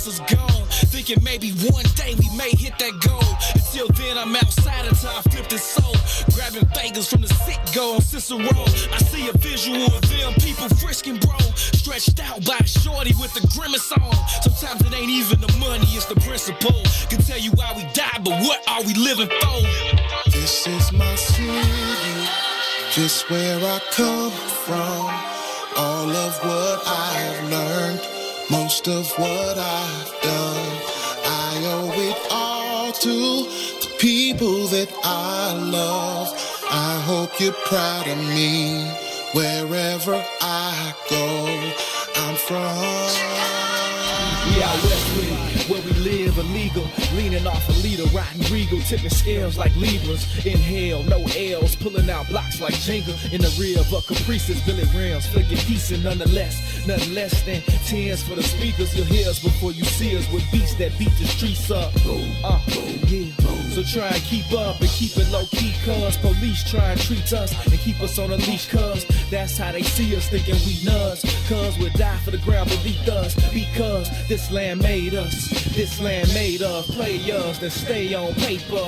hustle's gone. Thinking maybe one day we may hit that goal. Until then, I'm outside until I flip this soul. Grabbing fingers from the sick go on Cicero. I see a visual of them people frisking, bro. Stretched out by a shorty with a grimace on. Sometimes it ain't even the money, it's the principle. Can tell you why we died, but what are we living for? This is my city, just where I come from. All of what I've learned, most of what I've done, I owe it all to the people that I love. I hope you're proud of me wherever I go. I'm from. We out west with it, where we live illegal, leaning off a leader, riding regal, tipping scales like Libras. Inhale, no L's, pulling out blocks like Jenga. In the rear of a Caprice's Billy Rams, flicking decent nonetheless. Nothing less than tens for the speakers. You'll hear us before you see us with beats that beat the streets up. Yeah. So try and keep up and keep it low key, cuz police try and treat us and keep us on a leash, cuz that's how they see us, thinking we nuts. Cuz we'll die for the ground beneath us, because this land made us. This land made of players that stay on paper.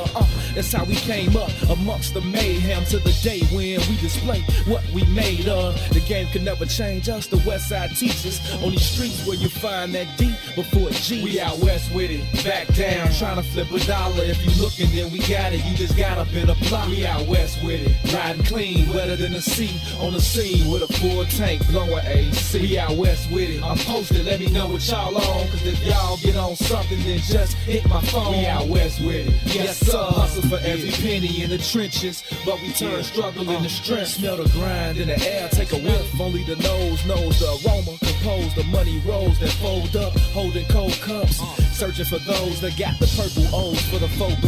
That's how we came up amongst the mayhem to the day when we display what we made of. The game could never change us, the west side teaches. On these streets where you find that D before G. We out west with it, back down, trying to flip a dollar. If you looking, then we got it, you just got up in a block. We out west with it, riding clean, wetter than the sea. On the scene with a full tank, blowing AC. We out west with it, I'm posted, let me know what y'all on. Cause if y'all get on something, then just hit my phone. We out west with it, yes sir. Hustle for every penny in the trenches, but we turn struggle into strength. Smell the grind in the air, take a whiff. Only the nose knows the aroma. Compose the money rolls that fold up, holding cold cups. Searching for those that got the purple O's for the $4.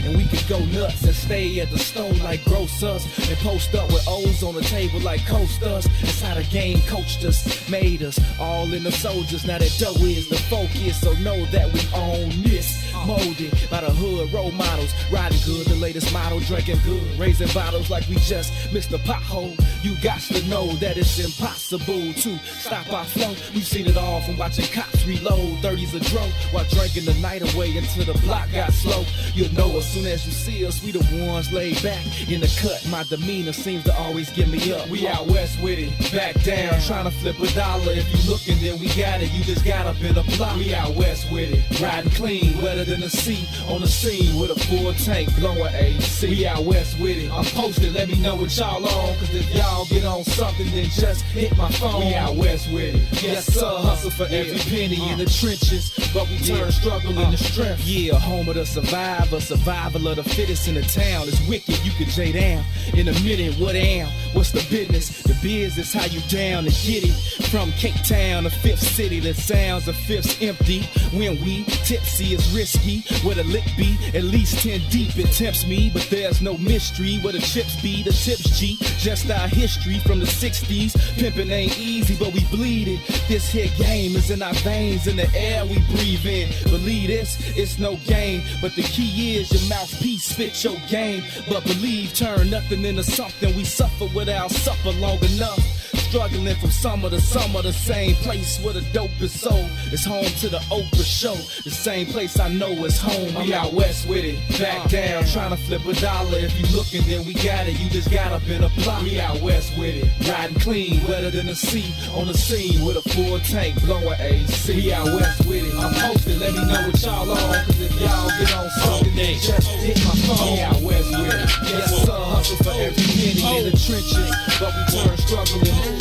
And we could go nuts and stay at the stove like grocers, and post up with O's on the table like coasters. That's how the game coached us, made us all in the soldiers. Now that dough is the focus, so know that we own this. Molded by the hood role models, riding good, the latest model, drinking good, raising bottles like we just missed a pothole. You got to know that it's impossible to stop our flow. We've seen it all from watching cops reload 30s a dro while drinking the night away until the block got slow. You'll know as soon as you see us, we the ones laid back in the cut. My demeanor seems to always give me up. We out west with it, back down, trying to flip a dollar. If you looking, then we got it, you just got up in a block. We out west with it, riding clean, wetter than the sea. On the scene with a full tank, blowing AC. We out west with it, I'm posted, let me know what y'all on. Cause if y'all get on something, then just hit my phone. We out west with it, yes sir. Hustle for every penny in the trenches, but we turn struggle into strength. Yeah, home of the survivor, survival of the fittest in the town. It's wicked, you can J down in a minute. What am? What's the business? The biz is how you down to get it. From Cape Town to Fifth City, the sounds of Fifth's empty. When we tipsy, it's risky. Where the lick be, at least 10 deep. It tempts me, but there's no mystery. Where the chips be, the tips G. Just our history from the 60s. Pimping ain't easy, but we bleed it. This here game is in our veins, in the air we breathe in. Believe this, it's no game, but the key is your mouthpiece, spit your game. But believe, turn nothing into something. We suffer without supper long enough. Struggling from summer to summer, the same place where the dope is sold. It's home to the Oprah show, the same place I know is home. We out west with it, back down, trying to flip a dollar. If you looking, then we got it, you just got up in a block. We out west with it, riding clean, wetter than the sea. On the scene with a full tank, blowing AC. We out west with it, I'm posted, let me know what y'all on. Cause if y'all get on something, then just hit my phone. We out west with it, yes sir. Hustle for every penny in the trenches, but we turn struggling.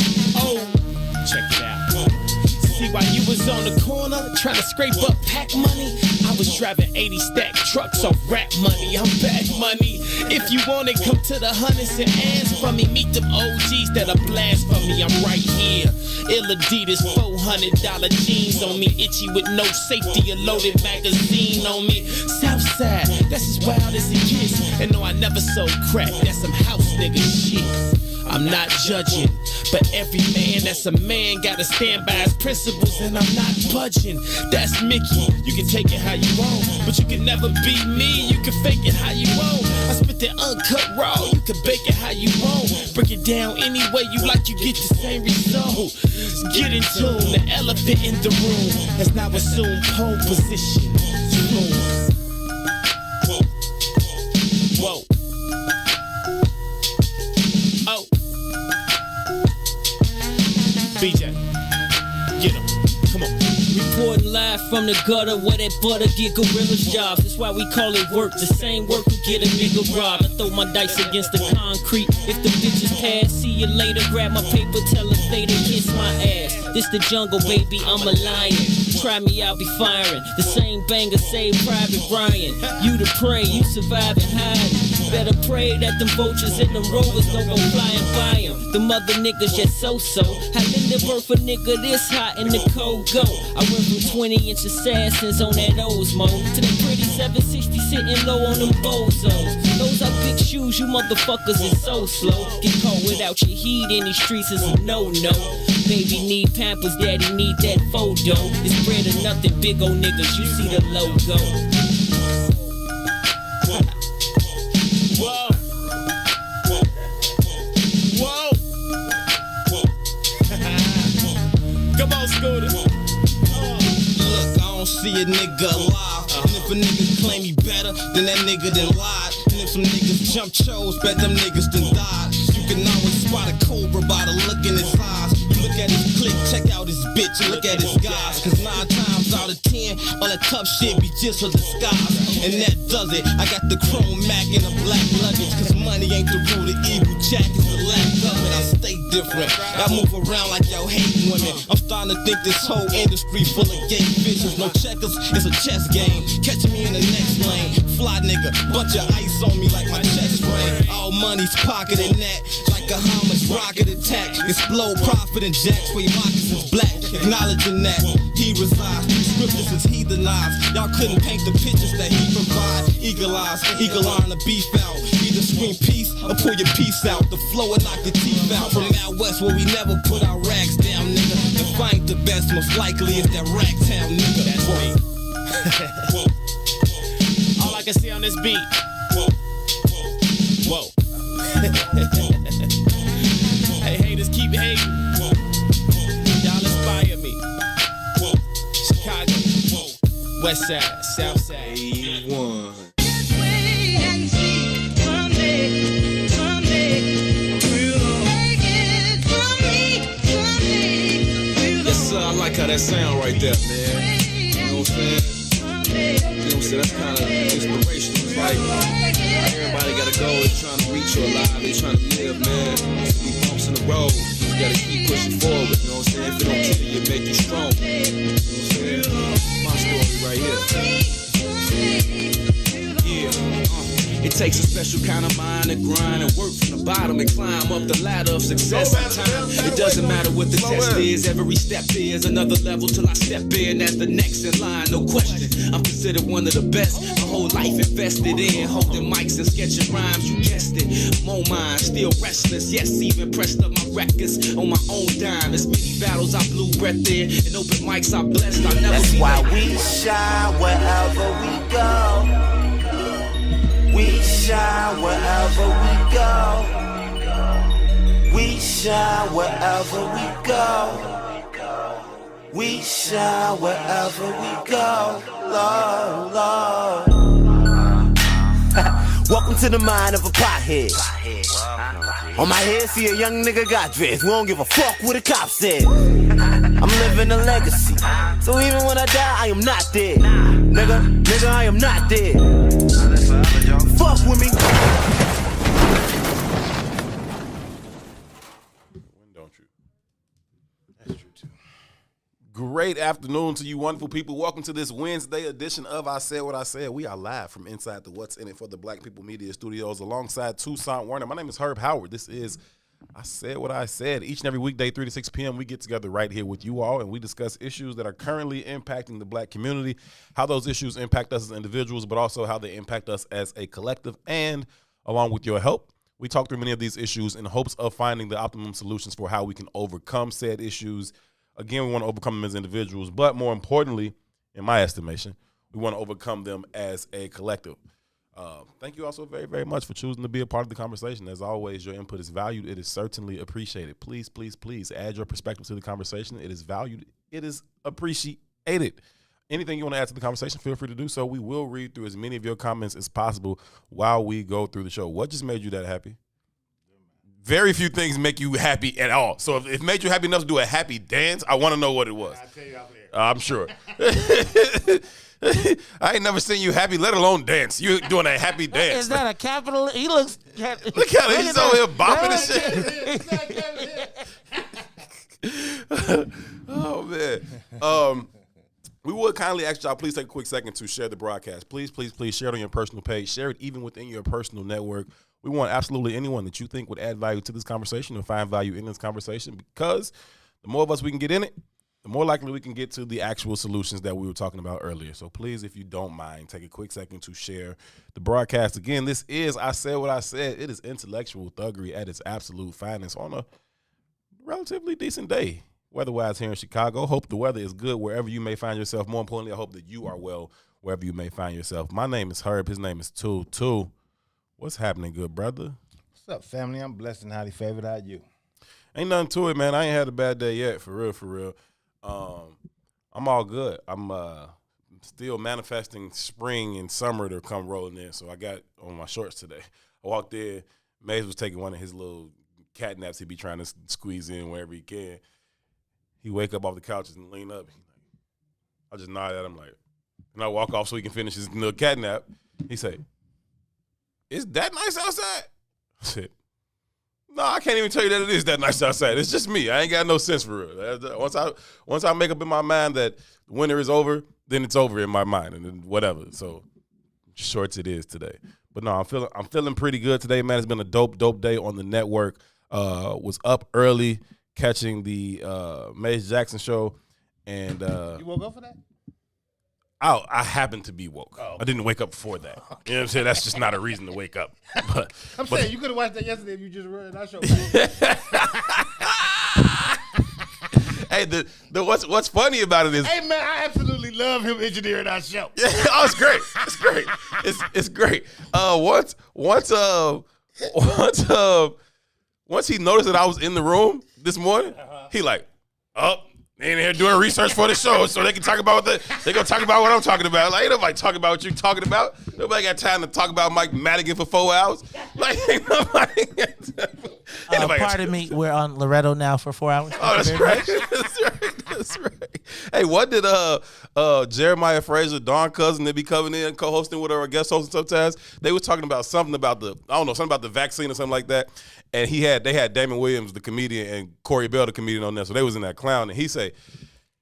Check it out. See, while you was on the corner trying to scrape up pack money, I was driving 80 stack trucks off rap money. I'm back money. If you want it, come to the hundreds and ask for me. Meet them OGs that'll blast for me. I'm right here. Ill Adidas, $400 jeans on me. Itchy with no safety, a loaded magazine on me. Southside, that's as wild as it gets. And no, I never sold crack. That's some house nigga shit. I'm not judging, but every man that's a man gotta stand by his principles, and I'm not budging. That's Mickey. You can take it how you want, but you can never be me. You can fake it how you want. I spit that uncut raw. You can bake it how you want. Break it down any way you like, you get the same result. Just get in tune, the elephant in the room has now assumed pole position. Whoa. Oh. BJ, get him. Come on. Reporting live from the gutter where that butter get gorillas jobs. That's why we call it work. The same work who get a nigga robbed. I throw my dice against the concrete. If the bitches pass, see you later. Grab my paper, tell them they kiss my ass. This the jungle, baby, I'm a lion. Try me, I'll be firing. The same banger saved Private Brian. You the prey, you survive and hide. Better pray that them vultures and them rovers don't go flying by them. Them other niggas just so-so. How Linda birth a nigga this hot in the cold go? I went from 20-inch assassins on that Osmo to the pretty 760 sitting low on them bozos. Those are big shoes, you motherfuckers is so slow. Get caught without your heat in these streets is a no-no. Baby need Pampers, daddy need that photo. It's bread or nothing, big old niggas, you see the logo. Whoa. Whoa. Come on, Scooter. Look, I don't see a nigga alive. And if a nigga claim he better, then that nigga done lied. And if some niggas jump chose, bet them niggas done died. You can always spot a cobra by the look in his eyes. You look at his clique, check out his bitch, and look at his guys. Cause 9 times out of 10, all that tough shit be just a disguise. And that does it. I got the chrome Mac in a black luggage. Cause money ain't the root of evil, Jack is the lack of it. I stay different. I move around like y'all hate women. I'm starting to think this whole industry full of gay bitches. No checkers, it's a chess game. Catch me in the next lane. Fly nigga, bunch of ice on me like my chest frame. All money's pocketing that, like a Hamas rocket attack. Explode profit and jacks where your moccasins black. Acknowledging that he resides. These scriptures is heathenized. Y'all couldn't paint the pictures that he provide. Eagle eyes, eagle eye on the beef out. Either scream peace or pull your piece out. The flow will knock the teeth out. From out west where we never put our rags down, nigga. If I ain't the best, most likely it's that Ragtown, nigga. That's me. All I can see on this beat. Whoa. Hey, haters, keep hating. Y'all inspire me. Chicago, West Side, South Side. A1. I like how that sound right there, man. You know what I'm saying? You know what I'm saying? That's kind of inspirational. It's like everybody got a goal. They're trying to reach or alive. They're trying to live, man. There's be bumps in the road. You gotta keep pushing forward. You know what I'm saying? If it don't kill you, it make you strong. You know what I'm saying? My story right here. Yeah. It takes a special kind of mind to grind and work from the bottom and climb up the ladder of success in time. It doesn't matter what the test is, every step is another level till I step in as the next in line, no question. I'm considered one of the best, a whole life invested in, holding mics and sketching rhymes, you guessed it. I'm on mine, still restless, yes, even pressed up my records on my own dime. As many battles I blew breath in, and open mics I blessed, I'll never That's be why like we shine wherever we go. We shine wherever we go. We shine wherever we go. We shine wherever we go. Lord, Lord. Welcome to the mind of a pothead. On my head, see a young nigga got dressed. We don't give a fuck what the cop said. I'm living a legacy. So even when I die, I am not dead. Nigga, I am not dead. Fuck with me. Don't you? That's true too. Great afternoon to you wonderful people. Welcome to this Wednesday edition of I Said What I Said. We are live from inside the What's In It for the Black People Media Studios alongside Toussaint Werner. My name is Herb Howard. This is I Said What I Said. Each and every weekday, 3 to 6 p.m., we get together right here with you all, and we discuss issues that are currently impacting the black community, how those issues impact us as individuals, but also how they impact us as a collective. And along with your help, we talk through many of these issues in hopes of finding the optimum solutions for how we can overcome said issues. Again, we want to overcome them as individuals, but more importantly, in my estimation, we want to overcome them as a collective. Thank you also very, very much for choosing to be a part of the conversation. As always, your input is valued. It is certainly appreciated. Please, please, please add your perspective to the conversation. It is valued. It is appreciated. Anything you want to add to the conversation, feel free to do so. We will read through as many of your comments as possible while we go through the show. What just made you that happy? Very few things make you happy at all. So if it made you happy enough to do a happy dance, I want to know what it was. I'll tell you out there. I'm sure. I ain't never seen you happy, let alone dance. You doing a happy dance. Is that a capital? He looks. Look at him. He's over here bopping and shit. Oh, man. We would kindly ask y'all, please take a quick second to share the broadcast. Please, please, please share it on your personal page. Share it even within your personal network. We want absolutely anyone that you think would add value to this conversation or find value in this conversation, because the more of us we can get in it, the more likely we can get to the actual solutions that we were talking about earlier. So please, if you don't mind, take a quick second to share the broadcast. Again, this is I Said What I Said. It is intellectual thuggery at its absolute finest on a relatively decent day, weather-wise, here in Chicago. Hope the weather is good wherever you may find yourself. More importantly, I hope that you are well wherever you may find yourself. My name is Herb. His name is Two. What's happening, good brother? What's up, family? I'm blessed and highly favored. How are you? Ain't nothing to it, man. I ain't had a bad day yet, for real, for real. I'm all good. I'm still manifesting spring and summer to come rolling in. So I got on my shorts today. I walked in. Maze was taking one of his little cat naps he be trying to squeeze in wherever he can. He wake up off the couch and lean up. I just nod at him like, and I walk off so he can finish his little cat nap. He say, "Is that nice outside?" I said, "No, I can't even tell you that it is that nice outside. It's just me. I ain't got no sense for real. Once I make up in my mind that winter is over, then it's over in my mind, and then whatever." So shorts it is today. But no, I'm feeling pretty good today, man. It's been a dope day on the network. Was up early catching the Maze Jackson show, and You woke up for that? I happened to be woke. Oh. I didn't wake up before that. You know what I'm saying? That's just not a reason to wake up. But I'm saying you could have watched that yesterday if you just read that show. Hey, what's funny about it is, Hey man, I absolutely love him engineering our show. yeah, oh, it's great. It's great. It's great. Once he noticed that I was in the room this morning, he like, they in here doing research for the show, so they can talk about they gonna talk about what I'm talking about. Like, ain't nobody talking about what you talking about. Nobody got time to talk about Mike Madigan for 4 hours. Like, ain't nobody Pardon me, we're on Loretto now for 4 hours. Oh, that's right. That's right. Hey, what did Jeremiah Fraser, Dawn Cousin, they be coming in, co-hosting with her or guest hosting sometimes? They was talking about something about something about the vaccine or something like that. And they had Damon Williams, the comedian, and Corey Bell, the comedian, on there. So they was in that clown. And he said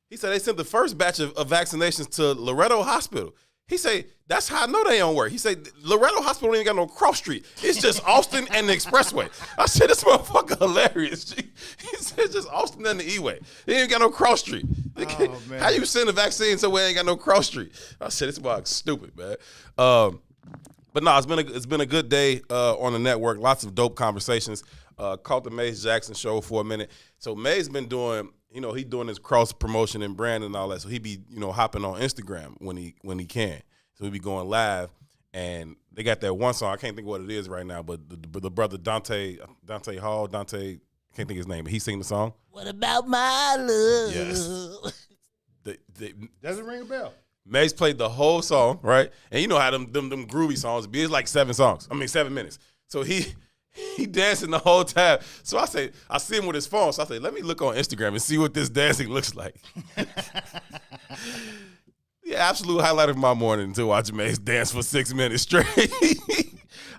they sent the first batch of vaccinations to Loretto Hospital. He said, that's how I know they don't work. He said, Loretto Hospital ain't got no cross street. It's just Austin and the Expressway. I said, this motherfucker hilarious. He said, just Austin and the E-Way. They ain't got no cross street. Oh, man. How you send a vaccine somewhere ain't got no cross street? I said, this motherfucker's stupid, man. But no, it's been a good day on the network. Lots of dope conversations. Caught the Maze Jackson show for a minute. So Maze been doing, he doing his cross promotion and brand and all that. So he be, hopping on Instagram when he can. So he be going live, and they got that one song. I can't think of what it is right now, but the brother Dante Hall, I can't think of his name, but he sing the song. What about my love? Yes. Doesn't ring a bell. Maze played the whole song, right? And you know how them groovy songs be. It's like 7 minutes. So he dancing the whole time. So I see him with his phone. So I say, let me look on Instagram and see what this dancing looks like. Yeah, absolute highlight of my morning to watch Maze dance for 6 minutes straight.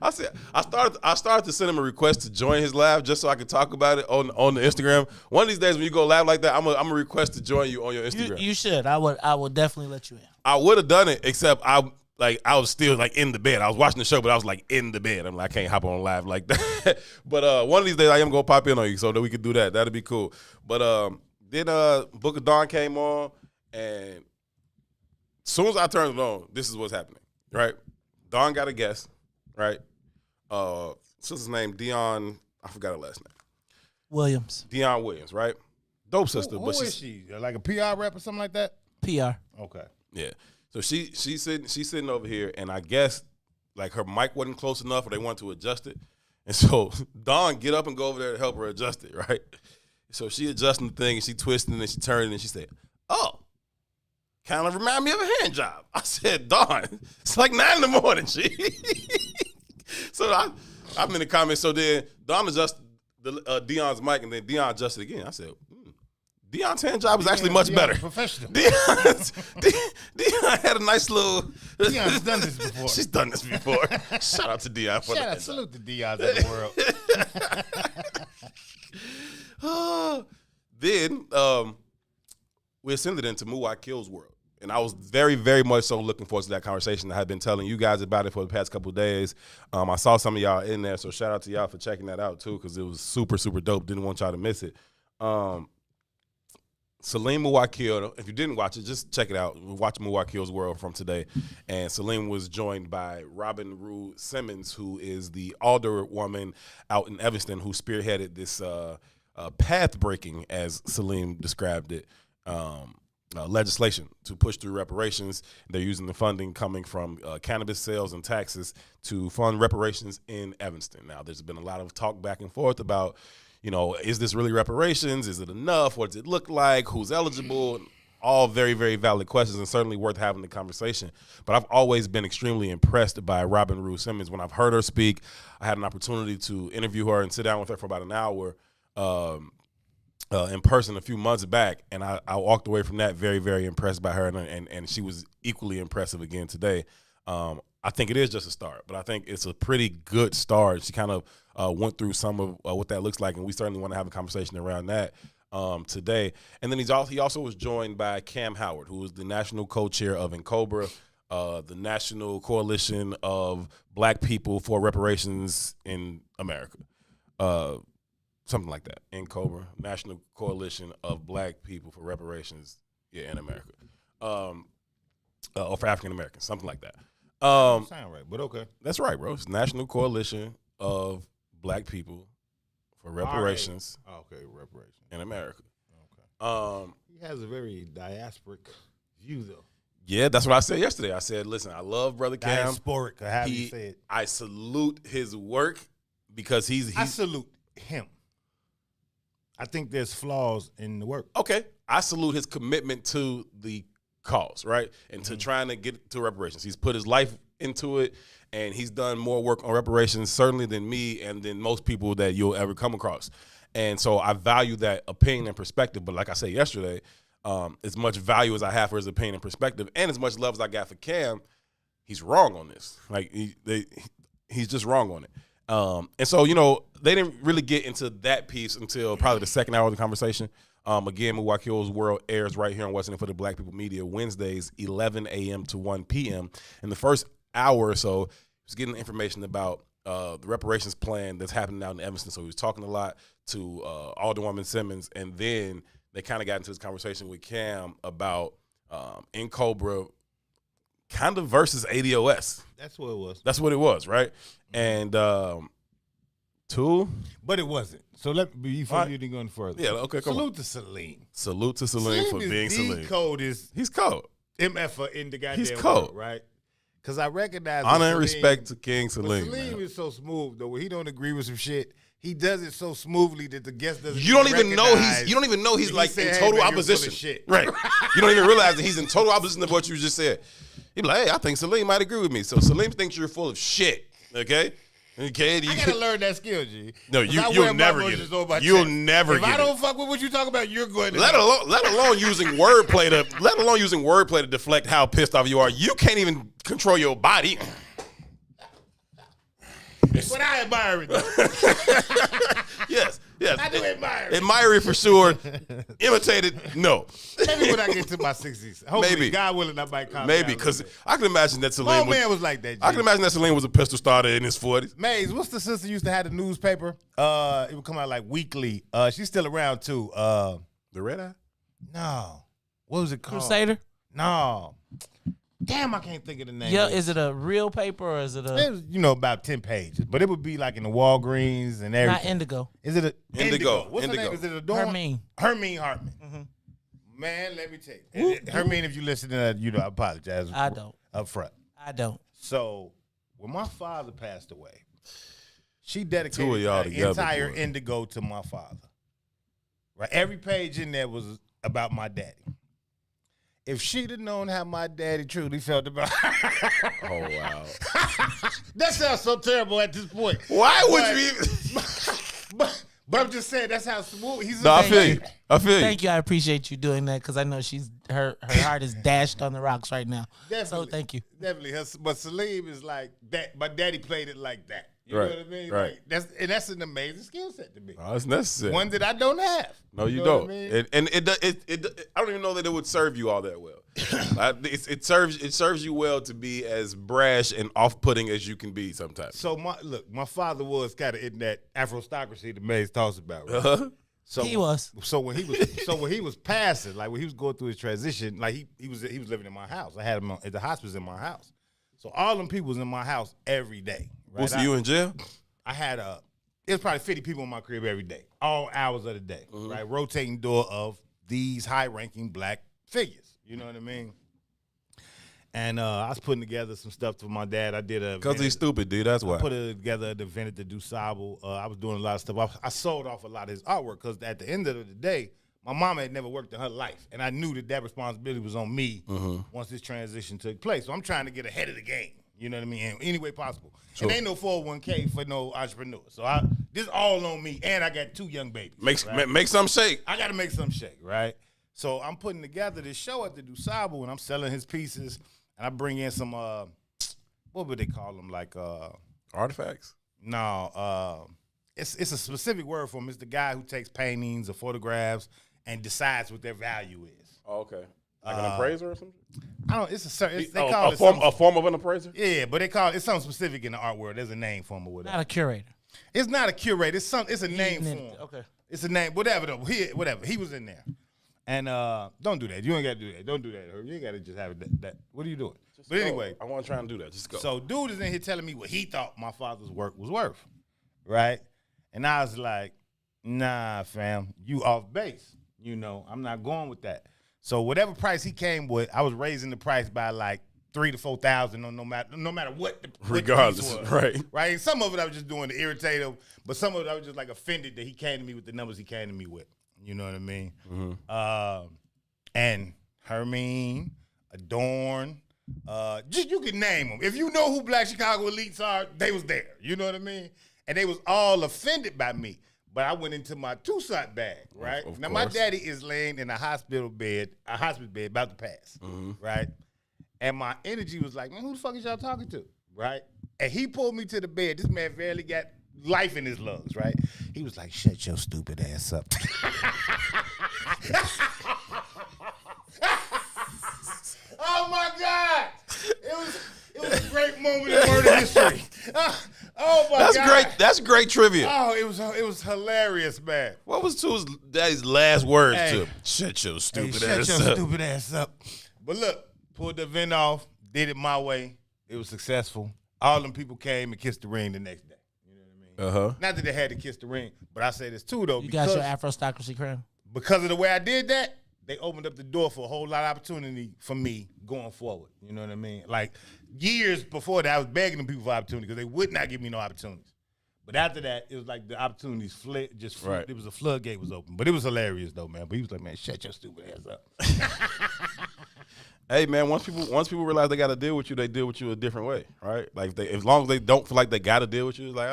I started to send him a request to join his live just so I could talk about it on the Instagram. One of these days when you go live like that, I'm a request to join you on your Instagram. You should. I would definitely let you in. I would have done it, except I was still like in the bed. I was watching the show, but I was like in the bed. I'm like, I can't hop on live like that. But one of these days I am gonna pop in on you so that we could do that. That'd be cool. But then Book of Dawn came on, and as soon as I turned it on, this is what's happening, right? Dawn got a guest, right? Sister's name Dion, I forgot her last name. Williams. Dion Williams, right? Dope sister. Who is she? Like a PR rep or something like that? PR. Okay. Yeah. So she's sitting over here, and I guess like her mic wasn't close enough, or they wanted to adjust it. And so Dawn get up and go over there to help her adjust it, right? So she adjusting the thing, and she twisting, and she turning, and she said, "Oh, kind of remind me of a hand job." I said, "Dawn, it's like 9 in the morning, G." So I'm in the comments. So then Dawn adjusted Dion's mic, and then Dion adjusted again. I said, Dion's hand job was actually much better. Professional. Dion had a nice little. Dion's done this before. She's done this before. Shout out to Dion for that. Salute to Dion's of the world. Then we ascended into Muwai Kill's world. And I was very, very much so looking forward to that conversation. I had been telling you guys about it for the past couple of days. I saw some of y'all in there, so shout out to y'all for checking that out too, because it was super, super dope. Didn't want y'all to miss it. Salim Muwakil, if you didn't watch it, just check it out. Watch Muwakil's World from today. And Salim was joined by Robin Rue Simmons, who is the alderwoman out in Evanston who spearheaded this path breaking, as Salim described it, legislation to push through reparations. They're using the funding coming from cannabis sales and taxes to fund reparations in Evanston. Now, there's been a lot of talk back and forth about, is this really reparations? Is it enough? What does it look like? Who's eligible? All very, very valid questions, and certainly worth having the conversation. But I've always been extremely impressed by Robin Rue Simmons. When I've heard her speak, I had an opportunity to interview her and sit down with her for about an hour in person a few months back, and I walked away from that very, very impressed by her, and she was equally impressive again today. I think it is just a start, but I think it's a pretty good start. She kind of went through some of what that looks like, and we certainly want to have a conversation around that today. And then he also was joined by Cam Howard, who is the national co-chair of NCOBRA, the National Coalition of Black People for Reparations in America. Something like that. NCOBRA, National Coalition of Black People for Reparations in America. Or for African Americans, something like that. Sound right, but okay. That's right, bro. It's National Coalition of Black People for Reparations. Okay, reparations in America. Okay. He has a very diasporic view, though. Yeah, that's what I said yesterday. I said, listen, I love Brother Cam. Diasporic, or how you say it. I salute his work because he's I salute him. I think there's flaws in the work. Okay. I salute his commitment to the cause, right? And to trying to get to reparations. He's put his life into it, and he's done more work on reparations certainly than me and than most people that you'll ever come across. And so I value that opinion and perspective. But like I said yesterday, as much value as I have for his opinion and perspective, and as much love as I got for Cam, he's wrong on this. Like he's just wrong on it. And so, they didn't really get into that piece until probably the second hour of the conversation. Again, Muwakil's World airs right here on What's In It for the Black People Media, Wednesdays, 11 a.m. to 1 p.m. In the first hour or so, he was getting information about the reparations plan that's happening out in Evanston. So he was talking a lot to Alderwoman Simmons, and then they kind of got into this conversation with Cam about NCOBRA kind of versus ADOS. That's what it was. That's what it was, right? And Tool. But it wasn't. So before you go any further. Yeah, okay, come Salute on. to Salim. Salute to Salim for being Salim. Code is He's cold. MF in the goddamn He's cold. world, right? Because I recognize Honor and Salim, respect to King Salim. Salim Man. is so smooth though. When he don't agree with some shit, he does it so smoothly that the guest doesn't. You don't even know recognize he's he like said, in "Hey, total man, you're full of opposition. shit." Right. You don't even realize that he's in total opposition to what you just said. He be like, hey, I think Salim might agree with me. So Salim thinks you're full of shit. Okay? Okay, I gotta learn that skill, G. No, you'll never get it. You'll never get it. If I don't fuck with what you talk about, you're going to. Let alone using wordplay to deflect how pissed off you are. You can't even control your body. But I admire it, though. Yes. I do admire it. Admire it for sure. Imitate it, no. Maybe when I get to my 60s. Hopefully, Maybe. God willing, I might calm Maybe, down because I can imagine that Salim was like that, G. I can imagine that Salim was a pistol starter in his 40s. Maze, what's the sister used to have the newspaper? It would come out like weekly. She's still around, too. The Red Eye? No. What was it called? Crusader? No. Damn, I can't think of the name. Yeah, is it a real paper or is it a... It was, about 10 pages. But it would be like in the Walgreens and everything. Not Indigo. Is it a... Indigo. What's Indigo. her name? Is it a dorm? Hermine Hartman. Mm-hmm. Man, let me tell you. Hermine, if you listen to that, I apologize. I don't. Up front. I don't. So, when my father passed away, she dedicated Two of y'all the together, entire boy. indigo to my father. Right, every page in there was about my daddy. If she'd have known how my daddy truly felt about Oh, wow. that sounds so terrible at this point. Why would you even? But I'm just saying that's how smooth he's. No, I feel you. I feel you. Thank you. I appreciate you doing that because I know her heart is dashed on the rocks right now. Definitely, So thank you. Definitely. But Salim is like that. My daddy played it like that. You Right, know what I mean? right. Like, that's an amazing skill set to me. Oh, it's necessary. One that I don't have. No, you know don't. what I mean? And I don't even know that it would serve you all that well. It serves you well to be as brash and off-putting as you can be sometimes. So my father was kind of in that Afrostocracy that Maze talks about. Right? Uh-huh. So He was. So when he was passing, like when he was going through his transition, like he was living in my house. I had him at the hospice in my house. So all them people was in my house every day. Right? Boosie, you in jail? I had it was probably 50 people in my crib every day, all hours of the day, right? Rotating door of these high-ranking black figures. You know what I mean? And I was putting together some stuff for my dad. I did a Because he's stupid, dude. That's why. I put it together at the event at the DuSable. I was doing a lot of stuff. I sold off a lot of his artwork because at the end of the day, my mama had never worked in her life, and I knew that responsibility was on me once this transition took place. So I'm trying to get ahead of the game. You know what I mean? In any way possible. Sure. And ain't no 401k for no entrepreneur. So this all on me, and I got 2 young babies. Make some shake. I got to make some shake, right? So I'm putting together this show at the DuSable, and I'm selling his pieces, and I bring in some, what would they call them? Like Artifacts? No, it's a specific word for him. It's the guy who takes paintings or photographs and decides what their value is. Oh, okay. Like an appraiser or something? I don't. It's a certain. They call it a form of an appraiser? Yeah, but they call it's something specific in the art world. There's a name for him or whatever. Not a curator. It's not a curator. It's a name for him. Okay. It's a name. Whatever though. Whatever. He was in there. And don't do that. You ain't got to do that. Don't do that. You ain't got to just have it that. What are you doing? But anyway, I want to try and do that. Just go. So dude is in here telling me what he thought my father's work was worth, right? And I was like, nah, fam, you off base. You know, I'm not going with that. So whatever price he came with, I was raising the price by like $3,000 to $4,000 no matter what the regardless, what the piece was, right? And some of it I was just doing to irritate him, but some of it I was just like offended that he came to me with the numbers he came to me with. You know what I mean? And Hermine, Adorn, just you can name them. If you know who Black Chicago elites are, they was there. You know what I mean? And they was all offended by me. But I went into my Toussaint bag, right? Of now, course. my daddy is laying in a hospice bed about to pass, right? And my energy was like, man, who the fuck is y'all talking to, right? And he pulled me to the bed. This man barely got life in his lungs, right? He was like, shut your stupid ass up. Oh, my God. It was a great moment in murder history. Oh my That's God. great. That's great trivia. Oh, it was hilarious, man. What was Tu's daddy's last words Hey. to him? Shut your stupid Shut ass your up. stupid ass up. But look, pulled the event off, did it my way. It was successful. All them people came and kissed the ring the next day. You know what I mean? Not that they had to kiss the ring, but I say this too though, You because got your Afrostocracy crown. because of the way I did that, they opened up the door for a whole lot of opportunity for me going forward. You know what I mean? Like years before that, I was begging them people for opportunity because they would not give me no opportunities. But after that, it was like the opportunities Right. It was a floodgate was open. But it was hilarious though, man. But he was like, man, shut your stupid ass up. Hey man, once people realize they got to deal with you, they deal with you a different way, right? Like as long as they don't feel like they got to deal with you, it's like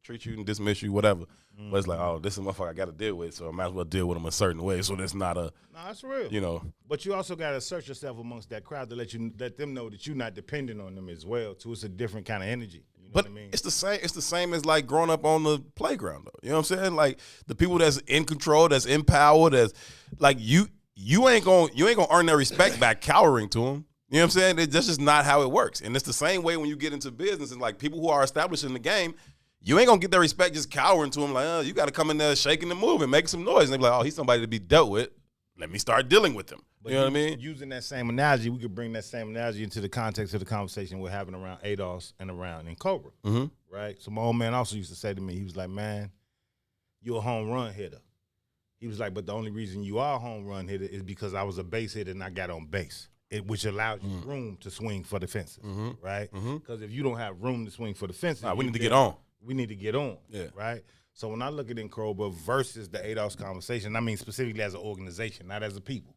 treat you and dismiss you, whatever. But it's like, oh, this is a motherfucker I got to deal with, so I might as well deal with them a certain way. So that's not a, No, that's real. you know, But you also got to assert yourself amongst that crowd to let them know that you're not dependent on them as well. Too, it's a different kind of energy. You know but what I mean? it's the same. It's the same as like growing up on the playground, though. You know what I'm saying? Like the people that's in control, that's in power, that's like you ain't gonna earn their respect by cowering to them. You know what I'm saying? That's just not how it works. And it's the same way when you get into business and like people who are established in the game. You ain't gonna get their respect just cowering to them like, you got to come in there shaking and moving, making some noise. And they be like, oh, he's somebody to be dealt with. Let me start dealing with him. But You know what I mean? Using that same analogy, we could bring that same analogy into the context of the conversation we're having around ADOS and around in Cobra, right? So my old man also used to say to me, he was like, man, you're a home run hitter. He was like, but the only reason you are a home run hitter is because I was a base hitter and I got on base. which allows you room to swing for the fences, right? Because if you don't have room to swing for the fences, we need to get on. We need to get on, Yeah. right? So when I look at Cobra versus the ADOS conversation, I mean specifically as an organization, not as a people,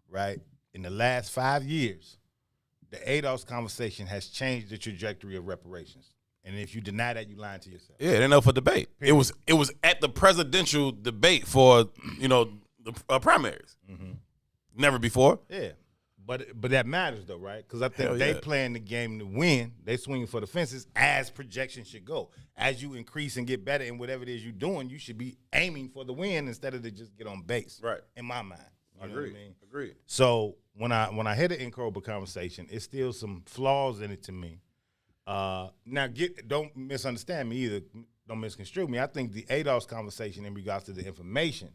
right? In the last 5 years, the ADOS conversation has changed the trajectory of reparations. And if you deny that, you lying to yourself. Yeah, they're up for debate. It was at the presidential debate for the primaries. Never before. Yeah, but that matters though, right? Because I think they playing the game to win. They swinging for the fences as projections should go. As you increase and get better in whatever it is you're doing, you should be aiming for the win instead of to just get on base. Right. In my mind. You know what I mean? Agreed. So when I hear the Cobra conversation, it's still some flaws in it to me. Now, don't misunderstand me either. Don't misconstrue me. I think the ADOS conversation in regards to the information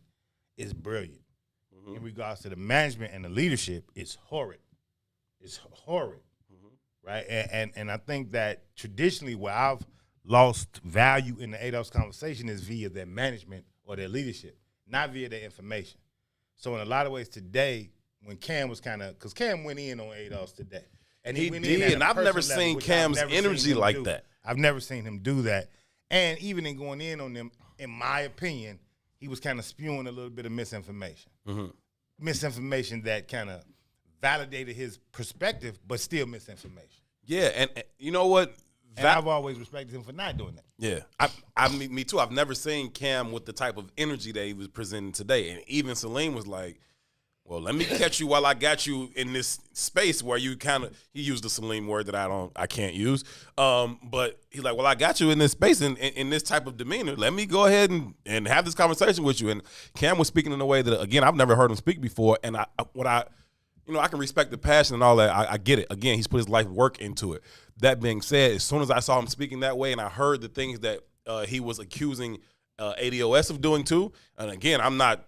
is brilliant. In regards to the management and the leadership, it's horrid. It's horrid, right? And I think that traditionally where I've lost value in the ADOS conversation is via their management or their leadership, not via their information. So in a lot of ways today, when Cam was because Cam went in on ADOS today. And He went did, in at and a I've never personal seen level, Cam's I've never energy seen him like do. that. I've never seen him do that. And even in going in on them, in my opinion, he was kind of spewing a little bit of misinformation. Misinformation that kind of validated his perspective, but still misinformation. Yeah, and you know what? And I've always respected him for not doing that. Yeah, me too. I've never seen Cam with the type of energy that he was presenting today. And even Salim was like, well, let me catch you while I got you in this space where you he used the Salim word that I can't use. But he's like, well, I got you in this space in this type of demeanor. Let me go ahead and have this conversation with you. And Cam was speaking in a way that, again, I've never heard him speak before. And I can respect the passion and all that. I get it. Again, he's put his life work into it. That being said, as soon as I saw him speaking that way and I heard the things that he was accusing ADOS of doing too, and again, I'm not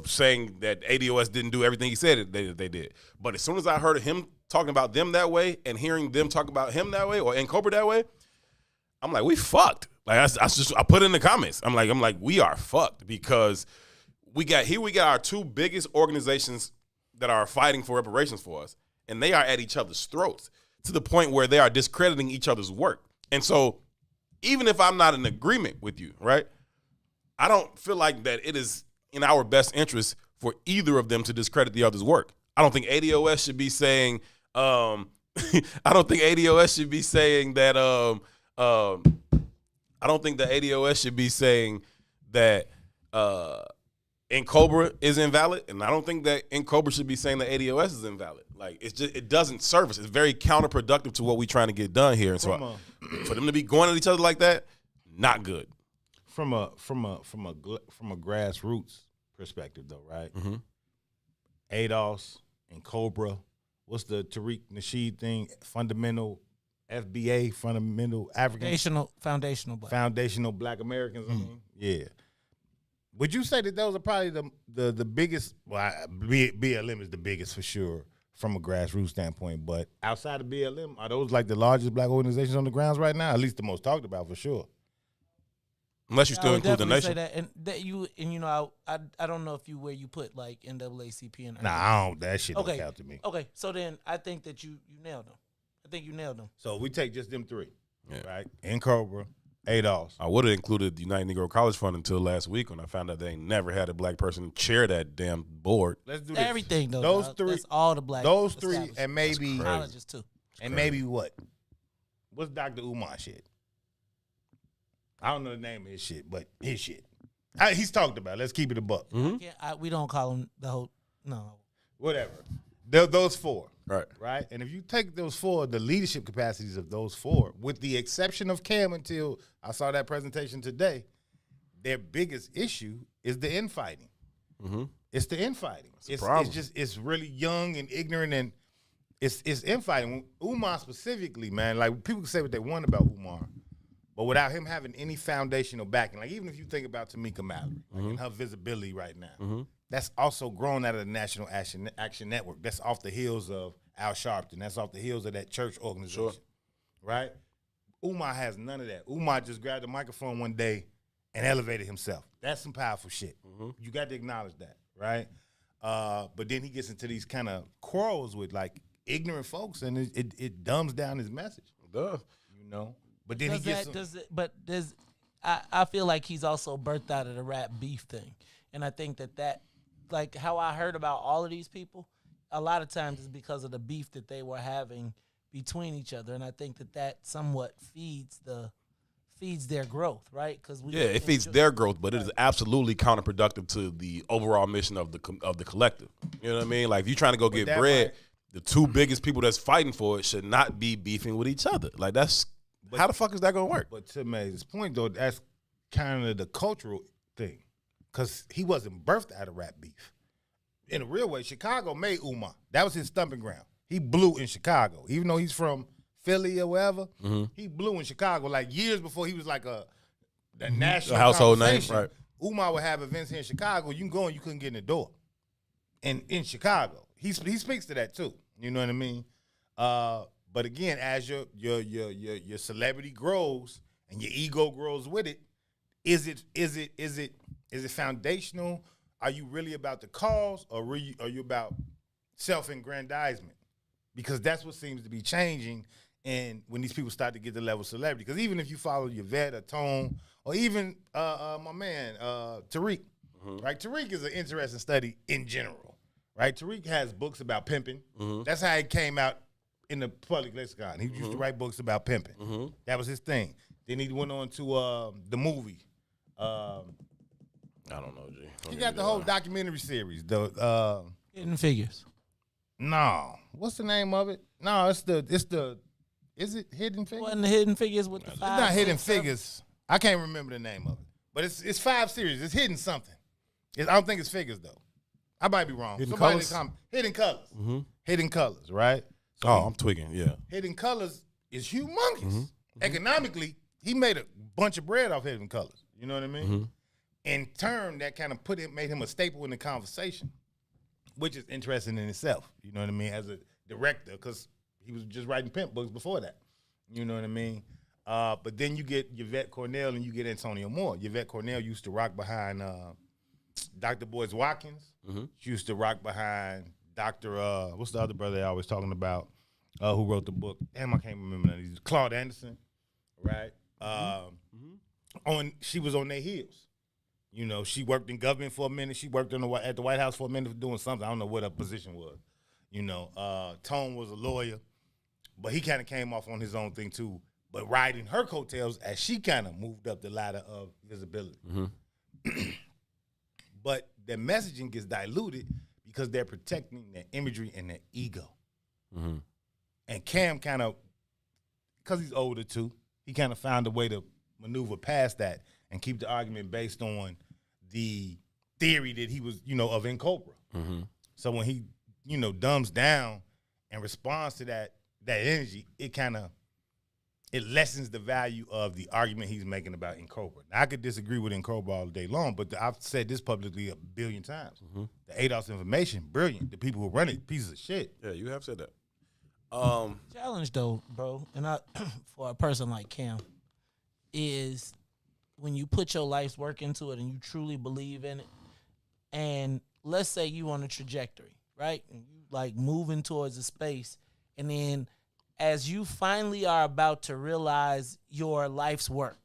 saying that ADOS didn't do everything he said they did. But as soon as I heard him talking about them that way and hearing them talk about him that way or Cobra that way, I'm like, we fucked. Like I put it in the comments. I'm like, we are fucked because we got our two biggest organizations that are fighting for reparations for us, and they are at each other's throats to the point where they are discrediting each other's work. And so even if I'm not in agreement with you, right, I don't feel like that it is in our best interest for either of them to discredit the other's work. I don't think ADOS should be saying that I don't think the ADOS should be saying that Cobra is invalid, and I don't think that Cobra should be saying that ADOS is invalid. Like, it doesn't serve us. It's very counterproductive to what we're trying to get done here. And so for them to be going at each other like that, not good. From a grassroots perspective, though, right? ADOS and Cobra. What's the Tariq Nasheed thing? Fundamental FBA, fundamental African foundational Black Americans. I mean, yeah. Would you say that those are probably the biggest? Well, BLM is the biggest for sure from a grassroots standpoint. But outside of BLM, are those like the largest Black organizations on the grounds right now? At least the most talked about for sure. Unless you still include the nation. Say that, I don't know if where you put like NAACP and I don't. That shit don't count to me. Okay, so then I think that you nailed them. I think you nailed them. So we take just them three, right? Cobra, ADOS. I would have included the United Negro College Fund until last week when I found out they ain't never had a Black person chair that damn board. Let's do this. Everything though. Those three, that's all the Black. Those three, and maybe colleges too. And maybe what? What's Dr. Umar shit? I don't know the name of his shit, but his shit. He's talked about. Let's keep it a buck. We don't call him the whole. No. Whatever. Those four. Right. And if you take those four, the leadership capacities of those four, with the exception of Cam until I saw that presentation today, their biggest issue is the infighting. It's the infighting. It's really young and ignorant, and it's infighting. Umar specifically, man, like people can say what they want about Umar, but without him having any foundational backing, like even if you think about Tamika Mallory, like in her visibility right now, that's also grown out of the National Action Network. That's off the heels of Al Sharpton. That's off the heels of that church organization, right? Umar has none of that. Umar just grabbed the microphone one day and elevated himself. That's some powerful shit. You got to acknowledge that, right? But then he gets into these kind of quarrels with like ignorant folks, and it dumbs down his message. Duh. You know. But then I feel like he's also birthed out of the rap beef thing, and I think that like how I heard about all of these people, a lot of times is because of the beef that they were having between each other, and I think that somewhat feeds their growth, right? Because it feeds their growth, but it is absolutely counterproductive to the overall mission of the collective. You know what I mean? Like if you're trying to go get bread, the two biggest people that's fighting for it should not be beefing with each other. Like how the fuck is that gonna work? But to May's point though, that's kind of the cultural thing, because he wasn't birthed out of rap beef. In a real way, Chicago made Umar. That was his stomping ground. He blew in Chicago, even though he's from Philly or wherever. He blew in Chicago like years before he was like a national household name. Right. Umar would have events here in Chicago. You can go and you couldn't get in the door. And in Chicago, he speaks to that too. You know what I mean? But again, as your celebrity grows and your ego grows with it, is it foundational? Are you really about the cause, or are you about self-aggrandizement? Because that's what seems to be changing. And when these people start to get the level of celebrity, because even if you follow Yvette or Tone, or even my man Tariq, right? Tariq is an interesting study in general, right? Tariq has books about pimping. That's how it came out in the public lexicon. He used to write books about pimping. That was his thing. Then he went on to the movie. I don't know, G. He got the whole documentary series. Hidden Figures. No, what's the name of it? No, it's the. Is it Hidden Figures? Wasn't the Hidden Figures with the It's five? not Hidden Figures. I can't remember the name of it, but it's 5 series. It's Hidden something. I don't think it's Figures though. I might be wrong. Hidden Somebody Colors? Hidden Colors. Hidden Colors, right? So I'm tweaking. Yeah. Hidden Colors is humongous. Economically, he made a bunch of bread off Hidden Colors. You know what I mean? In turn, that kind of made him a staple in the conversation, which is interesting in itself. You know what I mean? As a director, because he was just writing pimp books before that. You know what I mean? But then you get Yvette Cornell and you get Antonio Moore. Yvette Cornell used to rock behind Dr. Boyce Watkins. She used to rock behind Dr. What's the other brother I was talking about who wrote the book? Damn, I can't remember that. He's Claude Anderson, right? She was on their heels. You know, she worked in government for a minute. She worked at the White House for a minute doing something. I don't know what her position was. You know, Tone was a lawyer, but he kind of came off on his own thing too. But riding her coattails as she kind of moved up the ladder of visibility. But their messaging gets diluted because they're protecting their imagery and their ego. And Cam kind of, because he's older too, he kind of found a way to maneuver past that and keep the argument based on the theory that he was, of Incorpora. So when he, dumbs down and responds to that energy, it lessens the value of the argument he's making about Incorpora. Now, I could disagree with Incorpora all day long, but I've said this publicly a billion times. The ADOS information, brilliant. The people who run it, pieces of shit. Yeah, you have said that. Challenge though, bro, and for a person like Cam, is when you put your life's work into it and you truly believe in it, and let's say you on a trajectory, right? And you like moving towards a space, and then as you finally are about to realize your life's work,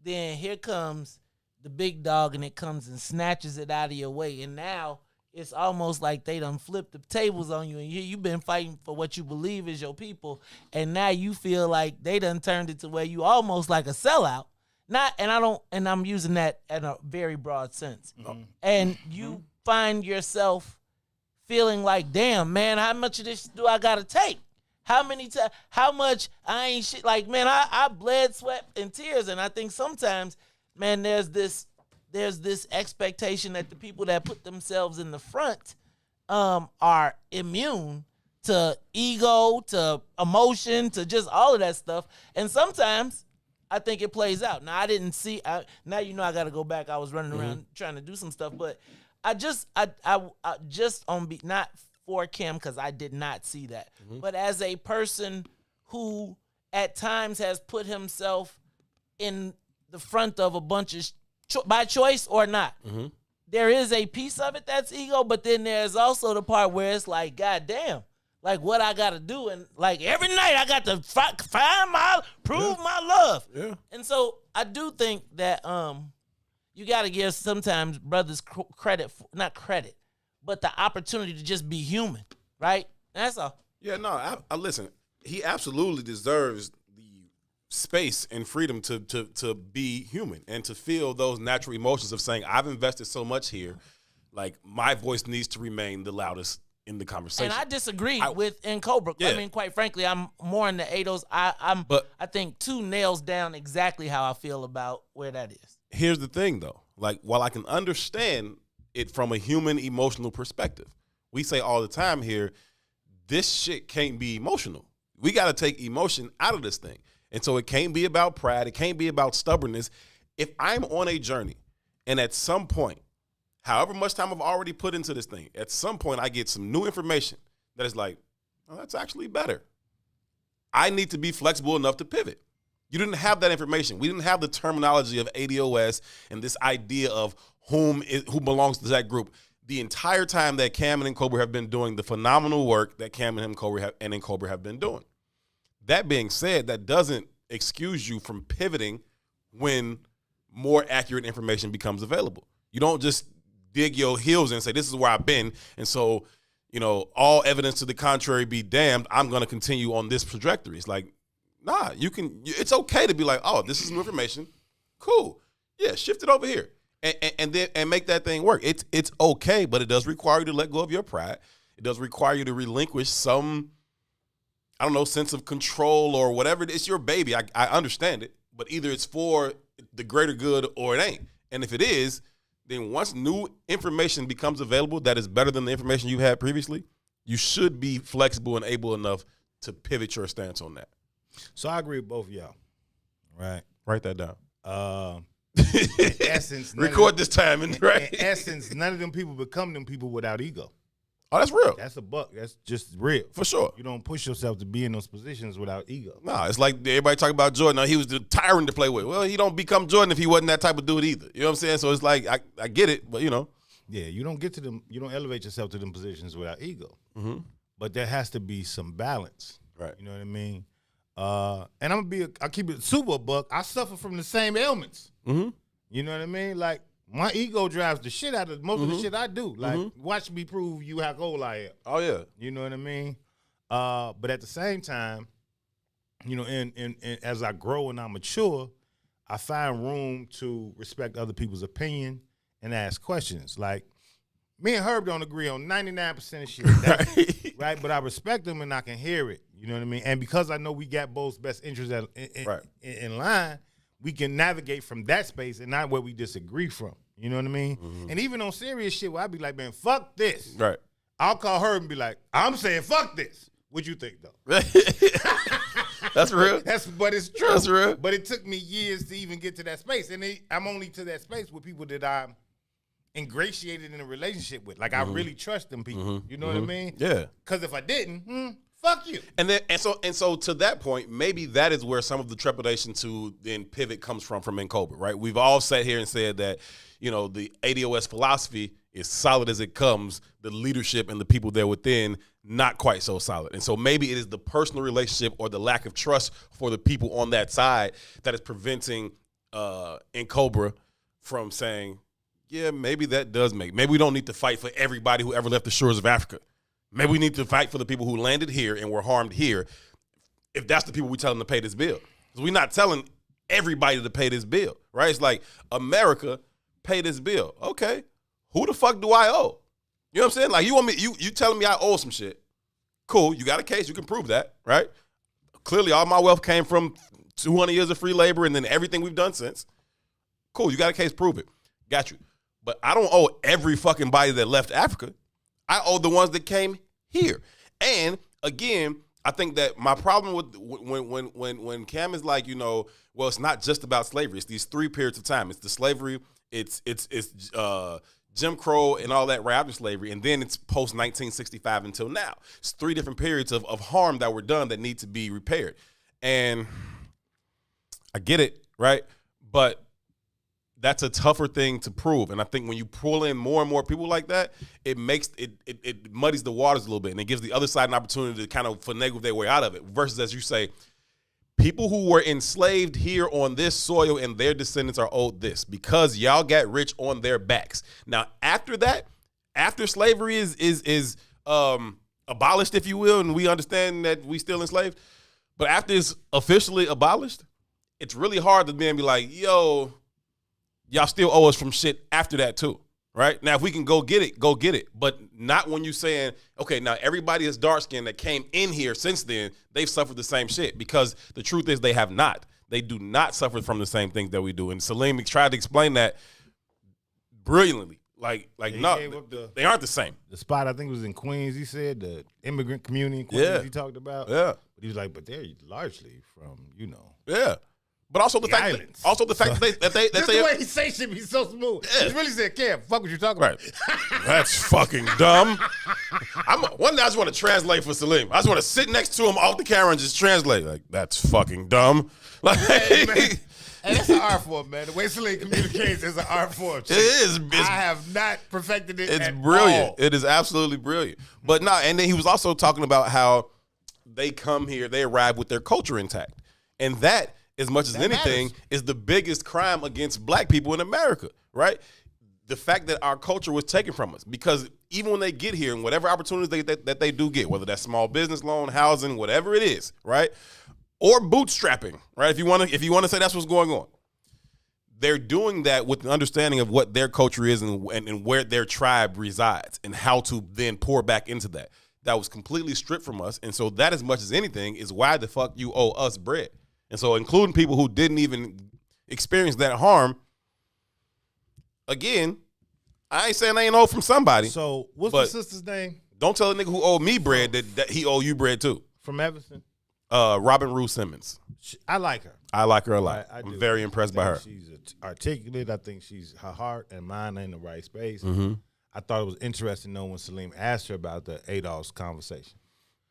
then here comes the big dog and it comes and snatches it out of your way. And now it's almost like they done flipped the tables on you, and you've been fighting for what you believe is your people, and now you feel like they done turned it to where you almost like a sellout. And I'm using that in a very broad sense. And you find yourself feeling like, damn, man, how much of this do I gotta take? How much I ain't shit. Like, man, I bled, sweat, and tears. And I think sometimes, man, there's this expectation that the people that put themselves in the front are immune to ego, to emotion, to just all of that stuff. And sometimes I think it plays out. Now, I didn't see, now I got to go back. I was running around trying to do some stuff, but I just not for Kim, because I did not see that. But as a person who at times has put himself in the front of a bunch of, by choice or not, there is a piece of it that's ego, but then there's also the part where it's like, God damn, like what I got to do. And like every night I got to prove my love. Yeah. And so I do think that you got to give sometimes brothers credit, not credit, but the opportunity to just be human, right? That's all. Yeah, no, I listen. He absolutely deserves the space and freedom to be human and to feel those natural emotions of saying, I've invested so much here, like my voice needs to remain the loudest in the conversation. And I disagree with Cobra. Yeah. I mean, quite frankly, I'm more in the ADOS. I think 2 nails down exactly how I feel about where that is. Here's the thing, though. Like, while I can understand it from a human emotional perspective, we say all the time here, this shit can't be emotional. We got to take emotion out of this thing. And so it can't be about pride. It can't be about stubbornness. If I'm on a journey and at some point, however much time I've already put into this thing, at some point I get some new information that is like, oh, that's actually better. I need to be flexible enough to pivot. You didn't have that information. We didn't have the terminology of ADOS and this idea of who belongs to that group. The entire time that Cam and Cobra have been doing the phenomenal work that Cam and Cobra have been doing. That being said, that doesn't excuse you from pivoting when more accurate information becomes available. You don't just dig your heels in and say, this is where I've been. And so, all evidence to the contrary be damned, I'm going to continue on this trajectory. It's like, nah, it's okay to be like, oh, this is new information. Cool. Yeah, shift it over here. And make that thing work. It's okay, but it does require you to let go of your pride. It does require you to relinquish some, I don't know, sense of control or whatever. It's your baby. I understand it, but either it's for the greater good or it ain't. And if it is, then once new information becomes available that is better than the information you had previously, you should be flexible and able enough to pivot your stance on that. So I agree with both of y'all. Right. Write that down. In essence, record this time, right? In essence, none of them people become them people without ego. Oh, that's real. That's a buck. That's just real. For sure. You don't push yourself to be in those positions without ego. Nah, it's like everybody talking about Jordan. Now, he was the tyrant to play with. Well, he don't become Jordan if he wasn't that type of dude either. You know what I'm saying? So it's like, I get it, but Yeah, you don't get to them. You don't elevate yourself to them positions without ego. Mm-hmm. But there has to be some balance. Right. You know what I mean? And I keep it super buck. I suffer from the same ailments. Mm-hmm. You know what I mean? Like, my ego drives the shit out of most of the shit I do. Like, watch me prove you how cold I am. Oh, yeah. You know what I mean? But at the same time, as I grow and I mature, I find room to respect other people's opinion and ask questions. Like, me and Herb don't agree on 99% of shit. Right? But I respect them and I can hear it. You know what I mean? And because I know we got both best interests in line, we can navigate from that space and not where we disagree from. You know what I mean? Mm-hmm. And even on serious shit where I be like, man, fuck this. Right. I'll call her and be like, I'm saying fuck this. What you think, though? That's real. But it's true. That's real. But it took me years to even get to that space. And I'm only to that space with people that I'm ingratiated in a relationship with. Like, I really trust them people. You know what I mean? Yeah. Because if I didn't, fuck you. And so to that point, maybe that is where some of the trepidation to then pivot comes from Cobra, right? We've all sat here and said that, the ADOS philosophy is solid as it comes. The leadership and the people there within, not quite so solid. And so maybe it is the personal relationship or the lack of trust for the people on that side that is preventing Cobra from saying, yeah, maybe that does maybe we don't need to fight for everybody who ever left the shores of Africa. Maybe we need to fight for the people who landed here and were harmed here, if that's the people we tell them to pay this bill. Because we're not telling everybody to pay this bill, right? It's like, America, pay this bill. Okay, who the fuck do I owe? You know what I'm saying? Like, you want me, you telling me I owe some shit. Cool, you got a case, you can prove that, right? Clearly, all my wealth came from 200 years of free labor and then everything we've done since. Cool, you got a case, prove it. Got you. But I don't owe every fucking body that left Africa. I owe the ones that came here. And again, I think that my problem with when Cam is like, well, it's not just about slavery. It's these 3 periods of time. It's the slavery, it's Jim Crow and all that right after slavery, and then it's post 1965 until now. It's 3 different periods of harm that were done that need to be repaired. And I get it, right? But that's a tougher thing to prove. And I think when you pull in more and more people like that, it makes it muddies the waters a little bit, and it gives the other side an opportunity to kind of finagle their way out of it. Versus, as you say, people who were enslaved here on this soil and their descendants are owed this because y'all got rich on their backs. Now, after that, after slavery is abolished, if you will, and we understand that we still enslaved, but after it's officially abolished, it's really hard to then be like, yo, y'all still owe us from shit after that too, right? Now, if we can go get it, but not when you saying, okay, now everybody is dark-skinned that came in here since then, they've suffered the same shit, because the truth is they have not. They do not suffer from the same things that we do. And Salim tried to explain that brilliantly. Like no, they aren't the same. The spot, I think, was in Queens. He said the immigrant community in Queens he talked about. Yeah. But he was like, but they're largely from, Yeah. But also the fact islands. that they Just the way he say shit be so smooth. Yeah. He really said, "Cam, fuck what you talking right. about." That's fucking dumb. One day I just want to translate for Salim. I just want to sit next to him off the camera and just translate. Like, that's fucking dumb. Like, Hey, man. And that's an art form, man. The way Salim communicates is an art form. it is. I have not perfected it. It's brilliant. All. It is absolutely brilliant. But no, and then he was also talking about how they come here, they arrive with their culture intact. And that, as much as anything, matters. is the biggest crime against black people in America, right? The fact that our culture was taken from us. Because even when they get here and whatever opportunities that they do get, whether that's small business loan, housing, whatever it is, right? Or bootstrapping, right? If you want to say that's what's going on. They're doing that with the understanding of what their culture is and where their tribe resides and how to then pour back into that. That was completely stripped from us. And so that, as much as anything, is why the fuck you owe us bread. And so including people who didn't even experience that harm, again, I ain't saying they ain't owe from somebody. So what's the sister's name? Don't tell a nigga who owe me bread that he owe you bread too. From Evanston? Robin Rue Simmons. I like her. I like her a lot. I'm very impressed by her. She's articulate. I think her heart and mind are in the right space. Mm-hmm. I thought it was interesting, though, when Salim asked her about the ADOS conversation.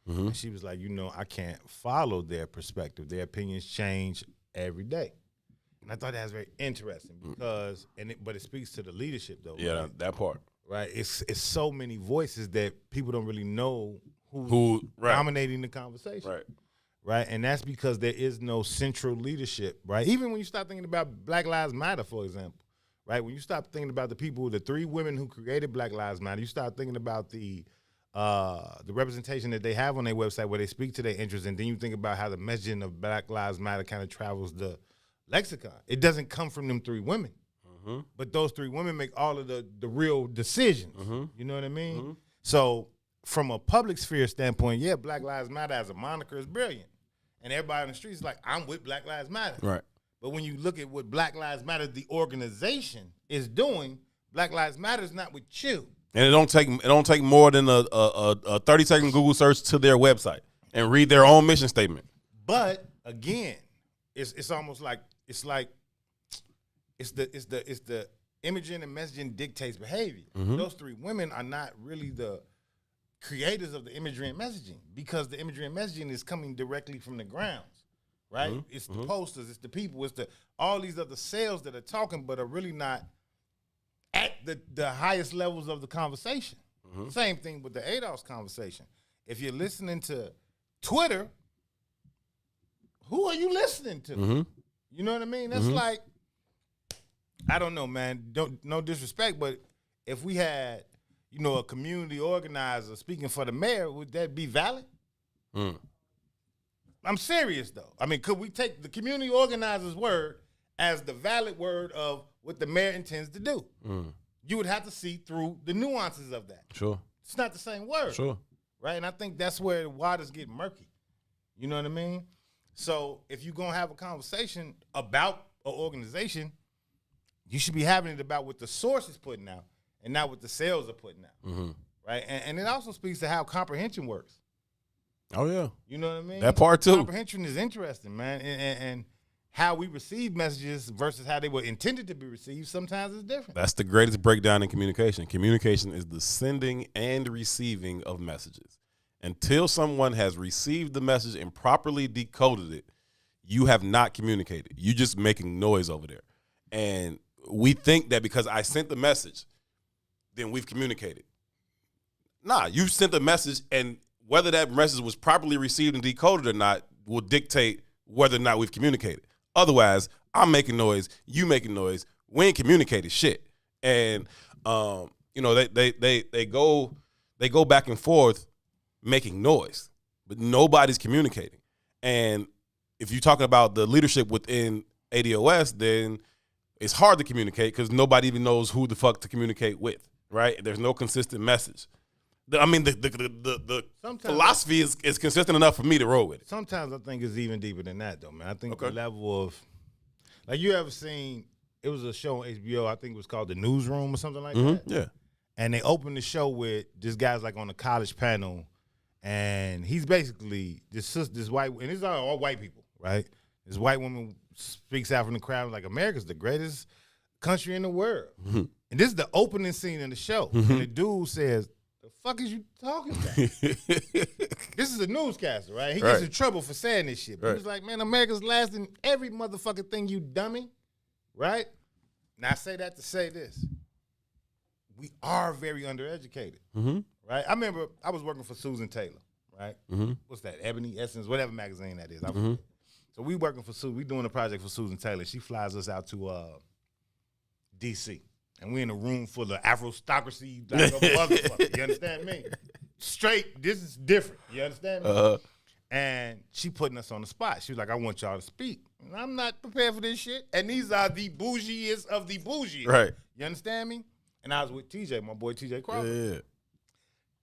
Mm-hmm. And she was like, I can't follow their perspective. Their opinions change every day. And I thought that was very interesting because, but it speaks to the leadership, though. Yeah, right? that part. Right? It's so many voices that people don't really know who's dominating the conversation. Right. Right, and that's because there is no central leadership, right? Even when you start thinking about Black Lives Matter, for example, right? When you stop thinking about the 3 women who created Black Lives Matter, you start thinking about the representation that they have on their website where they speak to their interests, and then you think about how the messaging of Black Lives Matter kind of travels the lexicon. It doesn't come from them 3 women, but those 3 women make all of the real decisions. You know what I mean? So from a public sphere standpoint, yeah, Black Lives Matter as a moniker is brilliant. And everybody on the streets is like, I'm with Black Lives Matter. Right. But when you look at what Black Lives Matter, the organization, is doing, Black Lives Matter is not with you. And it don't take more than a 30-second Google search to their website and read their own mission statement. But again, it's almost like it's the imaging and messaging dictates behavior. Those 3 women are not really the creators of the imagery and messaging, because the imagery and messaging is coming directly from the grounds, right? It's the posters, it's the people, it's all these other sales that are talking but are really not at the highest levels of the conversation. Same thing with the ADOS conversation. If you're listening to Twitter, who are you listening to? You know what I mean? That's like, I don't know, man. No disrespect, but if we had a community organizer speaking for the mayor, would that be valid? I'm serious, though. I mean, could we take the community organizer's word as the valid word of what the mayor intends to do? You would have to see through the nuances of that. Sure. It's not the same word. Sure. Right? And I think that's where the waters get murky. You know what I mean? So if you're going to have a conversation about an organization, you should be having it about what the source is putting out and not what the sales are putting out, right? And it also speaks to how comprehension works. Oh, yeah. You know what I mean? That part, too. Comprehension is interesting, man. And how we receive messages versus how they were intended to be received sometimes is different. That's the greatest breakdown in communication. Communication is the sending and receiving of messages. Until someone has received the message and properly decoded it, you have not communicated. You're just making noise over there. And we think that because I sent the message, then we've communicated. Nah, you sent the message, and whether that message was properly received and decoded or not will dictate whether or not we've communicated. Otherwise, I'm making noise, you making noise, we ain't communicated shit. And they go back and forth making noise, but nobody's communicating. And if you're talking about the leadership within ADOS, then it's hard to communicate because nobody even knows who the fuck to communicate with, right? There's no consistent message. The philosophy is consistent enough for me to roll with it. Sometimes I think it's even deeper than that, though, man. I think the level of, like, you ever seen, it was a show on HBO, I think it was called The Newsroom or something like that. Yeah. And they opened the show with this guy's like on a college panel, and he's basically this white, and these are all white people, right? This white woman speaks out from the crowd like, America's the greatest country in the world. Mm-hmm. And this is the opening scene in the show. Mm-hmm. And the dude says, the fuck is you talking about? This is a newscaster, right? He gets in trouble for saying this shit. But he's like, man, America's last in every motherfucking thing, you dummy. Right? Now, I say that to say this. We are very undereducated. Mm-hmm. Right? I remember I was working for Susan Taylor, right? Mm-hmm. What's that? Ebony, Essence, whatever magazine that is. Mm-hmm. So we working for Susan. We doing a project for Susan Taylor. She flies us out to D.C. And we in a room full of Afrostocracy, like a motherfucker. You understand me? Straight, this is different. You understand me? Uh-huh. And she putting us on the spot. She was like, I want y'all to speak. And I'm not prepared for this shit. And these are the bougiest of the bougie. Right. You understand me? And I was with TJ, my boy TJ Crawford.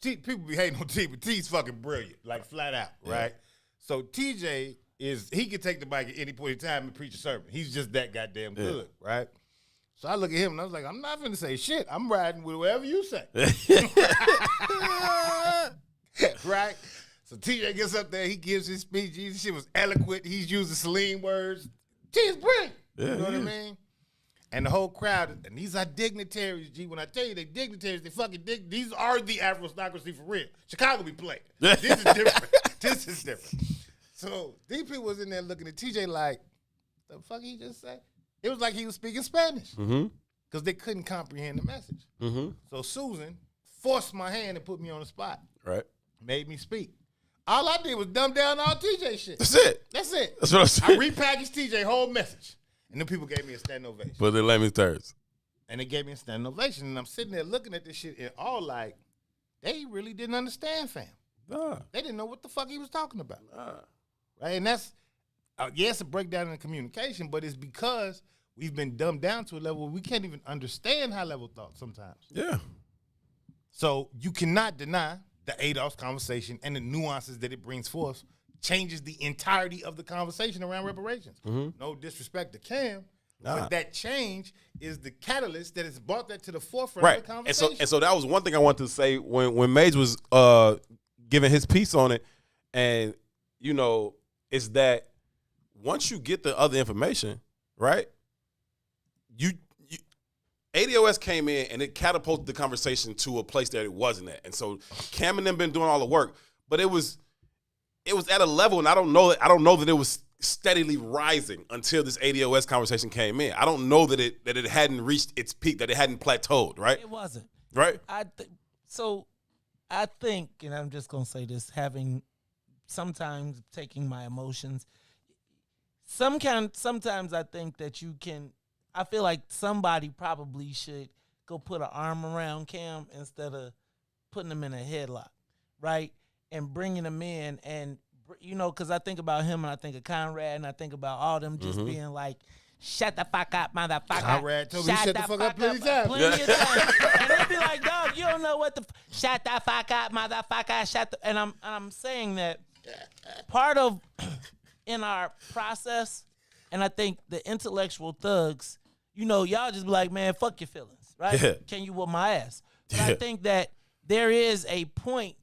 Yeah. People be hating on T, but T's fucking brilliant, like flat out, right? So TJ he can take the mic at any point in time and preach a sermon. He's just that goddamn good, right? So I look at him and I was like, I'm not finna say shit. I'm riding with whatever you say. Right? So TJ gets up there, he gives his speech. His shit was eloquent. He's using saline words. T is brilliant. You know what I mean? And the whole crowd, and these are dignitaries, G. When I tell you they dignitaries, they fucking these are the Afrostocracy for real. Chicago be playing. This is different. This is different. So these people was in there looking at TJ like, the fuck he just say? It was like he was speaking Spanish because they couldn't comprehend the message. Mm-hmm. So Susan forced my hand and put me on the spot. Right. Made me speak. All I did was dumb down all TJ shit. That's it. That's what I'm saying. I repackaged TJ whole message. And then people gave me a standing ovation. But they let me terms. And they gave me a standing ovation. And I'm sitting there looking at this shit and all like, they really didn't understand, fam. Nah. They didn't know what the fuck he was talking about. Nah. Right? And that's, yes, a breakdown in communication, but it's because we've been dumbed down to a level where we can't even understand high-level thought sometimes. Yeah. So you cannot deny the ADOS conversation and the nuances that it brings forth changes the entirety of the conversation around reparations. Mm-hmm. No disrespect to Cam, but that change is the catalyst that has brought that to the forefront of the conversation. And so that was one thing I wanted to say when Mage was giving his piece on it, and, you know, is that once you get the other information, right, you ADOS came in and it catapulted the conversation to a place that it wasn't at. And so Cam and them been doing all the work, but it was at a level, and I don't know that it was steadily rising until this ADOS conversation came in. I don't know that it hadn't reached its peak, that it hadn't plateaued, right? It wasn't. Right? So I think, and I'm just going to say this, sometimes taking my emotions, sometimes I think that I feel like somebody probably should go put an arm around Cam instead of putting him in a headlock, right? And bringing him in, and, you know, because I think about him and I think of Conrad and I think about all them just being like, shut the fuck up, motherfucker. Conrad told me shut the fuck up plenty of times. And they'd be like, dog, you don't know what shut the fuck up, motherfucker, and I'm saying that part of in our process, and I think the intellectual thugs, you know, y'all just be like, man, fuck your feelings, right? Yeah. Can you whoop my ass? But I think that there is a point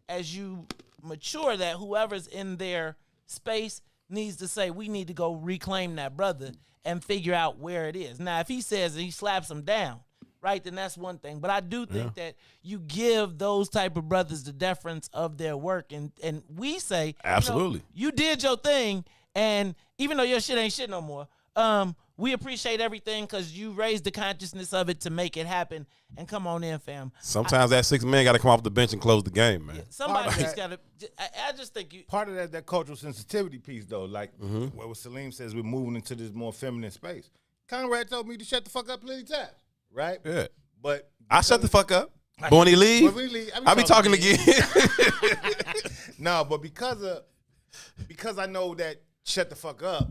as you mature that whoever's in their space needs to say, we need to go reclaim that brother and figure out where it is. Now, if he says that he slaps him down, right, then that's one thing. But I do think that you give those type of brothers the deference of their work. And we say, absolutely, you did your thing. And even though your shit ain't shit no more, We appreciate everything because you raised the consciousness of it to make it happen. And come on in, fam. Sometimes that 6 man got to come off the bench and close the game, man. Somebody just got to. I just think you. Part of that cultural sensitivity piece, though, like what Salim says, we're moving into this more feminine space. Conrad told me to shut the fuck up plenty times, right? Yeah. But I shut the fuck up. But when he leave, I be talking again. No, but because I know that shut the fuck up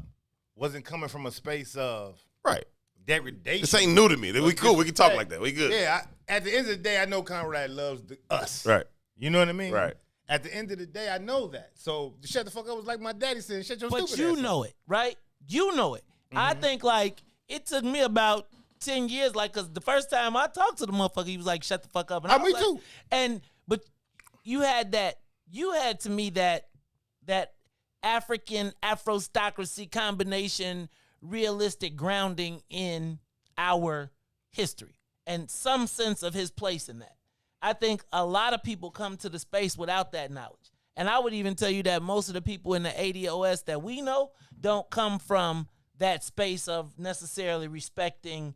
wasn't coming from a space of right degradation. This ain't new to me. We cool. We can talk like that. We good. Yeah. At the end of the day, I know Conrad loves us. Right. You know what I mean? Right. At the end of the day, I know that. So to shut the fuck up was like my daddy said, shut your But stupid you ass know up. it, right? You know it. I think like it took me about 10 years, like, cause the first time I talked to the motherfucker, he was like, "Shut the fuck up." And I was Me like, too. But you had to me that African Afrostocracy combination, realistic grounding in our history and some sense of his place in that. I think a lot of people come to the space without that knowledge. And I would even tell you that most of the people in the ADOS that we know don't come from that space of necessarily respecting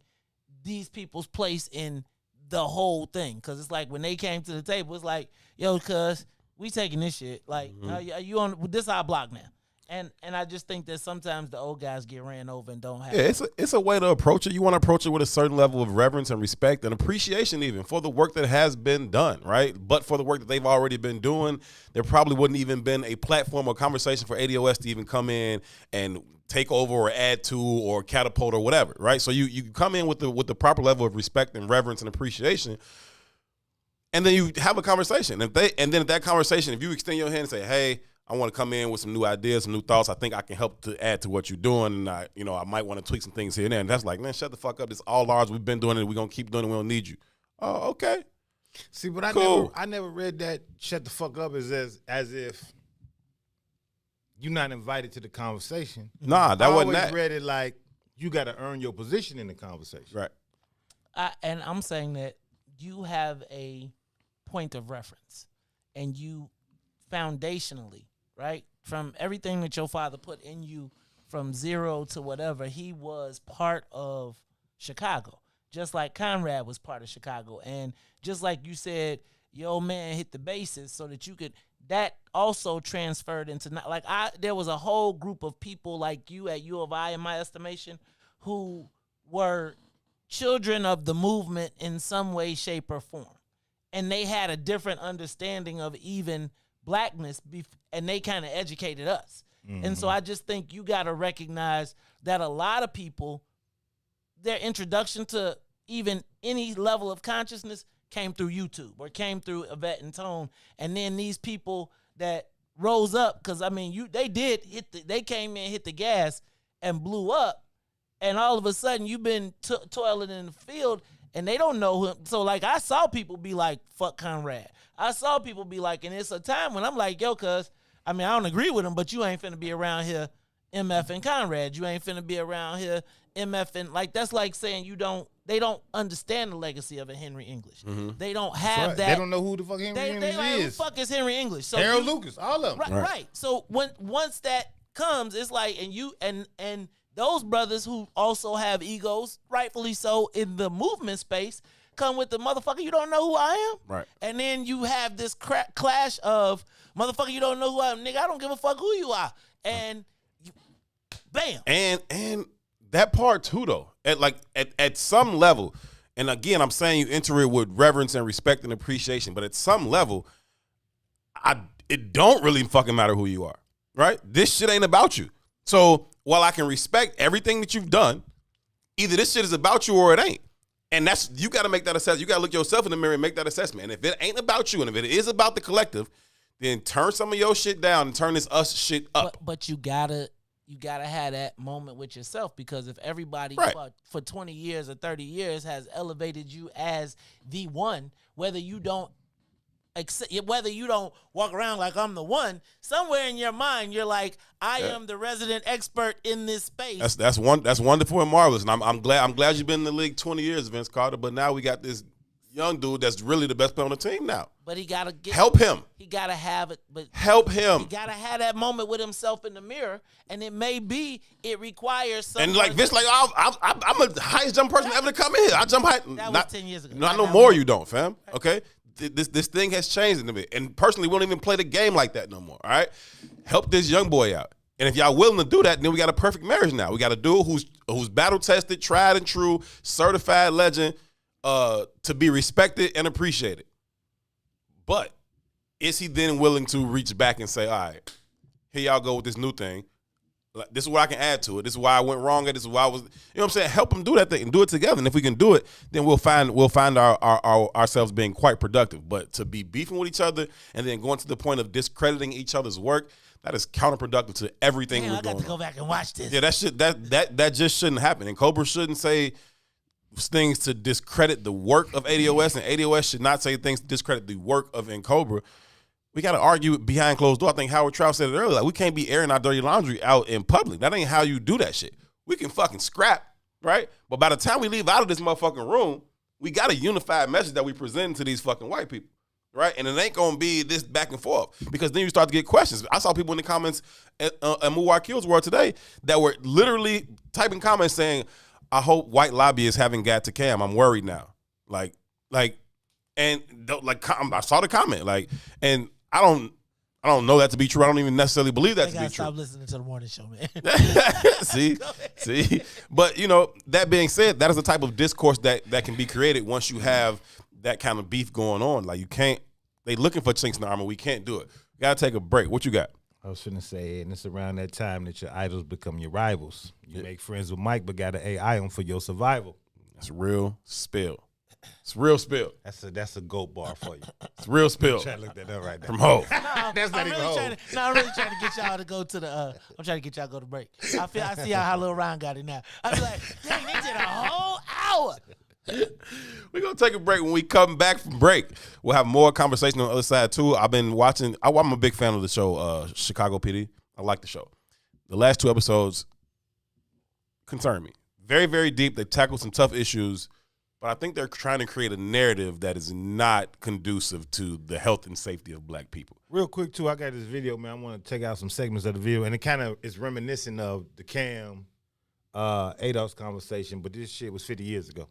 these people's place in the whole thing. Because it's like when they came to the table, it's like, yo, cuz, we taking this shit. Like, you on this our block now. And I just think that sometimes the old guys get ran over and don't have. Yeah, it's a way to approach it. You want to approach it with a certain level of reverence and respect and appreciation even for the work that has been done, right? But for the work that they've already been doing, there probably wouldn't even been a platform or conversation for ADOS to even come in and take over or add to or catapult or whatever, right? So you come in with the proper level of respect and reverence and appreciation, and then you have a conversation. And then at that conversation, if you extend your hand and say, "Hey, I want to come in with some new ideas, some new thoughts. I think I can help to add to what you're doing, and I might want to tweak some things here and there." And that's like, man, shut the fuck up. This is all ours. We've been doing it. We're gonna keep doing it. We don't need you. Oh, okay. See, but Cool. I never read that shut the fuck up as if you're not invited to the conversation. Nah, that wasn't I that. always read it like you got to earn your position in the conversation. Right. And I'm saying that you have a point of reference, and you foundationally, right, from everything that your father put in you from zero to whatever, he was part of Chicago, just like Conrad was part of Chicago. And just like you said, your man hit the bases so that you could, that also transferred into, there was a whole group of people like you at U of I, in my estimation, who were children of the movement in some way, shape, or form. And they had a different understanding of even blackness, and they kind of educated us. And so I just think you got to recognize that a lot of people, their introduction to even any level of consciousness came through YouTube or came through Yvette and Tone. And then these people that rose up, because I mean, they came in, hit the gas, and blew up. And all of a sudden, you've been toiling in the field, and they don't know him. So, like, I saw people be like, fuck Conrad. I saw people be like, and it's a time when I'm like, yo, cuz, I mean, I don't agree with him, but you ain't finna be around here MF and Conrad. You ain't finna be around here MF and, like, that's like saying they don't understand the legacy of a Henry English. They don't have that. They don't know who the fuck Henry English like, is. Who the fuck is Henry English? So Harold Lucas, all of them. Right. So once that comes, it's like, and you and those brothers who also have egos, rightfully so, in the movement space, come with the motherfucker, you don't know who I am? Right. And then you have this clash of, motherfucker, you don't know who I am. Nigga, I don't give a fuck who you are. And bam. And that part too, though, at some level, and again, I'm saying you enter it with reverence and respect and appreciation, but at some level, it don't really fucking matter who you are, right? This shit ain't about you. So while I can respect everything that you've done, either this shit is about you or it ain't. And you got to make that assessment. You got to look yourself in the mirror and make that assessment. And if it ain't about you and if it is about the collective, then turn some of your shit down and turn this us shit up. But you gotta have that moment with yourself, because if everybody for 20 years or 30 years has elevated you as the one, whether you don't walk around like I'm the one, somewhere in your mind you're like, I am the resident expert in this space. That's wonderful and marvelous, and I'm glad you've been in the league 20 years, Vince Carter. But now we got this young dude that's really the best player on the team now. But he gotta help him. He gotta have it. But help him. He gotta have that moment with himself in the mirror, and it requires someone. And like Vince, like I'm the highest jump person ever to come in here. I jump high. That was 10 years ago. No, I know more. You don't, fam. Okay, this thing has changed a bit, and personally, we don't even play the game like that no more. All right, help this young boy out. And if y'all willing to do that, then we got a perfect marriage now. We got a dude who's battle tested, tried and true, certified legend, to be respected and appreciated. But is he then willing to reach back and say, all right, here y'all go with this new thing. Like, this is what I can add to it. This is why I went wrong at. This is why I was. You know what I'm saying? Help him do that thing and do it together. And if we can do it, then we'll find ourselves being quite productive. But to be beefing with each other and then going to the point of discrediting each other's work, that is counterproductive to everything we're doing. I got to go back and watch this. Yeah, that just shouldn't happen. And Cobra shouldn't say things to discredit the work of ADOS, and ADOS should not say things to discredit the work of Cobra. We got to argue behind closed door. I think Howard Trout said it earlier. Like, we can't be airing our dirty laundry out in public. That ain't how you do that shit. We can fucking scrap, right? But by the time we leave out of this motherfucking room, we got a unified message that we present to these fucking white people. Right? And it ain't going to be this back and forth, because then you start to get questions. I saw people in the comments at Muwar Kill's World today that were literally typing comments saying, I hope white lobbyists haven't got to Cam. I'm worried now. I saw the comment. And I don't know that to be true. I don't even necessarily believe that to be true. Stop listening to the morning show, man. See? But, that being said, that is the type of discourse that can be created once you have that kind of beef going on. Like, you can't, they looking for chinks in the armor. We can't do it. We got to take a break. What you got? I was finna say, and it's around that time that your idols become your rivals. You make friends with Mike, but got to AI him for your survival. That's real spill. It's real spill. That's a GOAT bar for you. It's real spill. I'm trying to look that up right now. From Ho. That's not even Ho. I'm really trying to get y'all to go to the. I'm trying to get y'all to go to break. I see how Lil Ron got it now. I be like, dang, they did a whole hour. We're going to take a break. When we come back from break, we'll have more conversation on the other side, too. I've been watching. I'm a big fan of the show, Chicago PD. I like the show. The last 2 episodes concern me. Very, very deep. They tackle some tough issues, but I think they're trying to create a narrative that is not conducive to the health and safety of black people. Real quick, too, I got this video, man. I want to check out some segments of the video, and it kind of is reminiscent of the Cam ADOS conversation, but this shit was 50 years ago.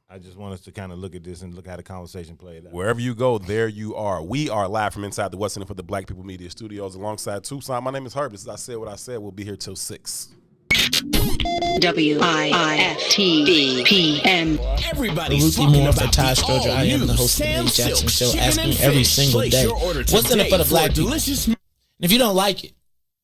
I just want us to kind of look at this and look how the conversation played out. Wherever you go, there you are. We are live from inside the What's In It for the Black People Media Studios alongside Toussaint. My name is Herb. This is I Said What I Said. We'll be here till 6. WIFTDPM. Everybody's talking about Ty Stroger. I am the host of the Nate Jackson Show, asking every single day, what's in it for the black people? And if you don't like it,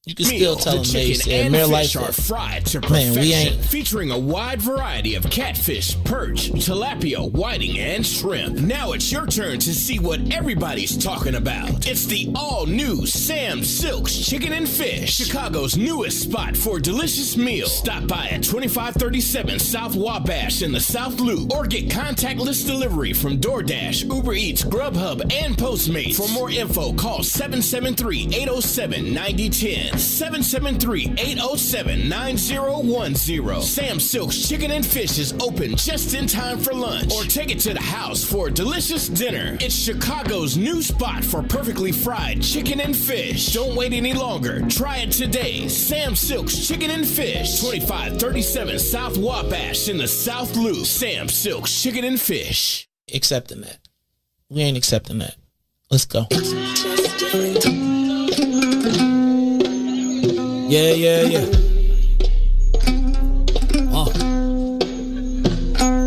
you can still tell them they said mere life are fried to man, we perfection, ain't featuring a wide variety of catfish, perch, tilapia, whiting, and shrimp. Now it's your turn to see what everybody's talking about. It's the all-new Sam Silk's Chicken and Fish, Chicago's newest spot for delicious meals. Stop by at 2537 South Wabash in the South Loop, or get contactless delivery from DoorDash, Uber Eats, Grubhub, and Postmates. For more info, call 773-807-9010. 773-807-9010. Sam Silk's Chicken and Fish is open just in time for lunch, or take it to the house for a delicious dinner. It's Chicago's new spot for perfectly fried chicken and fish. Don't wait any longer. Try it today. Sam Silk's Chicken and Fish, 2537 South Wabash in the South Loop. Sam Silk's Chicken and Fish. accepting that. We ain't accepting that. Let's go. Yeah.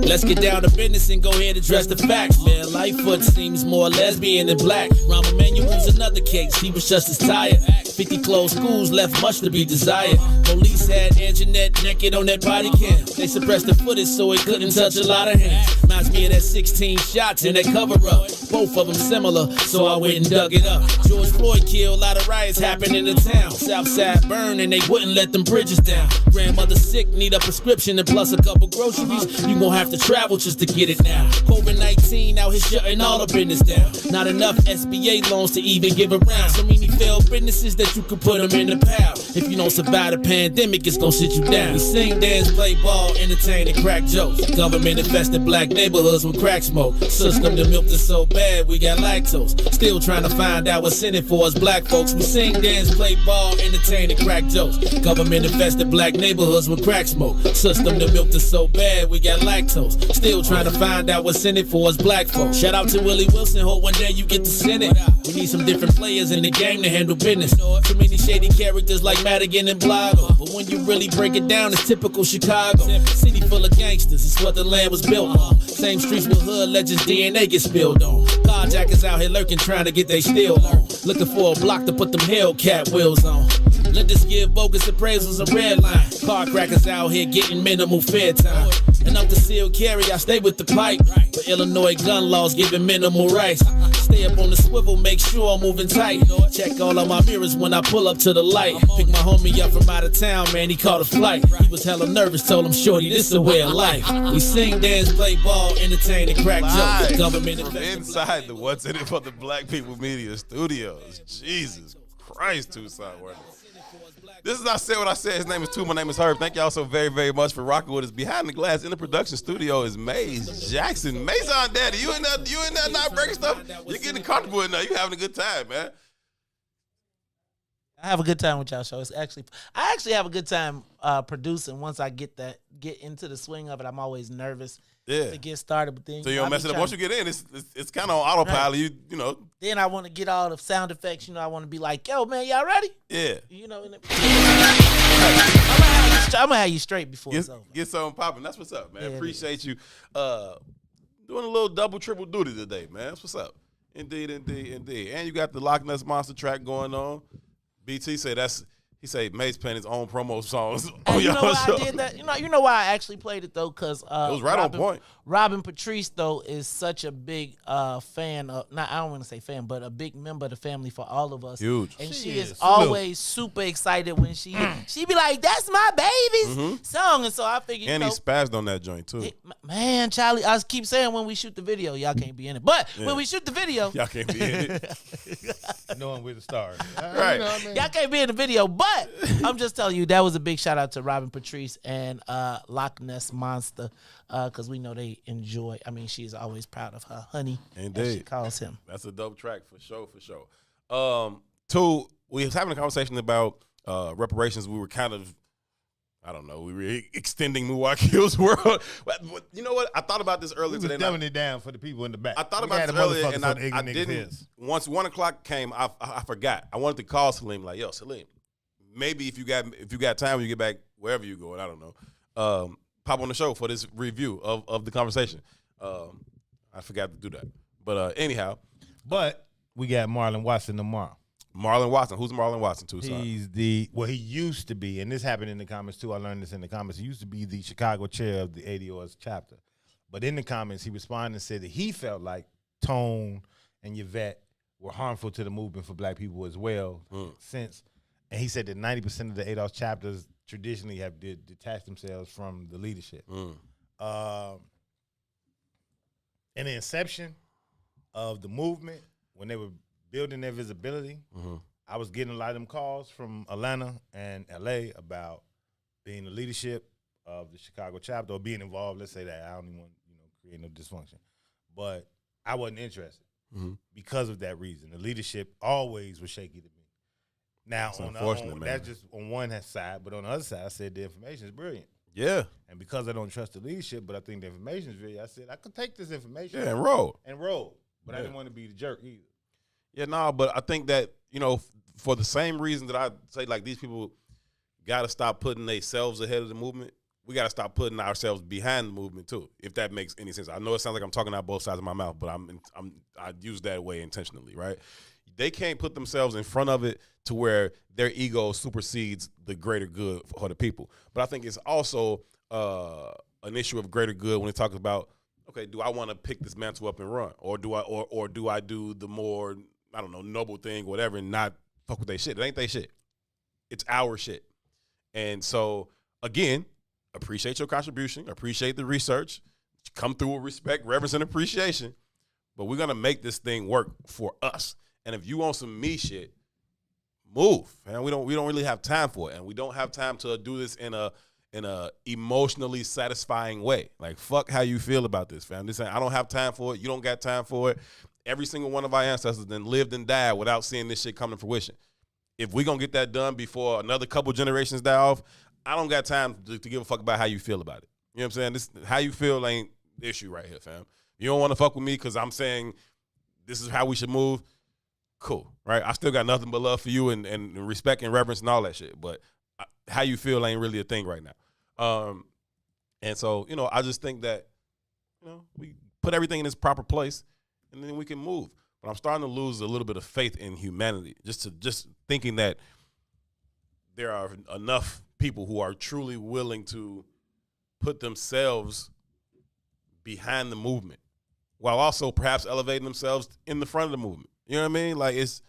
Let's get down to business and go ahead and address the facts, man. Lightfoot seems more lesbian than black. Rahm Emanuel's another case, he was just as tired. 50 closed schools left much to be desired. Police had Anjanette naked on that body cam. They suppressed the footage so it couldn't touch a lot of hands. Reminds me of that 16 shots in that cover-up. Both of them similar, so I went and dug it up. George Floyd killed, a lot of riots happened in the town. Southside burned and they wouldn't let them bridges down. Grandmother sick, need a prescription and plus a couple groceries. You gon' have to travel just to get it now. COVID-19 out here shutting all the business down. Not enough SBA loans to even give around. So many failed businesses that you could put them in the pile. If you don't survive the pandemic, it's gon' sit you down. We sing, dance, play ball, entertain, and crack jokes. Government infested black neighborhoods. neighborhoods with crack smoke. System the milk is so bad, we got lactose. Still trying to find out what's in it for us black folks. We sing, dance, play ball, entertain, and crack jokes. Government infested black neighborhoods with crack smoke. System the milk is so bad, we got lactose. Still trying to find out what's in it for us black folks. Shout out to Willie Wilson, hope one day you get to send it. We need some different players in the game to handle business. Too many shady characters like Madigan and Blago. But when you really break it down, it's typical Chicago. City full of gangsters, it's what the land was built on. Same streets with hood legends, DNA get spilled on. Carjackers out here lurking, trying to get they steal on. Looking for a block to put them Hellcat wheels on. Let us give bogus appraisals a red line. Car crackers out here getting minimal fair time. And up the seal carry, I stay with the pipe. But Illinois gun laws giving minimal rights. Stay up on the swivel, make sure I'm moving tight. Check all of my mirrors when I pull up to the light. Pick my homie up from out of town, man, he caught a flight. He was hella nervous, told him, shorty, this a way of life. We sing, dance, play ball, entertain, and crack jokes. Government from inside the What's In It for the Black People Media Studios. Jesus Christ, Toussaint Werner. This is I Said What I Said. His name is Tu. My name is Herb. Thank y'all so very, very much for rocking with us. Behind the glass in the production studio is Maze Jackson. Mason Daddy, you in there not breaking stuff? You're getting comfortable in there. You having a good time, man. I have a good time with y'all show. I actually have a good time producing. Once I get into the swing of it, I'm always nervous to get started. But then so you don't mess it up. Once you get in, it's kind of on autopilot. Right. You know. Then I want to get all the sound effects. I want to be like, yo, man, y'all ready? Yeah. I'm gonna have you straight before it's over. Get something popping. That's what's up, man. Yeah, Appreciate you doing a little double, triple duty today, man. That's what's up. Indeed. And you got the Loch Ness Monster track going on. BT said he said Mace playing his own promo songs on you know y'all why show. I did that? You know why I actually played it though? Because it was right on point. Robin Patrice though is such a big fan of. Not I don't want to say fan, but a big member of the family for all of us. Huge. And she is always super excited when she be like, "That's my baby's song." And so I figured. And he spazzed on that joint too. Man, Charlie, I keep saying when we shoot the video, y'all can't be in it. But when we shoot the video, y'all can't be in it. Knowing we're the stars, right? Y'all can't be in the video, but I'm just telling you that was a big shout out to Robin Patrice and Loch Ness Monster because we know they enjoy. I mean, she's always proud of her honey. Indeed, as she calls him. That's a dope track for sure. Two, we was having a conversation about reparations. We were kind of, I don't know, we were extending Muwakil's world. You know what? I thought about this earlier today. Dumbing it down for the people in the back. I thought about this earlier, and I didn't. Once 1 o'clock came, I forgot. I wanted to call Salim like, yo, Salim, maybe if you got time when you get back wherever you going, I don't know, pop on the show for this review of the conversation. I forgot to do that, but anyhow. But we got Marlon Watson tomorrow. Marlon Watson. Who's Marlon Watson, Toussaint? He's he used to be, and this happened in the comments too. I learned this in the comments. He used to be the Chicago chair of the ADOS chapter. But in the comments, he responded and said that he felt like Tone and Yvette were harmful to the movement for black people as well. And he said that 90% of the ADOS chapters traditionally have detached themselves from the leadership. In the inception of the movement, when they were building their visibility, I was getting a lot of them calls from Atlanta and LA about being the leadership of the Chicago chapter or being involved. Let's say that I don't even want create no dysfunction, but I wasn't interested because of that reason. The leadership always was shaky to me. Now, that's just on one side, but on the other side, I said the information is brilliant. Yeah. And because I don't trust the leadership, but I think the information is brilliant, I said I could take this information and roll. But I didn't want to be the jerk either. Yeah, no, but I think that, for the same reason that I say, like, these people got to stop putting themselves ahead of the movement, we got to stop putting ourselves behind the movement, too, if that makes any sense. I know it sounds like I'm talking out both sides of my mouth, but I use that way intentionally, right? They can't put themselves in front of it to where their ego supersedes the greater good for the people. But I think it's also an issue of greater good when it talks about, okay, do I want to pick this mantle up and run, or do I do the more, I don't know, noble thing, whatever, and not fuck with their shit? It ain't their shit. It's our shit. And so, again, appreciate your contribution, appreciate the research, come through with respect, reverence, and appreciation. But we're gonna make this thing work for us. And if you want some me shit, move. Man, we don't really have time for it, and we don't have time to do this in a in a emotionally satisfying way. Like, fuck how you feel about this, fam. This ain't, I don't have time for it. You don't got time for it. Every single one of our ancestors then lived and died without seeing this shit come to fruition. If we gonna get that done before another couple generations die off, I don't got time to give a fuck about how you feel about it. You know what I'm saying? This how you feel ain't the issue right here, fam. You don't want to fuck with me because I'm saying this is how we should move. Cool, right? I still got nothing but love for you and respect and reverence and all that shit. But how you feel ain't really a thing right now. And so, you know, I just think that, you know, we put everything in its proper place and then we can move. But I'm starting to lose a little bit of faith in humanity, just thinking that there are enough people who are truly willing to put themselves behind the movement while also perhaps elevating themselves in the front of the movement. You know what I mean? Like, it's,